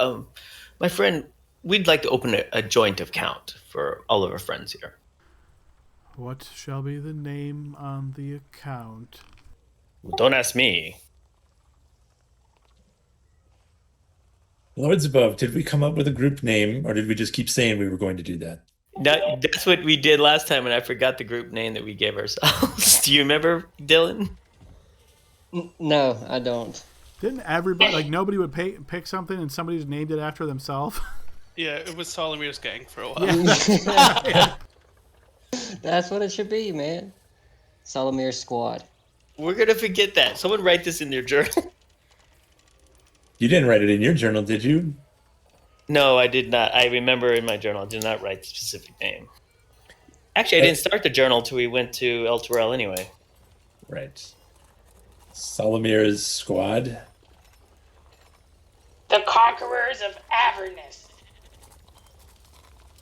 My friend, we'd like to open a joint account for all of our friends here. What shall be the name on the account? Well, don't ask me. Lords above, did we come up with a group name, or did we just keep saying we were going to do that? That's what we did last time, and I forgot the group name that we gave ourselves. Do you remember, Dylan? No, I don't. Didn't everybody, nobody would pick something and somebody just named it after themselves? Yeah, it was Solomir's gang for a while. Yeah. That's what it should be, man. Solomir's squad. We're going to forget that. Someone write this in their journal. You didn't write it in your journal, did you? No, I did not. I remember in my journal, I did not write the specific name. Actually, I didn't start the journal till we went to El Torel anyway. Right. Solomir's squad. The Conquerors of Avernus.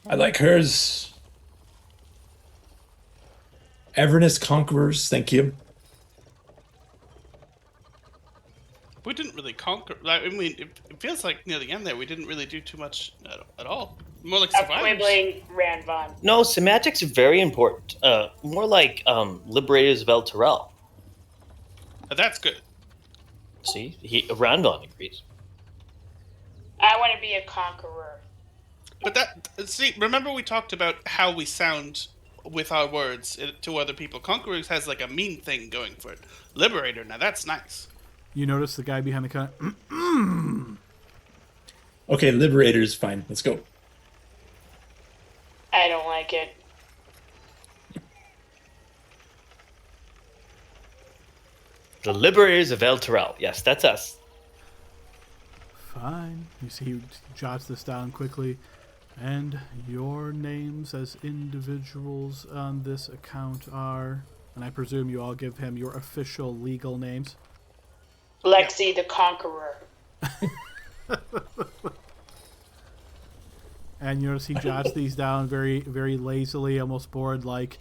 I like hers. Avernus Conquerors, thank you. We didn't really conquer. I mean, it feels like near the end there, we didn't really do too much at all. More like A survivors. quibbling Ranvon. No, semantics are very important. More like Liberators of El Torel. That's good. See, Randon agrees. I want to be a conqueror. But remember we talked about how we sound with our words to other people. Conquerors has like a mean thing going for it. Liberator, now that's nice. You notice the guy behind the counter. Okay, Liberator's fine. Let's go. I don't like it. The Liberators of El Torel. Yes, that's us. Fine. You see he jots this down quickly. And your names as individuals on this account are, and I presume you all give him your official legal names. Lexi the Conqueror. And you notice he jots these down very, very lazily, almost bored, like,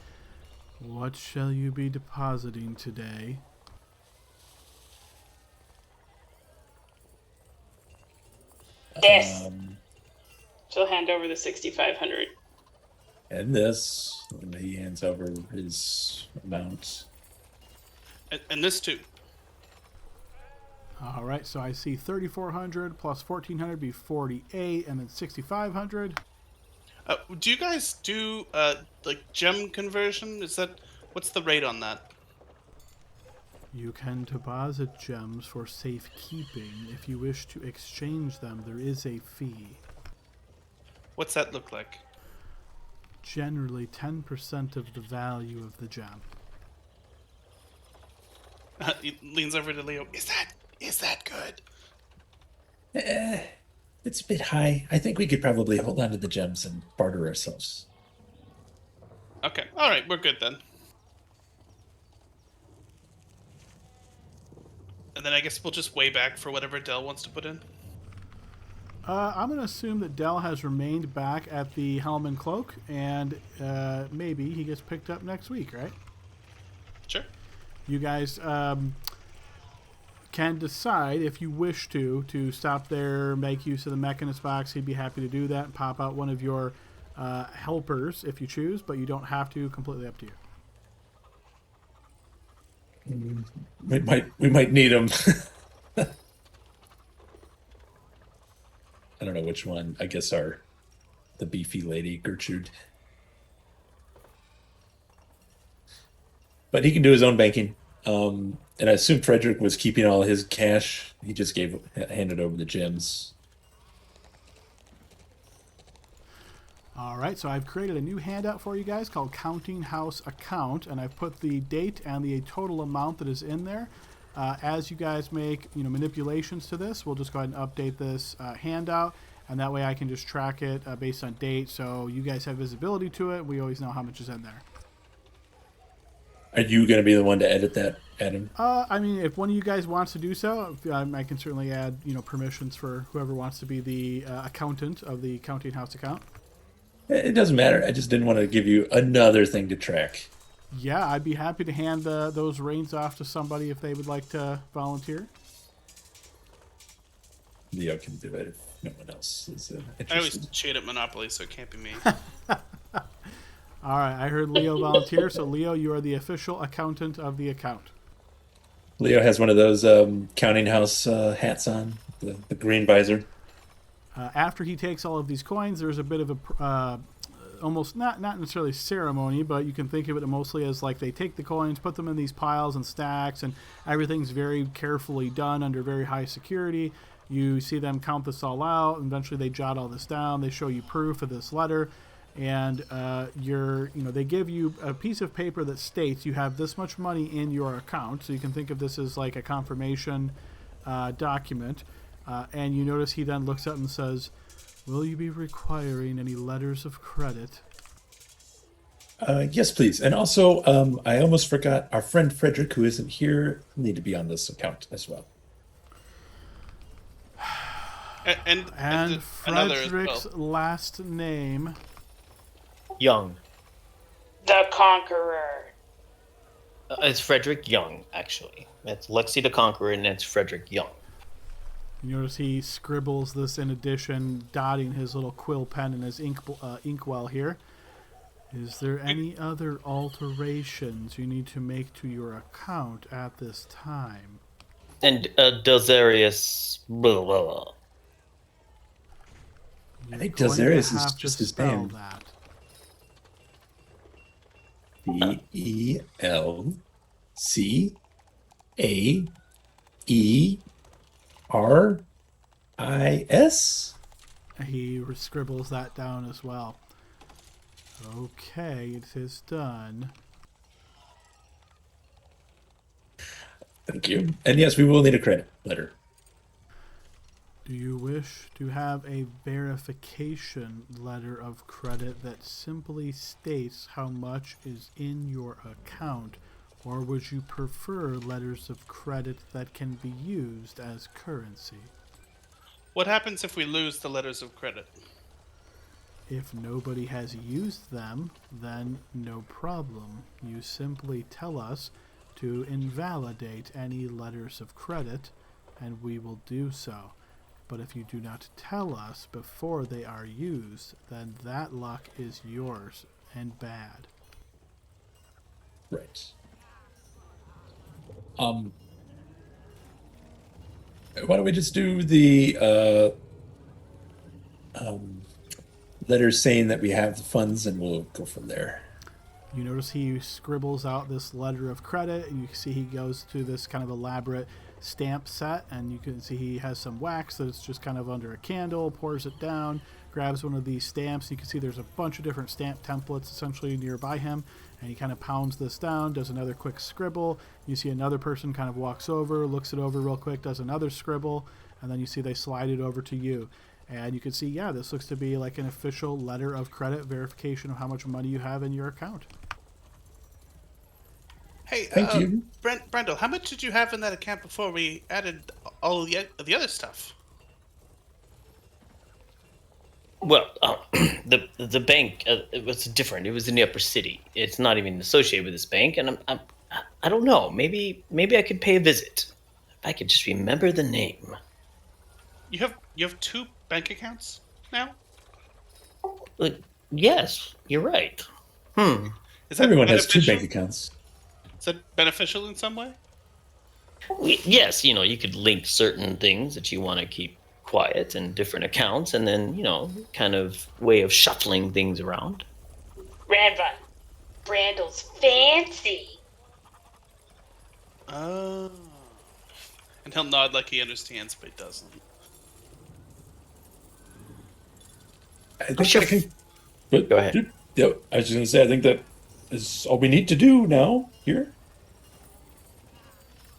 what shall you be depositing today? This. She'll hand over the 6,500. And this. And he hands over his amount. And this too. All right, so I see 3,400 plus 1,400 be 48, and then 6,500. Do you guys do like gem conversion? What's the rate on that? You can deposit gems for safekeeping. If you wish to exchange them, there is a fee. What's that look like? Generally 10% of the value of the gem. He leans over to Leo. Is that good? It's a bit high. I think we could probably hold on to the gems and barter ourselves. Okay. All right. We're good then. And then I guess we'll just weigh back for whatever Dell wants to put in. I'm going to assume that Dell has remained back at the Helmand Cloak, and maybe he gets picked up next week, right? Sure. You guys can decide if you wish to stop there, make use of the Mechanist box. He'd be happy to do that and pop out one of your helpers if you choose, but you don't have to. Completely up to you. We might need them. I don't know which one. I guess the beefy lady, Gertrude. But he can do his own banking. And I assume Frederick was keeping all his cash. He just handed over the gems. All right, so I've created a new handout for you guys called Counting House Account, and I've put the date and the total amount that is in there. As you guys make manipulations to this, we'll just go ahead and update this handout, and that way I can just track it based on date, so you guys have visibility to it. We always know how much is in there. Are you going to be the one to edit that, Adam? I mean, if one of you guys wants to do so, I can certainly add permissions for whoever wants to be the accountant of the Counting House account. It doesn't matter. I just didn't want to give you another thing to track. Yeah, I'd be happy to hand those reins off to somebody if they would like to volunteer. Leo can do it if no one else is interested. I always cheat at Monopoly, so it can't be me. All right, I heard Leo volunteer, so Leo, you are the official accountant of the account. Leo has one of those counting house hats on, the green visor. After he takes all of these coins, there's a bit of a almost not necessarily ceremony, but you can think of it mostly as like they take the coins, put them in these piles and stacks, and everything's very carefully done under very high security. You see them count this all out, and eventually they jot all this down. They show you proof of this letter, and they give you a piece of paper that states you have this much money in your account. So you can think of this as like a confirmation document. And you notice he then looks up and says, "Will you be requiring any letters of credit?" Yes, please. And also, I almost forgot, our friend Frederick, who isn't here, will need to be on this account as well. And Frederick's last name? Young. The Conqueror. It's Frederick Young, actually. That's Lexi the Conqueror, and that's Frederick Young. You notice he scribbles this in addition, dotting his little quill pen in his inkwell here. Is there any other alterations you need to make to your account at this time? And Dosarius... Blah, blah, blah. I think Dosarius is just his name. That. DELCAERIS? He scribbles that down as well. Okay, it is done. Thank you. And yes, we will need a credit letter. Do you wish to have a verification letter of credit that simply states how much is in your account, or would you prefer letters of credit that can be used as currency? What happens if we lose the letters of credit? If nobody has used them, then no problem. You simply tell us to invalidate any letters of credit, and we will do so. But if you do not tell us before they are used, then that luck is yours and bad. Right. Why don't we just do the letters saying that we have the funds, and we'll go from there. You notice he scribbles out this letter of credit, and you can see he goes to this kind of elaborate stamp set, and you can see he has some wax that's just kind of under a candle, pours it down, grabs one of these stamps. You can see there's a bunch of different stamp templates essentially nearby him, and he kind of pounds this down, does another quick scribble. You see another person kind of walks over, looks it over real quick, does another scribble, and then you see they slide it over to you. And you can see, yeah, this looks to be like an official letter of credit verification of how much money you have in your account. Hey, Thank you. Brendel, how much did you have in that account before we added all the other stuff? Well, the bank it was different. It was in the upper city. It's not even associated with this bank, and I don't know. Maybe I could pay a visit. If I could just remember the name. You have two bank accounts now? Yes, you're right. Is that Everyone has two beneficial? bank accounts. Is that beneficial in some way? Yes, you could link certain things that you want to keep quiet in different accounts, and then kind of way of shuffling things around. Ranvon, Brandel's fancy. Oh. And he'll nod like he understands, but he doesn't. I think Sure. But Go ahead. Yeah, I was just gonna say, I think that is all we need to do now here.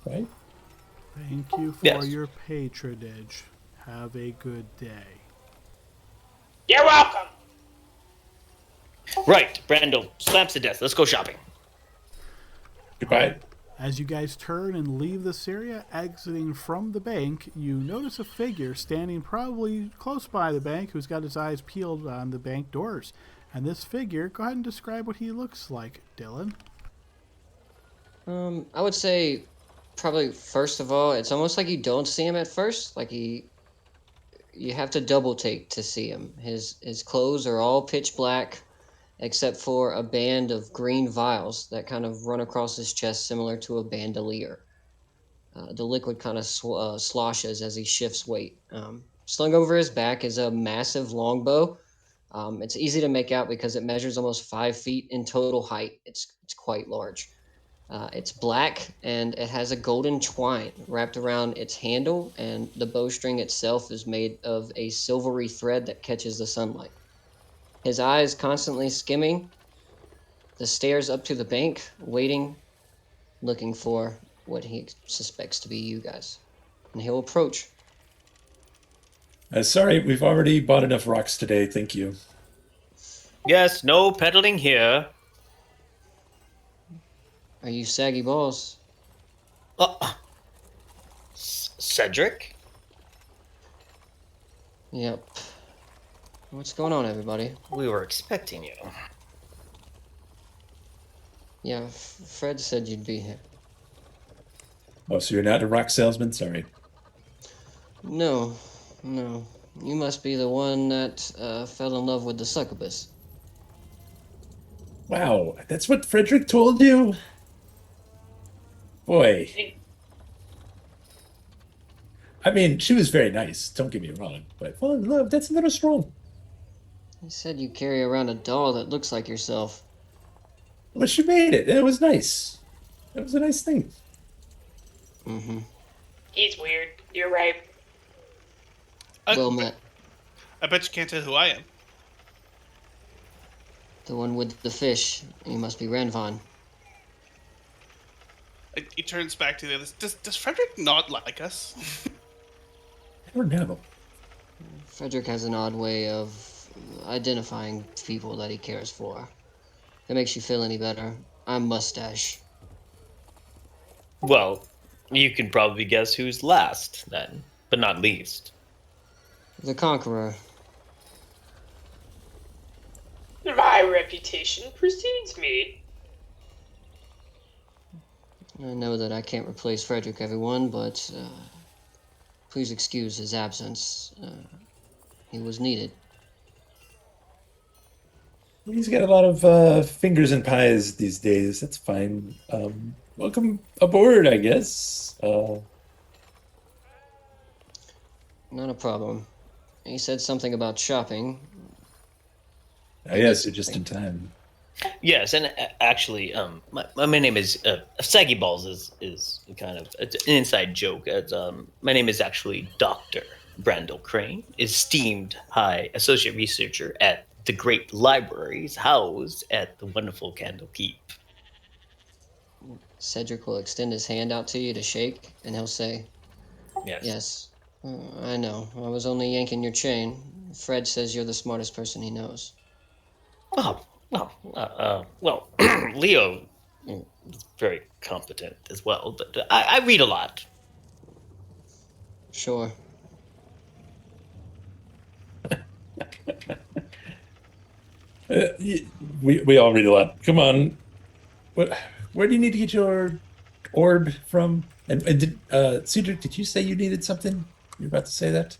Right? Thank you for Yes. your patronage. Have a good day. You're welcome. Right, Brandel slaps to death. Let's go shopping. Goodbye. As you guys turn and leave this area, exiting from the bank, you notice a figure standing probably close by the bank who's got his eyes peeled on the bank doors. And this figure, go ahead and describe what he looks like, Dylan. I would say probably first of all, it's almost like you don't see him at first. Like you have to double take to see him. His clothes are all pitch black, except for a band of green vials that kind of run across his chest, similar to a bandolier. The liquid kind of sloshes as he shifts weight. Slung over his back is a massive longbow. It's easy to make out because it measures almost 5 feet in total height. It's quite large. It's black, and it has a golden twine wrapped around its handle, and the bowstring itself is made of a silvery thread that catches the sunlight. His eyes constantly skimming the stairs up to the bank, waiting, looking for what he suspects to be you guys. And he'll approach. Sorry, we've already bought enough rocks today. Thank you. Yes, no peddling here. Are you saggy balls? Cedric? Yep. What's going on, everybody? We were expecting you. Yeah, Fred said you'd be here. Oh, so you're not a rock salesman? Sorry. No. You must be the one that fell in love with the succubus. Wow, that's what Frederick told you? Boy. I mean, she was very nice, don't get me wrong, but fall in love, that's a little strong. He said you carry around a doll that looks like yourself. Well, she made it. It was nice. It was a nice thing. Mm-hmm. He's weird. You're right. Well met. I bet you can't tell who I am. The one with the fish. You must be Ranvon. He turns back to the others. Does Frederick not like us? I don't know. Frederick has an odd way of identifying people that he cares for. If it makes you feel any better, I'm Mustache. Well, you can probably guess who's last then, but not least. The Conqueror. My reputation precedes me. I know that I can't replace Frederick, everyone, but please excuse his absence. He was needed. He's got a lot of fingers in pies these days. That's fine. Welcome aboard, I guess. Not a problem. He said something about shopping. Yes, you're just in time. Yes, and actually, my name is Saggy Balls is kind of it's an inside joke. My name is actually Dr. Brandel Crane, esteemed high associate researcher at the great libraries housed at the wonderful Candlekeep. Cedric will extend his hand out to you to shake, and he'll say, Yes. Yes, I know. I was only yanking your chain. Fred says you're the smartest person he knows. Oh, well, Leo is very competent as well, but I read a lot. Sure. We all read a lot. Come on. Where do you need to get your orb from? And did Cedric, did you say you needed something? You're about to say that?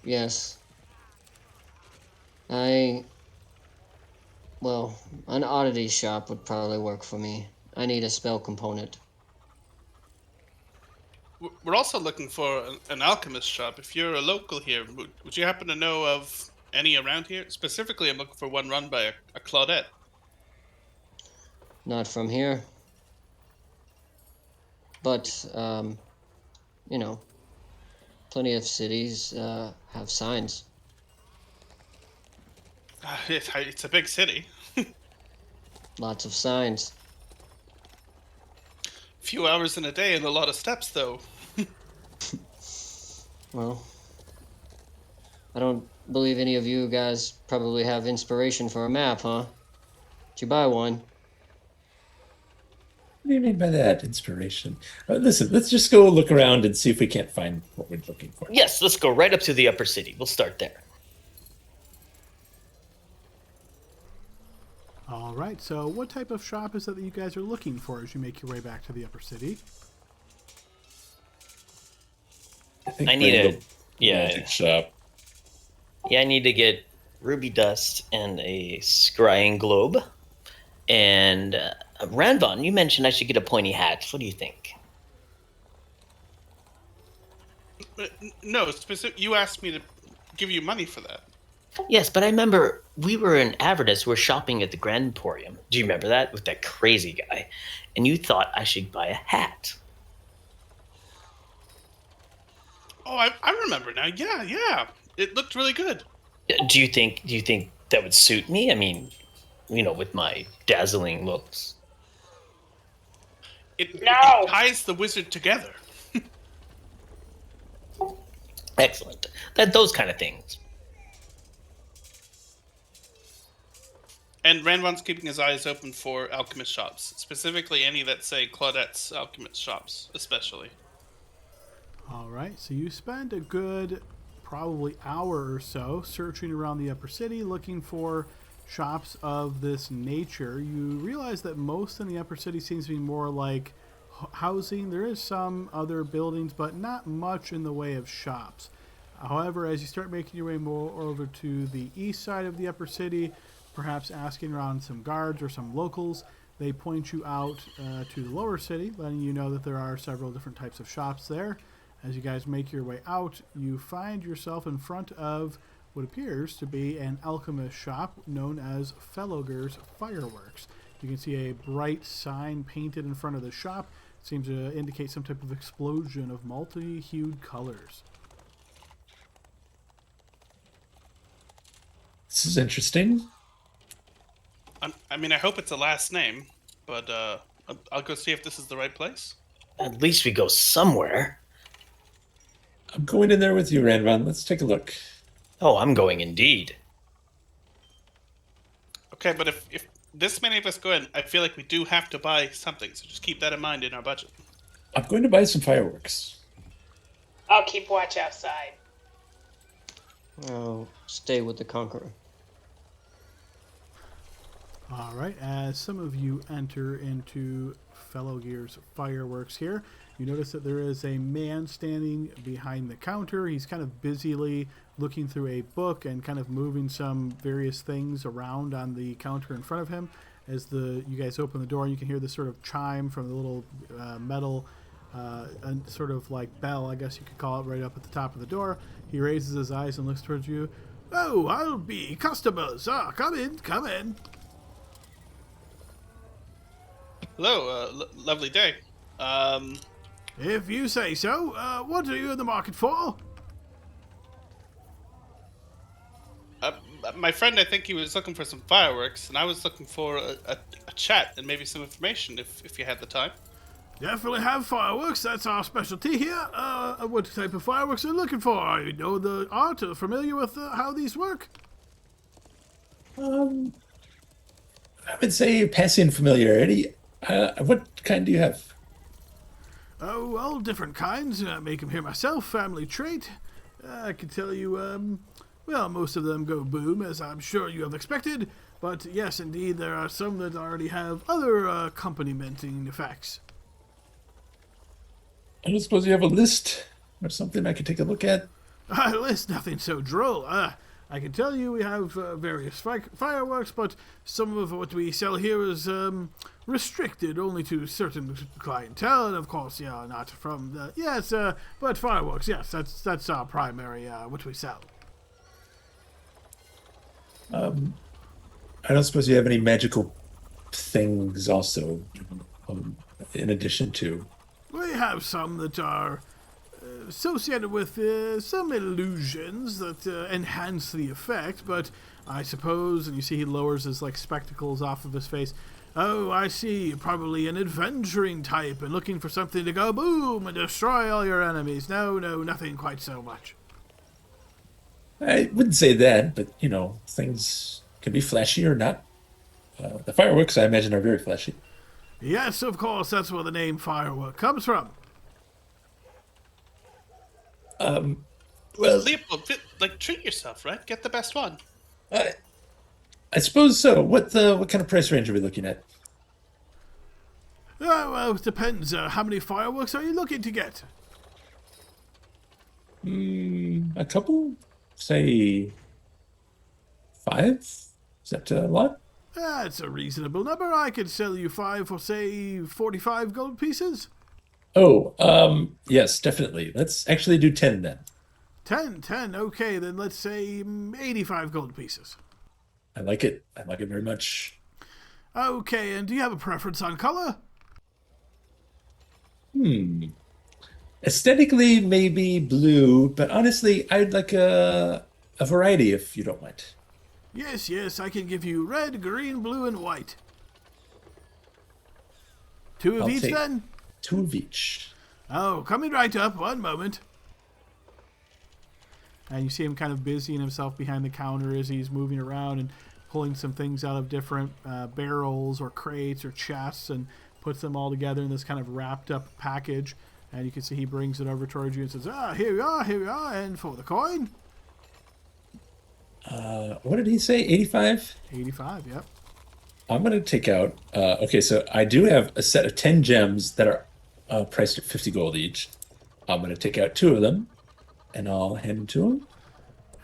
Yes. Well, an oddity shop would probably work for me. I need a spell component. We're also looking for an alchemist shop. If you're a local here, would you happen to know of any around here? Specifically, I'm looking for one run by a Claudette. Not from here. But, plenty of cities have signs. It's a big city. Lots of signs. Few hours in a day and a lot of steps, though. Well, I don't believe any of you guys probably have inspiration for a map, huh? Did you buy one? What do you mean by that, inspiration? Listen, let's just go look around and see if we can't find what we're looking for. Yes, let's go right up to the upper city. We'll start there. All right, so what type of shop is it that you guys are looking for as you make your way back to the upper city? think I need a magic shop. Yeah, I need to get ruby dust and a scrying globe. And Ranvon, you mentioned I should get a pointy hat. What do you think? No, you asked me to give you money for that. Yes, but I remember we were in Avernus. We were shopping at the Grand Emporium. Do you remember that? With that crazy guy. And you thought I should buy a hat. Oh, I remember now. Yeah. It looked really good. Do you think that would suit me? I mean, with my dazzling looks. It No! ties the wizard together. Excellent. Those kind of things. And Ranvon's keeping his eyes open for alchemist shops, specifically any that say Claudette's alchemist shops, especially. All right, so you spend a good probably hour or so searching around the upper city looking for shops of this nature. You realize that most in the upper city seems to be more like housing. There is some other buildings, but not much in the way of shops. However, as you start making your way more over to the east side of the upper city, perhaps asking around some guards or some locals, they point you out to the lower city, letting you know that there are several different types of shops there. As you guys make your way out, you find yourself in front of what appears to be an alchemist shop known as Fellowger's Fireworks. You can see a bright sign painted in front of the shop. It seems to indicate some type of explosion of multi-hued colors. This is interesting. I hope it's a last name, but I'll go see if this is the right place. At least we go somewhere. I'm going in there with you, Ranvon. Let's take a look. Oh, I'm going indeed. Okay, but if this many of us go in, I feel like we do have to buy something. So just keep that in mind in our budget. I'm going to buy some fireworks. I'll keep watch outside. I'll stay with the Conqueror. All right, as some of you enter into Fellow Gear's fireworks here, you notice that there is a man standing behind the counter. He's kind of busily looking through a book and kind of moving some various things around on the counter in front of him. As you guys open the door, you can hear this sort of chime from the little metal sort of like bell, I guess you could call it, right up at the top of the door. He raises his eyes and looks towards you. "Oh, I'll be customers. Come in, come in." Hello, lovely day. If you say so. What are you in the market for? My friend, I think he was looking for some fireworks, and I was looking for a chat and maybe some information if you had the time. Definitely have fireworks. That's our specialty here. What type of fireworks are you looking for? You know the art? Familiar with how these work? I would say passing familiarity. What kind do you have? Oh, all different kinds. Make them here myself. Family trait. I can tell you, well, most of them go boom, as I'm sure you have expected. But yes, indeed, there are some that already have other accompaniment effects. I don't suppose you have a list or something I could take a look at. A list, nothing so droll. I can tell you we have various fireworks, but some of what we sell here is restricted only to certain clientele, and of course, yeah, not from the... Yes, but fireworks, yes, that's our primary, what we sell. I don't suppose you have any magical things also, in addition to... We have some that are associated with some illusions that enhance the effect, but I suppose, and you see he lowers his like spectacles off of his face. Oh, I see, probably an adventuring type and looking for something to go boom and destroy all your enemies. No, nothing quite so much. I wouldn't say that, but, things can be flashy or not. The fireworks, I imagine, are very flashy. Yes, of course, that's where the name firework comes from. Well, Leopold, treat yourself, right? Get the best one. I suppose so. What kind of price range are we looking at? Well, it depends. How many fireworks are you looking to get? A couple? Say 5? Is that a lot? That's a reasonable number. I could sell you 5 for, say, 45 gold pieces. Oh, yes, definitely. Let's actually do 10 then. 10. Okay, then let's say 85 gold pieces. I like it. I like it very much. Okay, and do you have a preference on color? Aesthetically, maybe blue, but honestly, I'd like a variety if you don't mind. Yes, I can give you red, green, blue, and white. 2 of I'll each, take then? 2 of each. Oh, coming right up. One moment. And you see him kind of busying himself behind the counter as he's moving around and pulling some things out of different barrels or crates or chests and puts them all together in this kind of wrapped up package. And you can see he brings it over towards you and says, here we are, and for the coin. What did he say? 85? 85, yep. I'm going to take out... okay, so I do have a set of 10 gems that are priced at 50 gold each. I'm going to take out 2 of them, and I'll hand them to him.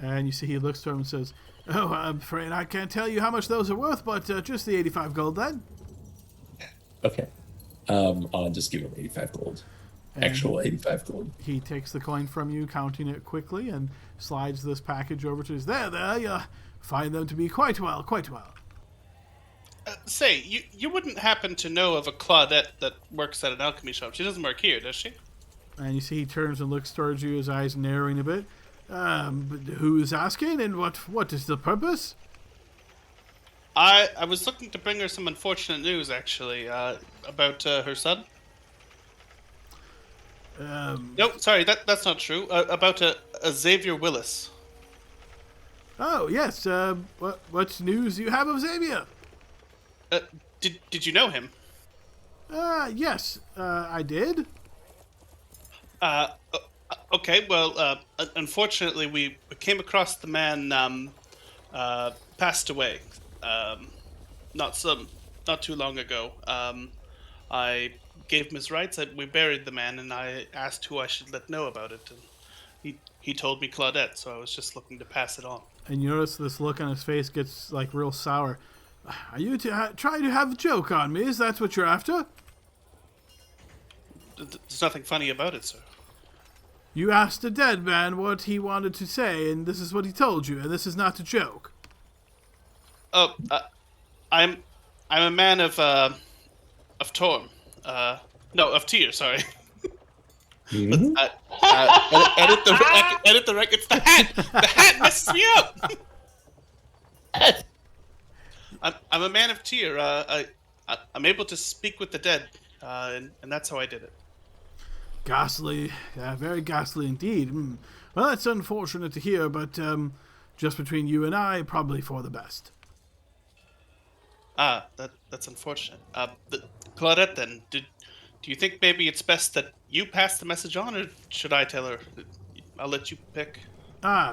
And you see he looks to him and says, oh, I'm afraid I can't tell you how much those are worth, but just the 85 gold then. Okay. I'll just give him 85 gold. And Actual 85 gold. He takes the coin from you, counting it quickly, and slides this package over to us. There, you find them to be quite well. Say, you wouldn't happen to know of a Claudette that works at an alchemy shop. She doesn't work here, does she? And you see he turns and looks towards you, his eyes narrowing a bit. But who is asking, and what is the purpose? I was looking to bring her some unfortunate news, actually, about her son. Um, No, sorry, that's not true. About a Xavier Willis. Oh, yes. What news do you have of Xavier? Did you know him? Yes, I did. Okay, well, unfortunately, we came across the man passed away. Um, not some, not too long ago. I gave him his rights. We buried the man, and I asked who I should let know about it, and he told me Claudette. So I was just looking to pass it on. And you notice this look on his face gets like real sour. Are you trying to have a joke on me? Is that what you're after? There's nothing funny about it, sir. You asked a dead man what he wanted to say, and this is what he told you, and this is not a joke. Oh, I'm a man of Torm. No, of Tyr. Sorry. Mhm. Edit the record. It's the hat. The hat messes me up. I'm a man of Tyr. I'm able to speak with the dead, and that's how I did it. Ghastly. Very ghastly indeed. Well, that's unfortunate to hear, but just between you and I, probably for the best. That's unfortunate. Claudette, then, do you think maybe it's best that you pass the message on, or should I tell her? I'll let you pick.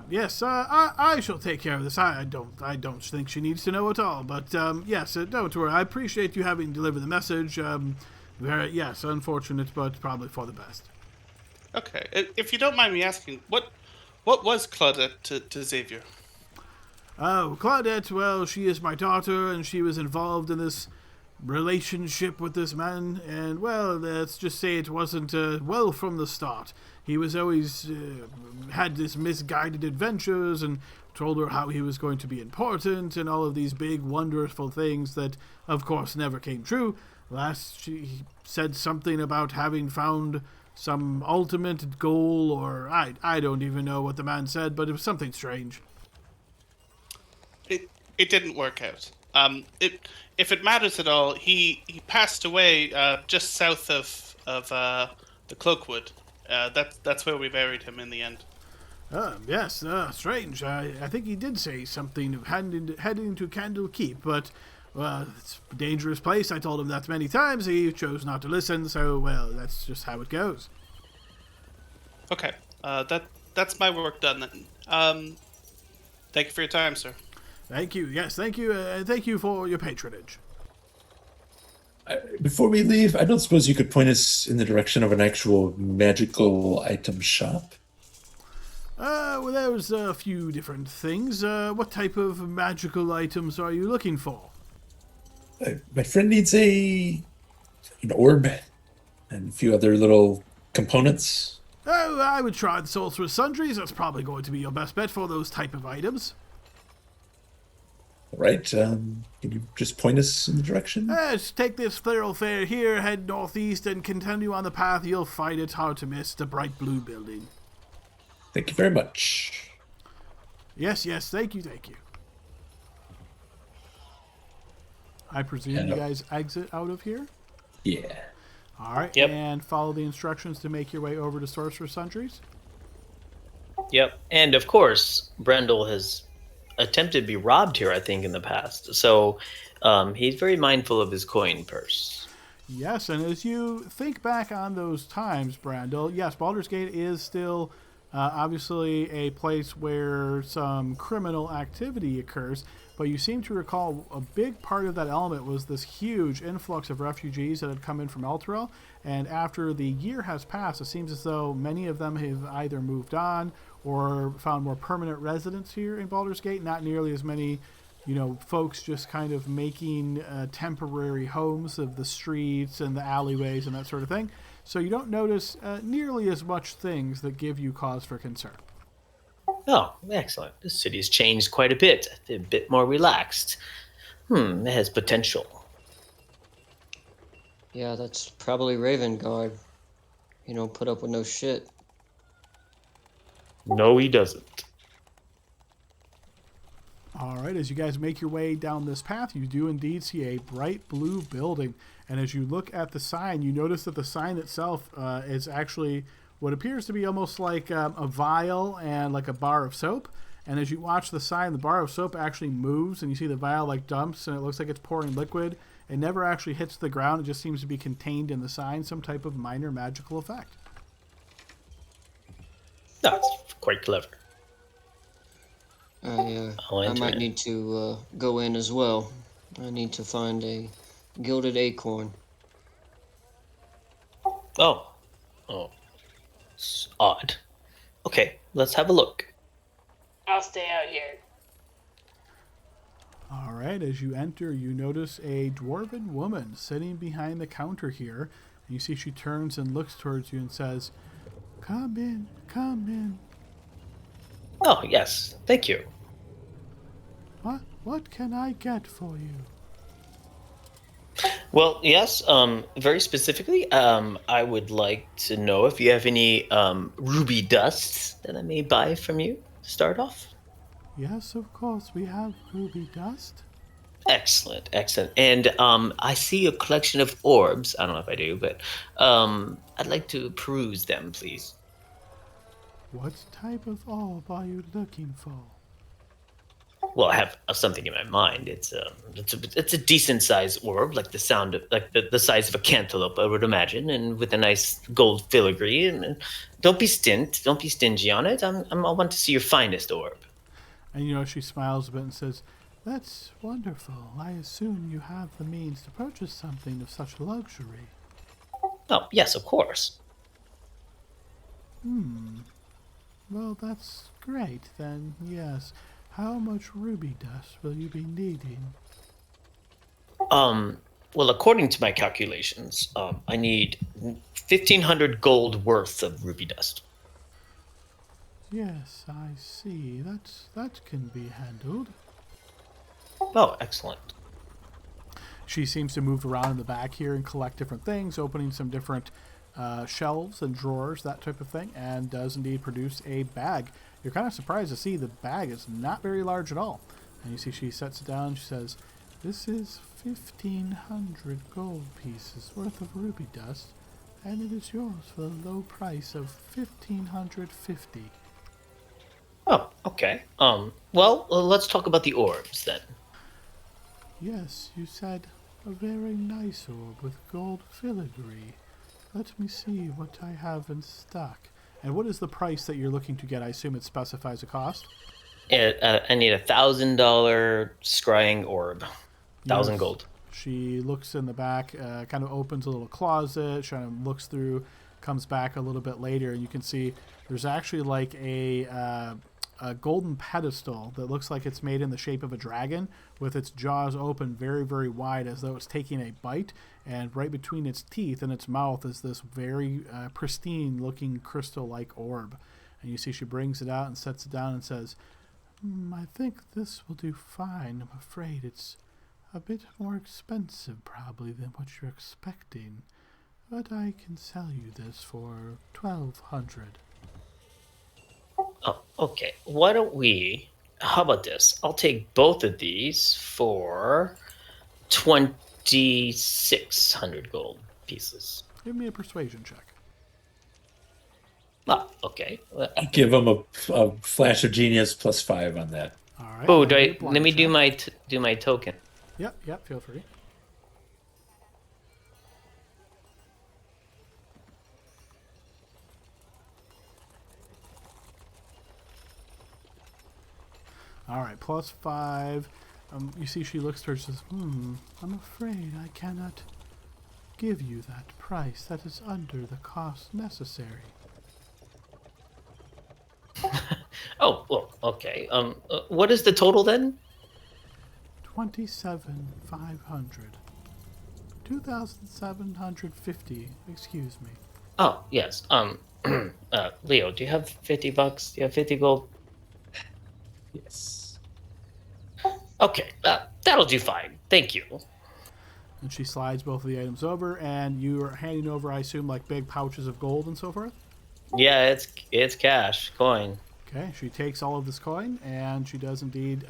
Yes, I shall take care of this. I don't think she needs to know at all. But yes, don't worry. I appreciate you having delivered the message. Yes, unfortunate, but probably for the best. Okay, if you don't mind me asking, what was Claudette to Xavier? Oh, Claudette, well, she is my daughter, and she was involved in this relationship with this man, and, well, let's just say it wasn't well from the start. He was always had this misguided adventures and told her how he was going to be important and all of these big, wonderful things that, of course, never came true. Last, she said something about having found some ultimate goal, or I don't even know what the man said, but it was something strange. It didn't work out. If it matters at all, he passed away just south of the Cloakwood. That's where we buried him in the end. Yes, strange. I think he did say something of heading to Candlekeep, but, well, it's a dangerous place. I told him that many times. He chose not to listen, so, well, that's just how it goes. Okay, that's my work done then. Thank you for your time, sir. Thank you. Yes, thank you. Thank you for your patronage. Before we leave, I don't suppose you could point us in the direction of an actual magical item shop? Well, there's a few different things. What type of magical items are you looking for? My friend needs an orb and a few other little components. Oh, I would try the Sorcerer's Sundries. That's probably going to be your best bet for those type of items. All right. Can you just point us in the direction? Just take this thoroughfare here, head northeast, and continue on the path. You'll find it hard to miss the bright blue building. Thank you very much. Yes, thank you. I presume you guys exit out of here? Yeah. All right, Yep. and follow the instructions to make your way over to Sorcerer's Sundries. Yep. And of course, Brendel has attempted to be robbed here, I think, in the past. So he's very mindful of his coin purse. Yes, and as you think back on those times, Brandel, yes, Baldur's Gate is still obviously a place where some criminal activity occurs, but you seem to recall a big part of that element was this huge influx of refugees that had come in from Elturel, and after the year has passed, it seems as though many of them have either moved on or found more permanent residence here in Baldur's Gate. Not nearly as many, folks just kind of making temporary homes of the streets and the alleyways and that sort of thing. So you don't notice nearly as much things that give you cause for concern. Oh, excellent. This city has changed quite a bit more relaxed. It has potential. Yeah, that's probably Raven Guard. You don't put up with no shit. No, he doesn't. All right, as you guys make your way down this path, you do indeed see a bright blue building. And as you look at the sign, you notice that the sign itself is actually what appears to be almost like a vial and like a bar of soap. And as you watch the sign, the bar of soap actually moves, and you see the vial like dumps, and it looks like it's pouring liquid. It never actually hits the ground. It just seems to be contained in the sign, some type of minor magical effect. That's quite clever. I might need to go in as well. I need to find a gilded acorn. Oh. It's odd. Okay, let's have a look. I'll stay out here. All right, as you enter, you notice a dwarven woman sitting behind the counter here. And you see she turns and looks towards you and says, "Come in, come in." Oh, yes. Thank you. What can I get for you? Well, yes, very specifically, I would like to know if you have any ruby dusts that I may buy from you to start off. Yes, of course, we have ruby dust. Excellent, excellent. And I see a collection of orbs. I don't know if I do, but I'd like to peruse them, please. What type of orb are you looking for? Well, I have something in my mind. It's a decent sized orb, like the size of a cantaloupe, I would imagine, and with a nice gold filigree. And don't be stingy on it. I want to see your finest orb. And you know, she smiles a bit and says, "That's wonderful. I assume you have the means to purchase something of such luxury." Oh, yes, of course. Well, that's great, then, yes. How much ruby dust will you be needing? Well, according to my calculations, I need 1,500 gold worth of ruby dust. Yes, I see. That can be handled. Oh, excellent. She seems to move around in the back here and collect different things, opening some different shelves and drawers, that type of thing, and does indeed produce a bag. You're kind of surprised to see the bag is not very large at all. And you see she sets it down. She says, "This is 1,500 gold pieces worth of ruby dust, and it is yours for the low price of 1,550. Oh, okay. Well, let's talk about the orbs then. Yes, you said a very nice orb with gold filigree. Let me see what I have in stock. And what is the price that you're looking to get? I assume it specifies a cost. I need $1,000 scrying orb. 1,000 gold. She looks in the back, kind of opens a little closet, kind of looks through, comes back a little bit later, and you can see there's actually like a golden pedestal that looks like it's made in the shape of a dragon with its jaws open very, very wide as though it's taking a bite, and right between its teeth and its mouth is this very pristine looking crystal-like orb. And you see she brings it out and sets it down and says, I think this will do fine. I'm afraid it's a bit more expensive probably than what you're expecting, but I can sell you this for 1,200. Oh, okay. How about this? I'll take both of these for 2,600 gold pieces. Give me a persuasion check. Ah, okay. I'll give him a flash of genius +5 on that. All right. Oh, let me do my token. Yep, feel free. All right, +5. You see she looks towards her and says, I'm afraid I cannot give you that price. That is under the cost necessary. Oh, well, okay. What is the total then? 27,500. 2,750. Excuse me. Oh, yes. Leo, do you have $50? Do you have 50 gold? Yes. Okay, that'll do fine. Thank you. And she slides both of the items over, and you are handing over, I assume, like big pouches of gold and so forth? Yeah, it's cash, coin. Okay, she takes all of this coin, and she does indeed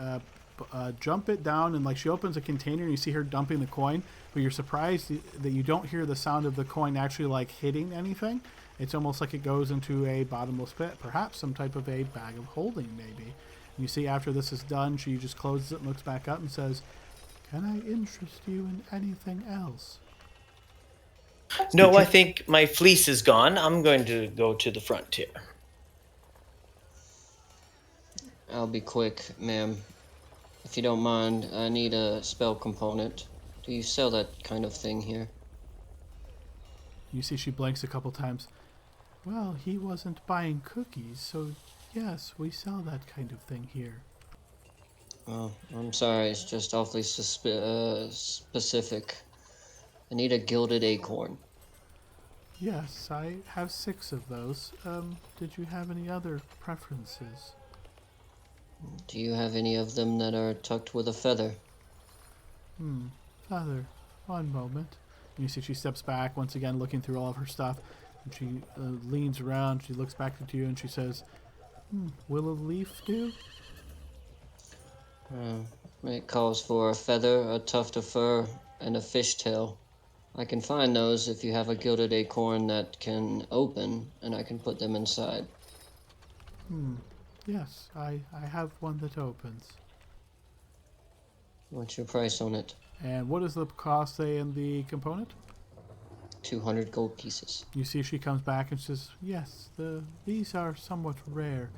jump it down, and like she opens a container, and you see her dumping the coin, but you're surprised that you don't hear the sound of the coin actually like hitting anything. It's almost like it goes into a bottomless pit, perhaps some type of a bag of holding maybe. You see after this is done, she just closes it and looks back up and says, "Can I interest you in anything else?" No, I think my fleece is gone. I'm going to go to the frontier. I'll be quick, ma'am. If you don't mind, I need a spell component. Do you sell that kind of thing here? You see she blinks a couple times. "Well, he wasn't buying cookies, so yes, we sell that kind of thing here." Oh, I'm sorry, it's just awfully specific. I need a gilded acorn. "Yes, I have 6 of those. Did you have any other preferences?" Do you have any of them that are tucked with a feather? "Father, one moment." And you see she steps back, once again looking through all of her stuff. And she leans around, she looks back at you, and she says, "Will a leaf do?" It calls for a feather, a tuft of fur, and a fishtail. I can find those if you have a gilded acorn that can open, and I can put them inside. "Yes, I have one that opens." What's your price on it? "And what is the cost, say, in the component?" 200 gold pieces. You see she comes back and says, "Yes, these are somewhat rare.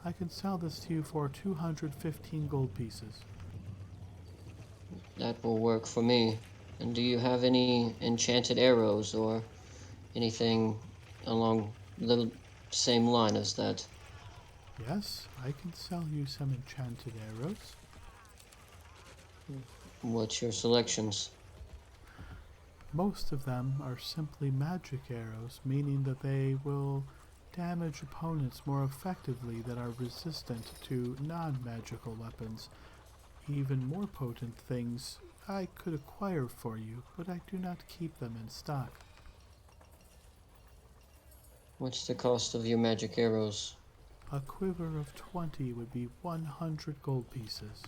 I can sell this to you for 215 gold pieces." That will work for me. And do you have any enchanted arrows or anything along the same line as that? "Yes, I can sell you some enchanted arrows." What's your selections? "Most of them are simply magic arrows, meaning that they will damage opponents more effectively that are resistant to non-magical weapons. Even more potent things I could acquire for you, but I do not keep them in stock." What's the cost of your magic arrows? "A quiver of 20 would be 100 gold pieces."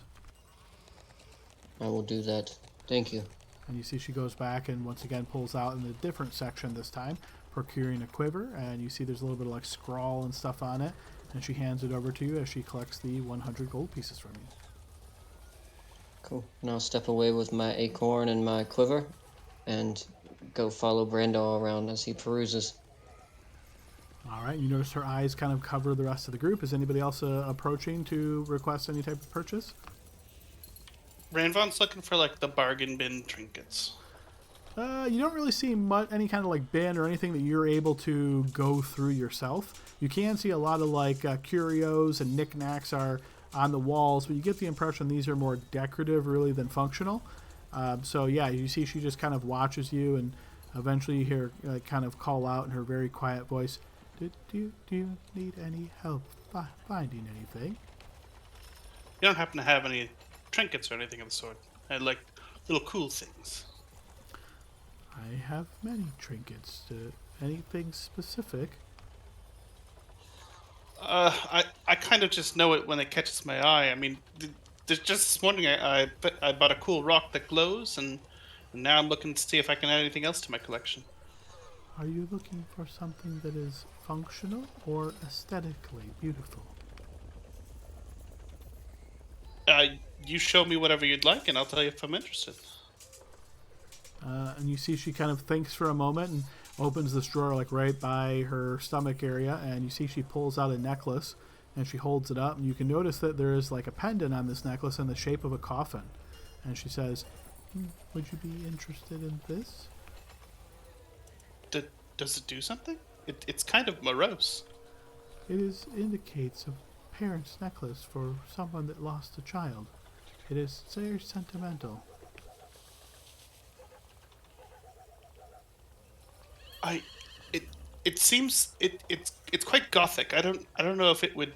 I will do that. Thank you. And you see she goes back and once again pulls out in a different section this time, procuring a quiver, and you see there's a little bit of like scrawl and stuff on it, and she hands it over to you as she collects the 100 gold pieces from you. Cool. And I'll step away with my acorn and my quiver and go follow Brando around as he peruses. All right, you notice her eyes kind of cover the rest of the group. Is anybody else approaching to request any type of purchase? Ranvon's looking for like the bargain bin trinkets. You don't really see any kind of like bin or anything that you're able to go through yourself. You can see a lot of like curios and knickknacks are on the walls, but you get the impression these are more decorative really than functional. So yeah, you see she just kind of watches you, and eventually you hear kind of call out in her very quiet voice, do you need any help finding anything?" You don't happen to have any trinkets or anything of the sort? I like little cool things. "I have many trinkets. Anything specific?" I kind of just know it when it catches my eye. I mean, just this morning I bought a cool rock that glows, and now I'm looking to see if I can add anything else to my collection. "Are you looking for something that is functional or aesthetically beautiful?" You show me whatever you'd like, and I'll tell you if I'm interested. And you see she kind of thinks for a moment and opens this drawer like right by her stomach area, and you see she pulls out a necklace and she holds it up, and you can notice that there is like a pendant on this necklace in the shape of a coffin. And she says, "Would you be interested in this?" Does it do something? It's kind of morose. "It indicates a parent's necklace for someone that lost a child. It is very sentimental." It seems it's quite gothic. I don't know if it would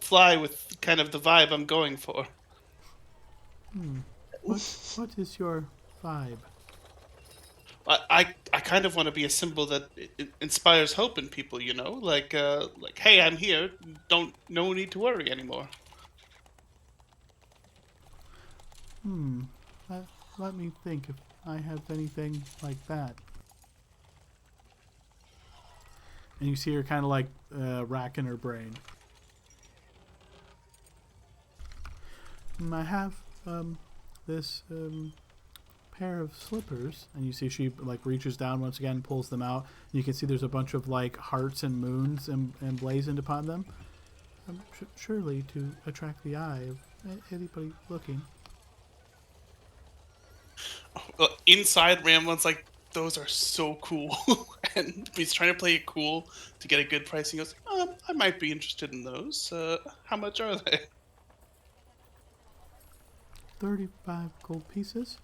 fly with kind of the vibe I'm going for. What is your vibe?" I kind of want to be a symbol that inspires hope in people, you know, like hey, I'm here. No need to worry anymore. Let me think if I have anything like that. And you see her kind of like racking her brain. I have this pair of slippers, and you see she like reaches down once again and pulls them out. You can see there's a bunch of like hearts and moons emblazoned upon them, surely to attract the eye of anybody looking. Inside, Ramblon's like, those are so cool. And he's trying to play it cool to get a good price. He goes, I might be interested in those. How much are they? 35 gold pieces.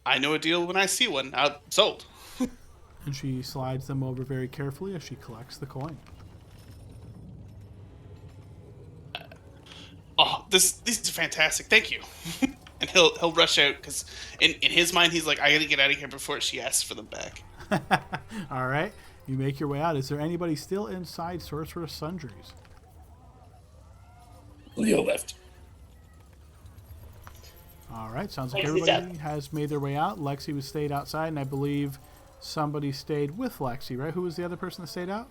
I know a deal when I see one. Sold. And she slides them over very carefully as she collects the coin. Oh, these are fantastic. Thank you. And he'll rush out because in his mind he's like, I gotta get out of here before she asks for them back. All right, you make your way out. Is there anybody still inside Sorcerer's Sundries? Leo left. All right, sounds like Lexi's everybody has made their way out. Lexi was stayed outside, and I believe somebody stayed with Lexi, right? Who was the other person that stayed out?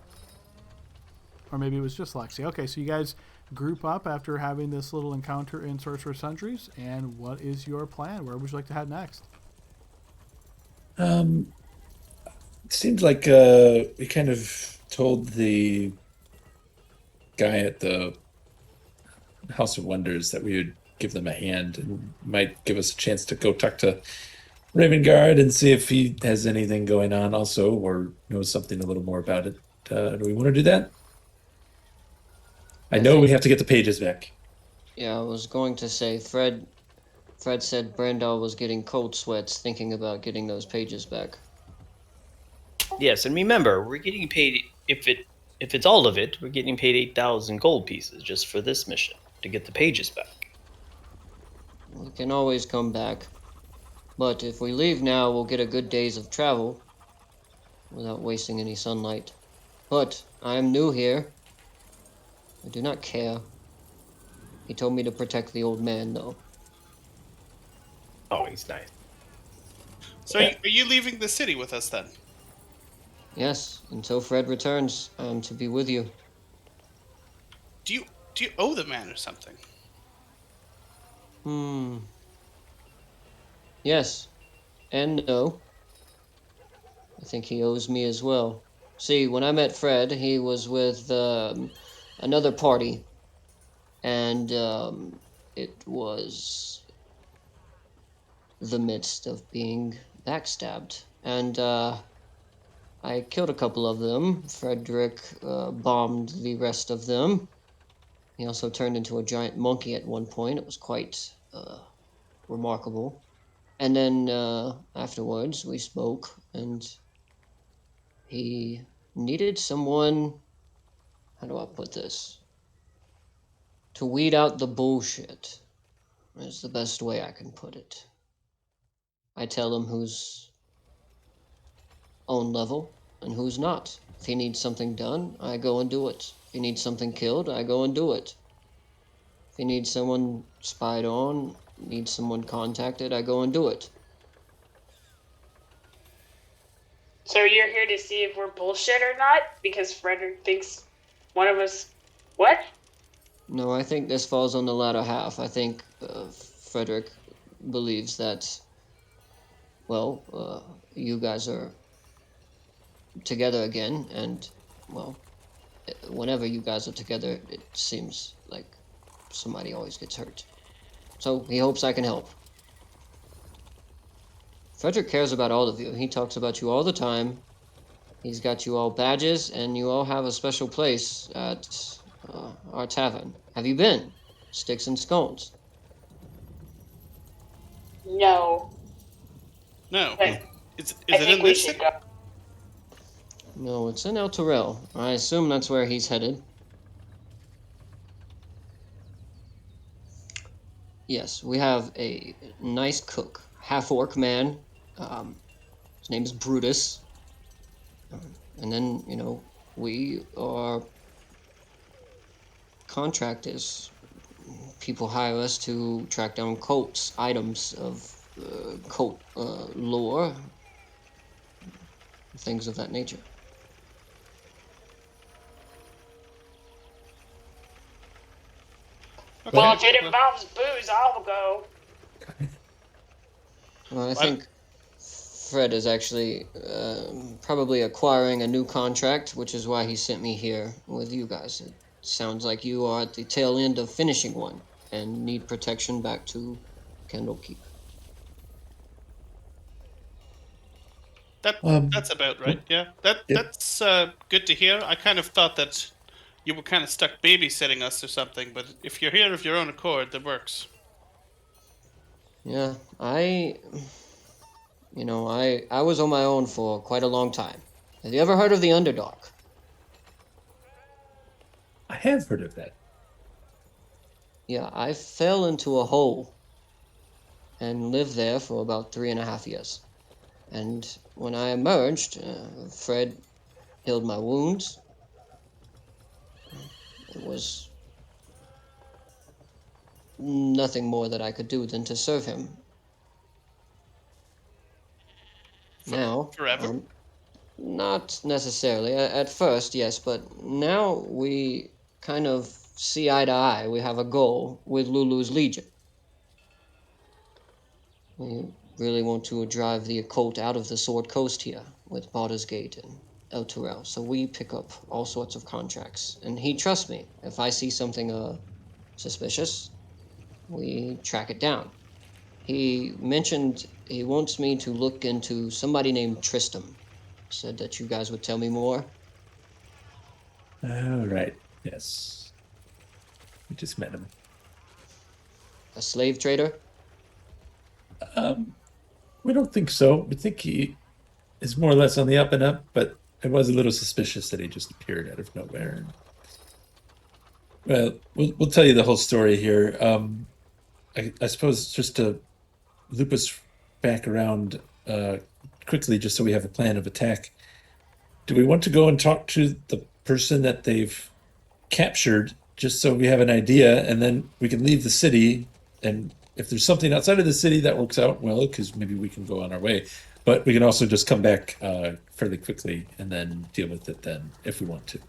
Or maybe it was just Lexi. Okay, so you guys group up after having this little encounter in Sorcerer's Sundries, and what is your plan? Where would you like to head next? It seems like we kind of told the guy at the House of Wonders that we would give them a hand and might give us a chance to go talk to Ravengard and see if he has anything going on also or knows something a little more about it. Do we want to do that? I know we have to get the pages back. Yeah, I was going to say, Fred said Brandal was getting cold sweats thinking about getting those pages back. Yes, and remember, we're getting paid if it's all of it, we're getting paid 8,000 gold pieces just for this mission to get the pages back. We can always come back. But if we leave now, we'll get a good days of travel without wasting any sunlight. But I am new here. I do not care. He told me to protect the old man, though. Oh, he's nice. So are you leaving the city with us then? Yes, until Fred returns, I am to be with you. Do you owe the man or something? Yes. And no. I think he owes me as well. See, when I met Fred, he was with another party. And it was the midst of being backstabbed. And I killed a couple of them. Frederick bombed the rest of them. He also turned into a giant monkey at one point. It was quite remarkable. And then afterwards, we spoke, and he needed someone, how do I put this? To weed out the bullshit, is the best way I can put it. I tell him who's on level and who's not. If he needs something done, I go and do it. If he needs something killed, I go and do it. If he needs someone spied on, needs someone contacted, I go and do it. So you're here to see if we're bullshit or not? Because Frederick thinks one of us... What? No, I think this falls on the latter half. I think Frederick believes that, well, you guys are together again, and, well, whenever you guys are together, it seems like somebody always gets hurt. So he hopes I can help. Frederick cares about all of you. He talks about you all the time. He's got you all badges, and you all have a special place at our tavern. Have you been? Sticks and Scones. No. No. But Is I it think in we this should city? go. No, it's in El Terrell. I assume that's where he's headed. Yes, we have a nice cook, half-orc man. His name is Brutus. And then, we are contractors. People hire us to track down cults, items of cult lore, things of that nature. Well, if it involves booze, I'll go. Well, I think Fred is actually probably acquiring a new contract, which is why he sent me here with you guys. It sounds like you are at the tail end of finishing one and need protection back to Candlekeep. That's about right. Yeah, that's good to hear. I kind of thought that you were kind of stuck babysitting us or something, but if you're here of your own accord, that works. Yeah, I was on my own for quite a long time. Have you ever heard of the Underdark? I have heard of that. Yeah, I fell into a hole and lived there for about 3.5 years. And when I emerged, Fred healed my wounds. It was nothing more that I could do than to serve him. Now, Forever? not necessarily. At first, yes, but now we kind of see eye to eye. We have a goal with Lulu's Legion. We really want to drive the occult out of the Sword Coast here with Baldur's Gate and El Turel. So we pick up all sorts of contracts. And he trusts me. If I see something suspicious, we track it down. He mentioned he wants me to look into somebody named Tristram. Said that you guys would tell me more. All right. Yes. We just met him. A slave trader? We don't think so. We think he is more or less on the up and up, but it was a little suspicious that he just appeared out of nowhere. Well, we'll tell you the whole story here. I suppose just to loop us back around quickly, just so we have a plan of attack. Do we want to go and talk to the person that they've captured, just so we have an idea, and then we can leave the city? And if there's something outside of the city that works out well, because maybe we can go on our way. But we can also just come back fairly quickly and then deal with it then, if we want to.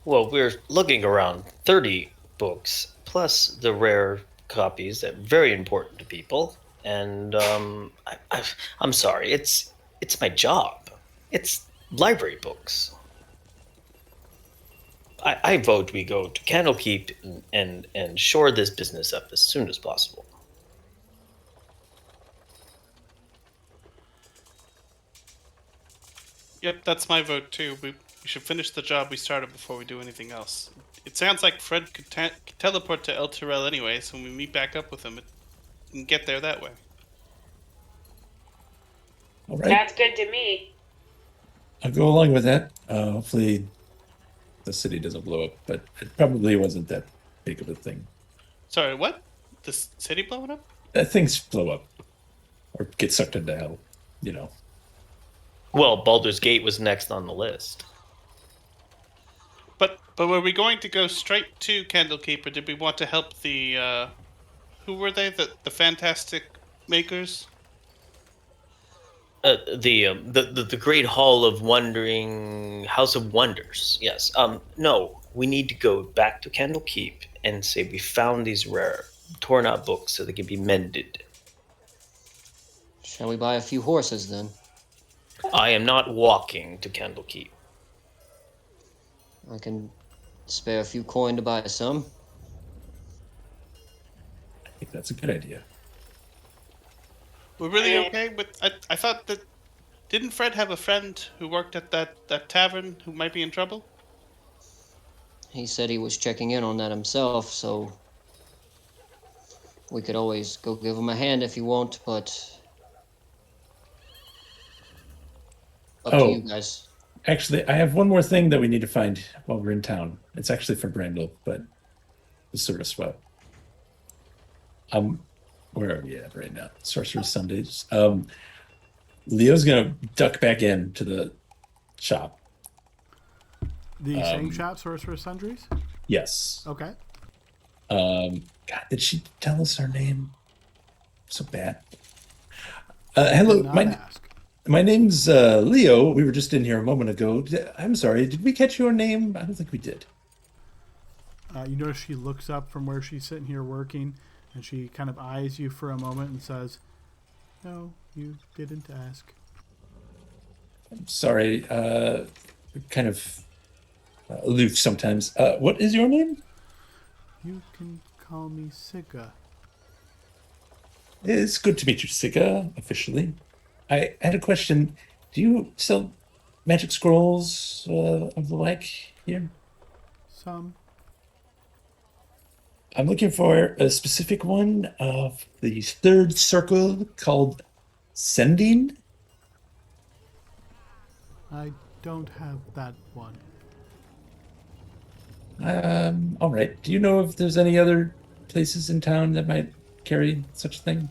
Well, we're looking around 30 books, plus the rare copies that are very important to people. And I'm sorry, it's my job. It's library books. I vote we go to Candlekeep and shore this business up as soon as possible. Yep, that's my vote too. We should finish the job we started before we do anything else. It sounds like Fred could teleport to El Turel anyway, so when we meet back up with him, it can get there that way. All right. That's good to me. I'll go along with that. Hopefully the city doesn't blow up, but it probably wasn't that big of a thing. Sorry, what? The city blowing up? Things blow up or get sucked into hell, you know. Well, Baldur's Gate was next on the list. But were we going to go straight to Candlekeep, or did we want to help the who were they? The fantastic makers? The Great Hall of Wondering, House of Wonders. Yes. No, we need to go back to Candlekeep and say we found these rare, torn out books so they can be mended. Shall we buy a few horses then? I am not walking to Candlekeep. I can spare a few coin to buy some. I think that's a good idea. We're really okay with. I thought that. Didn't Fred have a friend who worked at that tavern who might be in trouble? He said he was checking in on that himself, so we could always go give him a hand if you want, but up to you guys. Actually, I have one more thing that we need to find while we're in town. It's actually for Brandel, but the service well. Where are we at right now? Sorcerer's Sundays. Leo's gonna duck back into the shop. The same shop, Sorcerer's Sundries? Yes. Okay. God, did she tell us her name? So bad. Hello, my name's Leo. We were just in here a moment ago. I'm sorry, did we catch your name? I don't think we did. You notice she looks up from where she's sitting here working, and she kind of eyes you for a moment and says, "No, you didn't ask." I'm sorry, kind of aloof sometimes. What is your name? You can call me Sigga. It's good to meet you, Sika, officially. I had a question. Do you sell magic scrolls of the like here? Some. I'm looking for a specific one of the third circle called Sending. I don't have that one. All right. Do you know if there's any other places in town that might carry such a thing?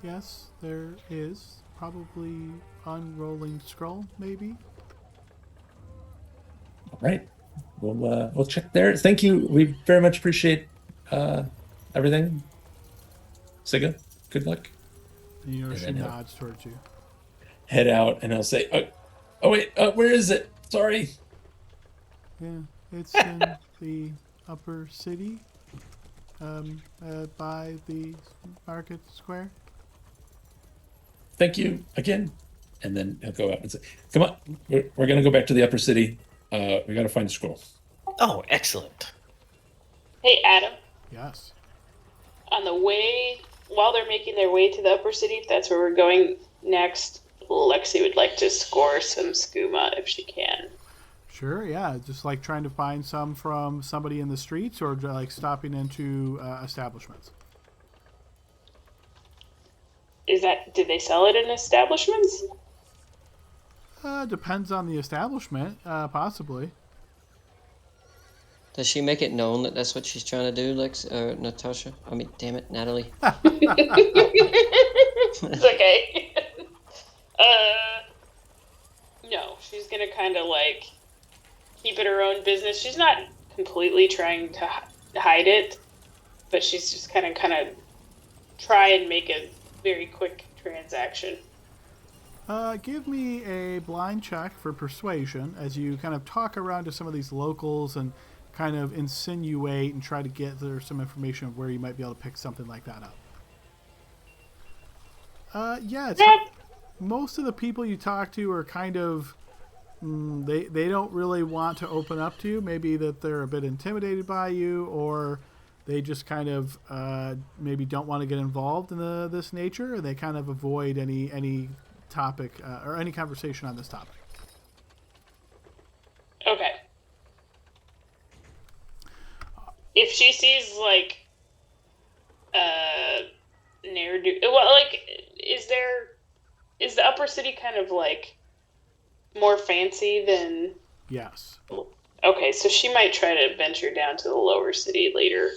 Yes, there is. Probably Unrolling Scroll, maybe? All right. We'll check there. Thank you. We very much appreciate everything. Siga, good luck. And you know And she then he'll nods towards you. head out and I'll say, oh wait, where is it? Sorry. Yeah, it's in the upper city, by the market square. Thank you again. And then he'll go out and say, come on, we're gonna go back to the upper city. We gotta find the scroll. Oh, excellent. Hey, Adam. Yes. On the way, while they're making their way to the upper city, if that's where we're going next, Lexi would like to score some skooma if she can. Sure, yeah. Just like trying to find some from somebody in the streets or like stopping into establishments. Did they sell it in establishments? Depends on the establishment, possibly. Does she make it known that that's what she's trying to do, Natasha? I mean, damn it, Natalie. It's okay. No, she's gonna kind of like keep it her own business. She's not completely trying to hide it, but she's just kind of try and make a very quick transaction. Give me a blind check for persuasion as you kind of talk around to some of these locals and kind of insinuate and try to get there some information of where you might be able to pick something like that up. Most of the people you talk to are kind of they don't really want to open up to you. Maybe that they're a bit intimidated by you, or they just kind of maybe don't want to get involved in this nature, and they kind of avoid any topic or any conversation on this topic. Okay. If she sees like ne'er-do, well, like is the upper city kind of like more fancy than? Yes. Okay, so she might try to venture down to the lower city later.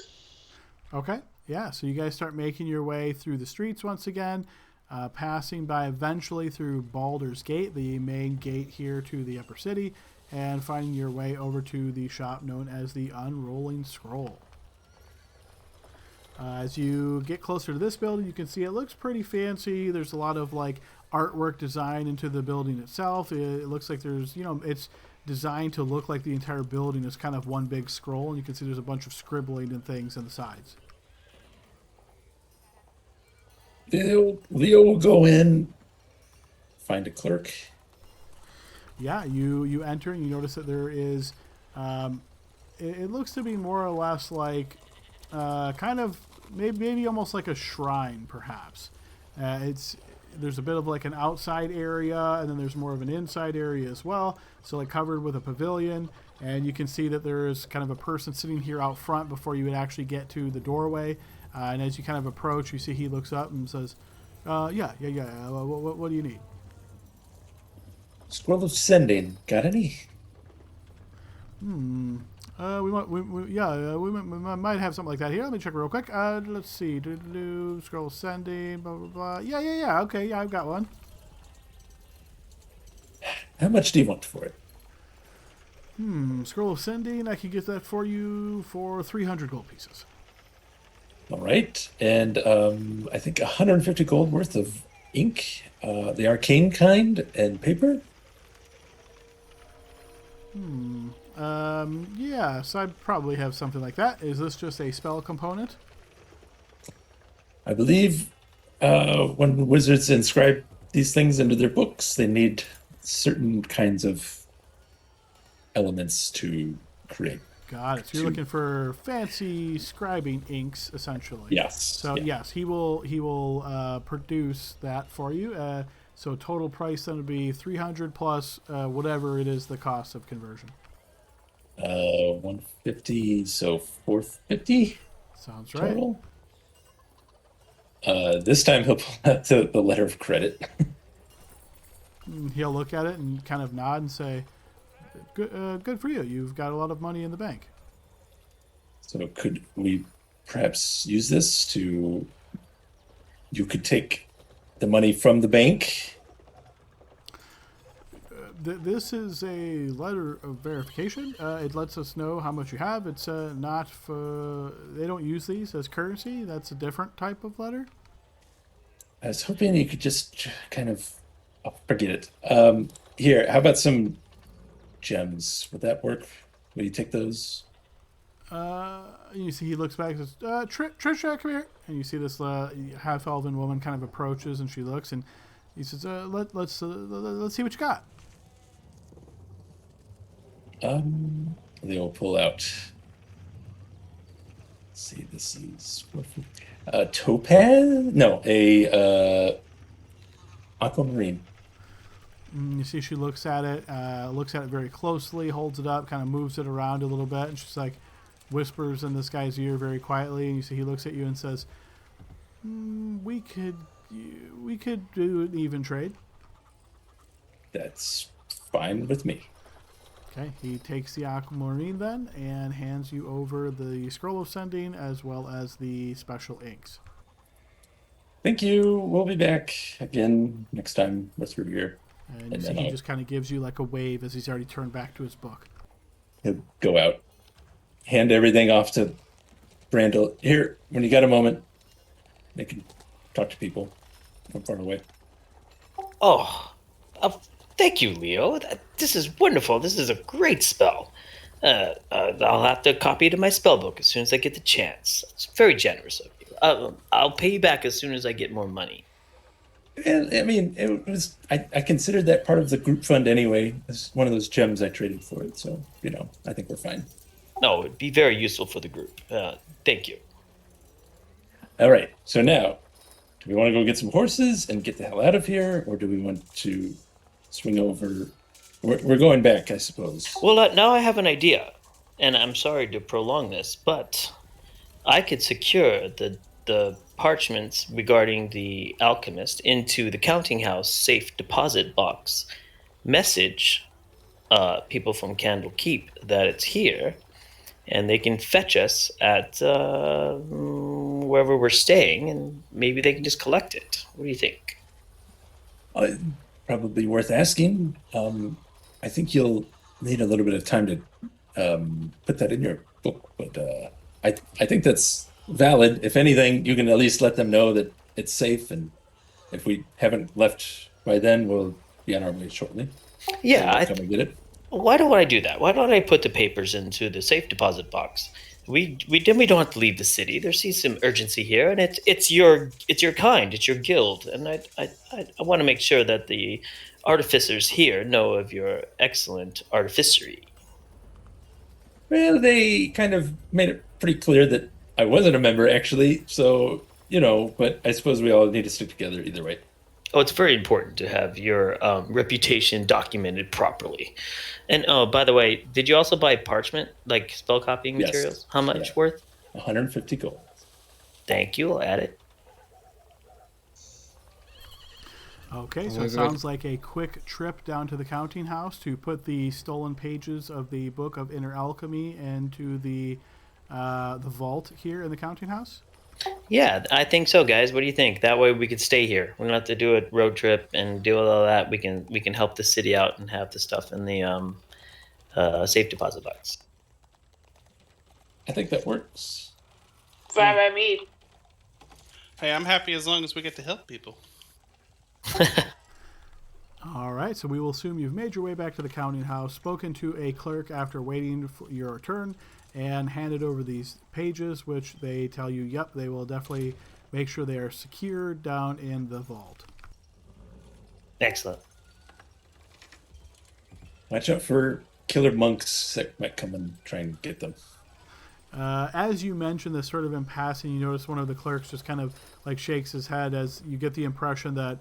Okay. Yeah. So you guys start making your way through the streets once again, passing by eventually through Baldur's Gate, the main gate here to the upper city, and finding your way over to the shop known as the Unrolling Scroll. As you get closer to this building, you can see it looks pretty fancy. There's a lot of like artwork design into the building itself. It looks like there's, it's designed to look like the entire building is kind of one big scroll, and you can see there's a bunch of scribbling and things on the sides. Leo will go in, find a clerk. Yeah, you enter and you notice that there is, it looks to be more or less like kind of maybe almost like a shrine, perhaps. There's a bit of like an outside area, and then there's more of an inside area as well. So like covered with a pavilion, and you can see that there is kind of a person sitting here out front before you would actually get to the doorway. And as you kind of approach, you see he looks up and says, yeah. What do you need? Scroll of Sending. Got any? We might have something like that here. Let me check real quick. Let's see. Scroll sending. Blah blah blah. Yeah. Okay. Yeah, I've got one. How much do you want for it? Scroll of sending. I can get that for you for 300 gold pieces. All right, and I think 150 gold worth of ink, the arcane kind, and paper. Yes, I probably have something like that. Is this just a spell component? I believe when wizards inscribe these things into their books, they need certain kinds of elements to create. Got it. So you're looking for fancy scribing inks, essentially. Yes. So yeah. yes, he will produce that for you. So total price then would be 300 plus whatever it is the cost of conversion. 150, so 450 Sounds right. total. This time he'll pull out the letter of credit. He'll look at it and kind of nod and say, good for you. You've got a lot of money in the bank. So could we perhaps use this to... You could take the money from the bank. This is a letter of verification. It lets us know how much you have. It's not for... They don't use these as currency. That's a different type of letter. I was hoping you could just kind of... Oh, forget it. Here, how about some gems? Would that work? Will you take those? You see he looks back and says, Trisha, come here. And you see this half-elven woman kind of approaches, and she looks, and he says, let's see what you got. They will pull out... Let's see, this is... topaz? No, a aquamarine. You see she looks at it very closely, holds it up, kind of moves it around a little bit, and she's like, whispers in this guy's ear very quietly, and you see he looks at you and says, we could do an even trade. That's fine with me. Okay, he takes the aquamarine then and hands you over the scroll of sending as well as the special inks. Thank you. We'll be back again next time we're through here. And you see he just kind of gives you like a wave as he's already turned back to his book. He'll go out, hand everything off to Brandel. Here, when you got a moment, they can talk to people from far away. Oh, thank you, Leo. This is wonderful. This is a great spell. I'll have to copy it in my spell book as soon as I get the chance. It's very generous of you. I'll pay you back as soon as I get more money. And I mean, it was. I considered that part of the group fund anyway. It's one of those gems I traded for it. So I think we're fine. No, it'd be very useful for the group. Thank you. All right. So now, do we want to go get some horses and get the hell out of here, or do we want to swing over? We're going back, I suppose. Well, now I have an idea, and I'm sorry to prolong this, but I could secure the parchments regarding the alchemist into the counting house safe deposit box. Message people from Candlekeep that it's here, and they can fetch us at wherever we're staying, and maybe they can just collect it. What do you think? Probably worth asking. I think you'll need a little bit of time to put that in your book, but I think that's valid. If anything, you can at least let them know that it's safe, and if we haven't left by then, we'll be on our way shortly. Yeah, come and get it. Why don't I do that? Why don't I put the papers into the safe deposit box? We don't have to leave the city. There's some urgency here, and it's your kind, it's your guild, and I want to make sure that the artificers here know of your excellent artificery. Well, they kind of made it pretty clear that I wasn't a member, actually. So but I suppose we all need to stick together either way. Oh, it's very important to have your reputation documented properly. And by the way, did you also buy parchment, like spell copying materials? Yes. How much worth? 150 gold. Thank you. I'll add it. Okay, so it sounds like a quick trip down to the counting house to put the stolen pages of the Book of Inner Alchemy into the vault here in the counting house. Yeah, I think so, guys. What do you think? That way we could stay here. We don't have to do a road trip and do all that. We can help the city out and have the stuff in the safe deposit box. I think that works. Fine by me. Hey, I'm happy as long as we get to help people. All right. right, so we will assume you've made your way back to the counting house, spoken to a clerk after waiting for your turn, and handed over these pages, which they tell you, yep, they will definitely make sure they are secured down in the vault. Excellent. Watch out for killer monks that might come and try and get them. As you mentioned this sort of in passing, you notice one of the clerks just kind of like shakes his head as you get the impression that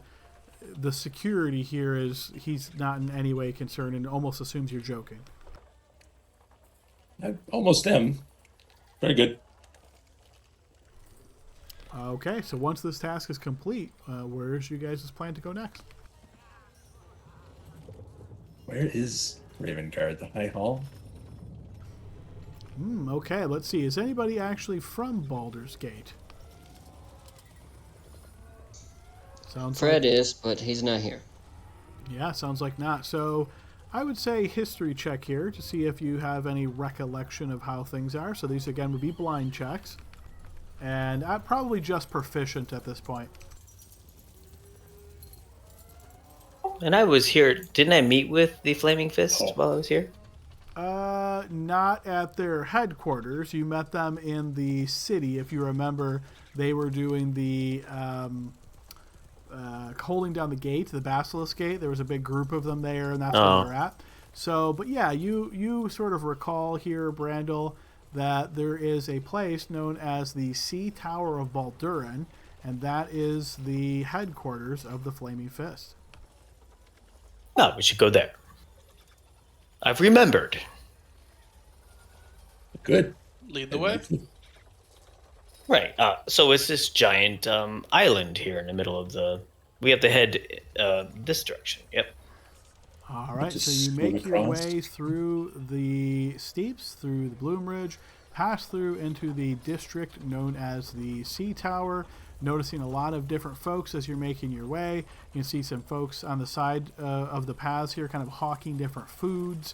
the security here is he's not in any way concerned and almost assumes you're joking. I almost am. Very good. Okay, so once this task is complete, where's you guys' plan to go next? Where is Raven Guard? The High Hall? Okay, let's see. Is anybody actually from Baldur's Gate? Sounds Fred like, is, but he's not here. yeah, sounds like not. So I would say history check here to see if you have any recollection of how things are. So these, again, would be blind checks. And probably just proficient at this point. And I was here. Didn't I meet with the Flaming Fist while I was here? Not at their headquarters. You met them in the city. If you remember, they were doing the holding down the gate, the Basilisk Gate. There was a big group of them there, and that's where they're at. So, but yeah, you sort of recall here, Brandel, that there is a place known as the Sea Tower of Baldurin, and that is the headquarters of the Flaming Fist. Oh, we should go there. I've remembered. Good. Lead the way. Right. So it's this giant island here in the middle of the... We have to head this direction. Yep. All right, so Just you make your across. way through the steeps, through the Bloom Ridge, pass through into the district known as the Sea Tower, noticing a lot of different folks as you're making your way. You can see some folks on the side of the paths here kind of hawking different foods.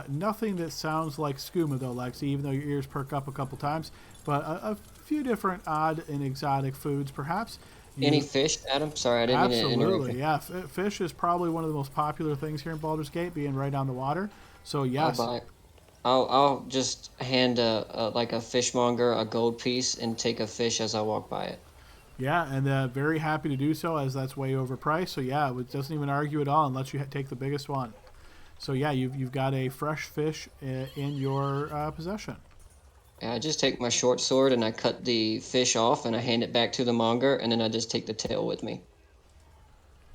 Nothing that sounds like skooma, though, Lexi, even though your ears perk up a couple times. But a few different odd and exotic foods, perhaps. Any fish, Adam? Sorry, I didn't mean to Absolutely, interrupt. yeah. Fish is probably one of the most popular things here in Baldur's Gate, being right on the water. So, yes. I'll buy it. I'll just hand a fishmonger a gold piece and take a fish as I walk by it. Yeah, and very happy to do so, as that's way overpriced. So, yeah, it doesn't even argue at all and lets you take the biggest one. So, yeah, you've got a fresh fish in your possession. I just take my short sword and I cut the fish off and I hand it back to the monger and then I just take the tail with me.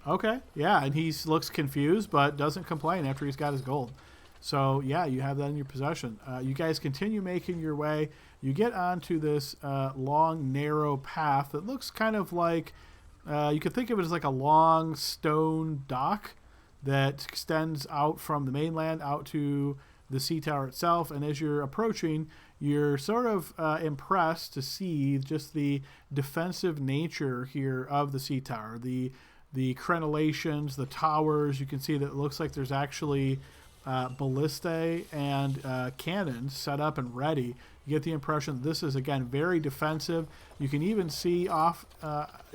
Okay, yeah, and he looks confused but doesn't complain after he's got his gold. So, yeah, you have that in your possession. You guys continue making your way. You get onto this long, narrow path that looks kind of like, you could think of it as like a long stone dock that extends out from the mainland out to the sea tower itself. And as you're approaching, you're sort of impressed to see just the defensive nature here of the sea tower. The crenellations, the towers, you can see that it looks like there's actually ballistae and cannons set up and ready. You get the impression that this is, again, very defensive. You can even see off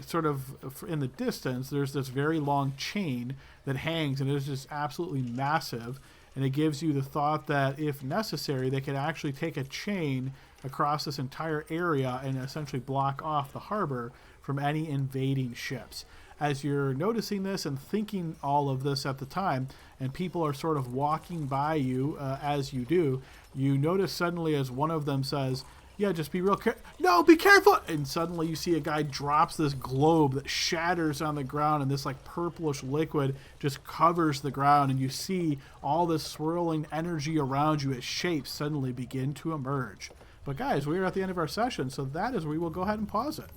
sort of in the distance, there's this very long chain that hangs, and it is just absolutely massive. And it gives you the thought that if necessary, they could actually take a chain across this entire area and essentially block off the harbor from any invading ships. As you're noticing this and thinking all of this at the time, and people are sort of walking by you as you do, you notice suddenly as one of them says, yeah, just be real careful. No, be careful. And suddenly you see a guy drops this globe that shatters on the ground, and this like purplish liquid just covers the ground, and you see all this swirling energy around you as shapes suddenly begin to emerge. But guys, we are at the end of our session, so that is where we will go ahead and pause it.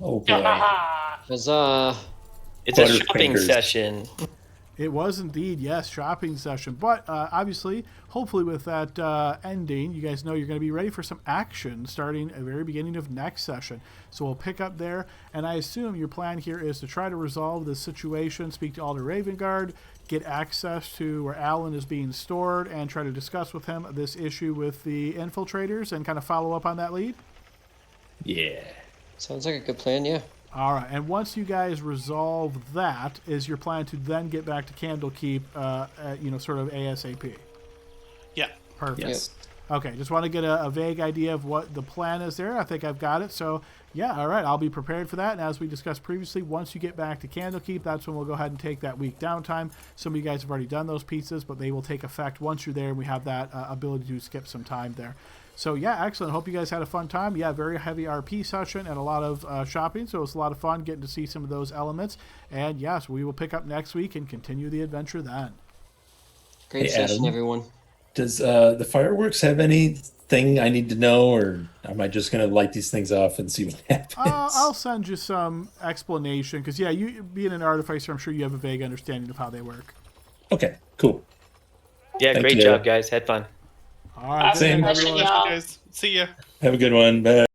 Oh boy. Huzzah! It's a Butterfingers. shopping session. It was indeed, yes, shopping session. But obviously, hopefully with that ending, you guys know you're going to be ready for some action starting at the very beginning of next session. So we'll pick up there, and I assume your plan here is to try to resolve this situation, speak to Alder Ravengard, get access to where Alan is being stored, and try to discuss with him this issue with the infiltrators and kind of follow up on that lead. Yeah. Sounds like a good plan, yeah. All right, and once you guys resolve that, is your plan to then get back to Candlekeep, sort of ASAP? Yeah. Perfect. Yes. Okay, just want to get a vague idea of what the plan is there. I think I've got it. So, yeah, all right, I'll be prepared for that. And as we discussed previously, once you get back to Candlekeep, that's when we'll go ahead and take that week downtime. Some of you guys have already done those pieces, but they will take effect once you're there, and we have that ability to skip some time there. So, yeah, excellent. Hope you guys had a fun time. Yeah, very heavy RP session and a lot of shopping, so it was a lot of fun getting to see some of those elements. And, yes, we will pick up next week and continue the adventure then. Great Hey, session, Adam. everyone. Does the fireworks have anything I need to know, or am I just going to light these things off and see what happens? I'll send you some explanation because, yeah, you being an artificer, I'm sure you have a vague understanding of how they work. Okay, cool. Yeah, Thank great you. job, guys. Had fun. All right, Same. good night, Session, everyone. y'all. Guys, see ya. Have a good one. Bye.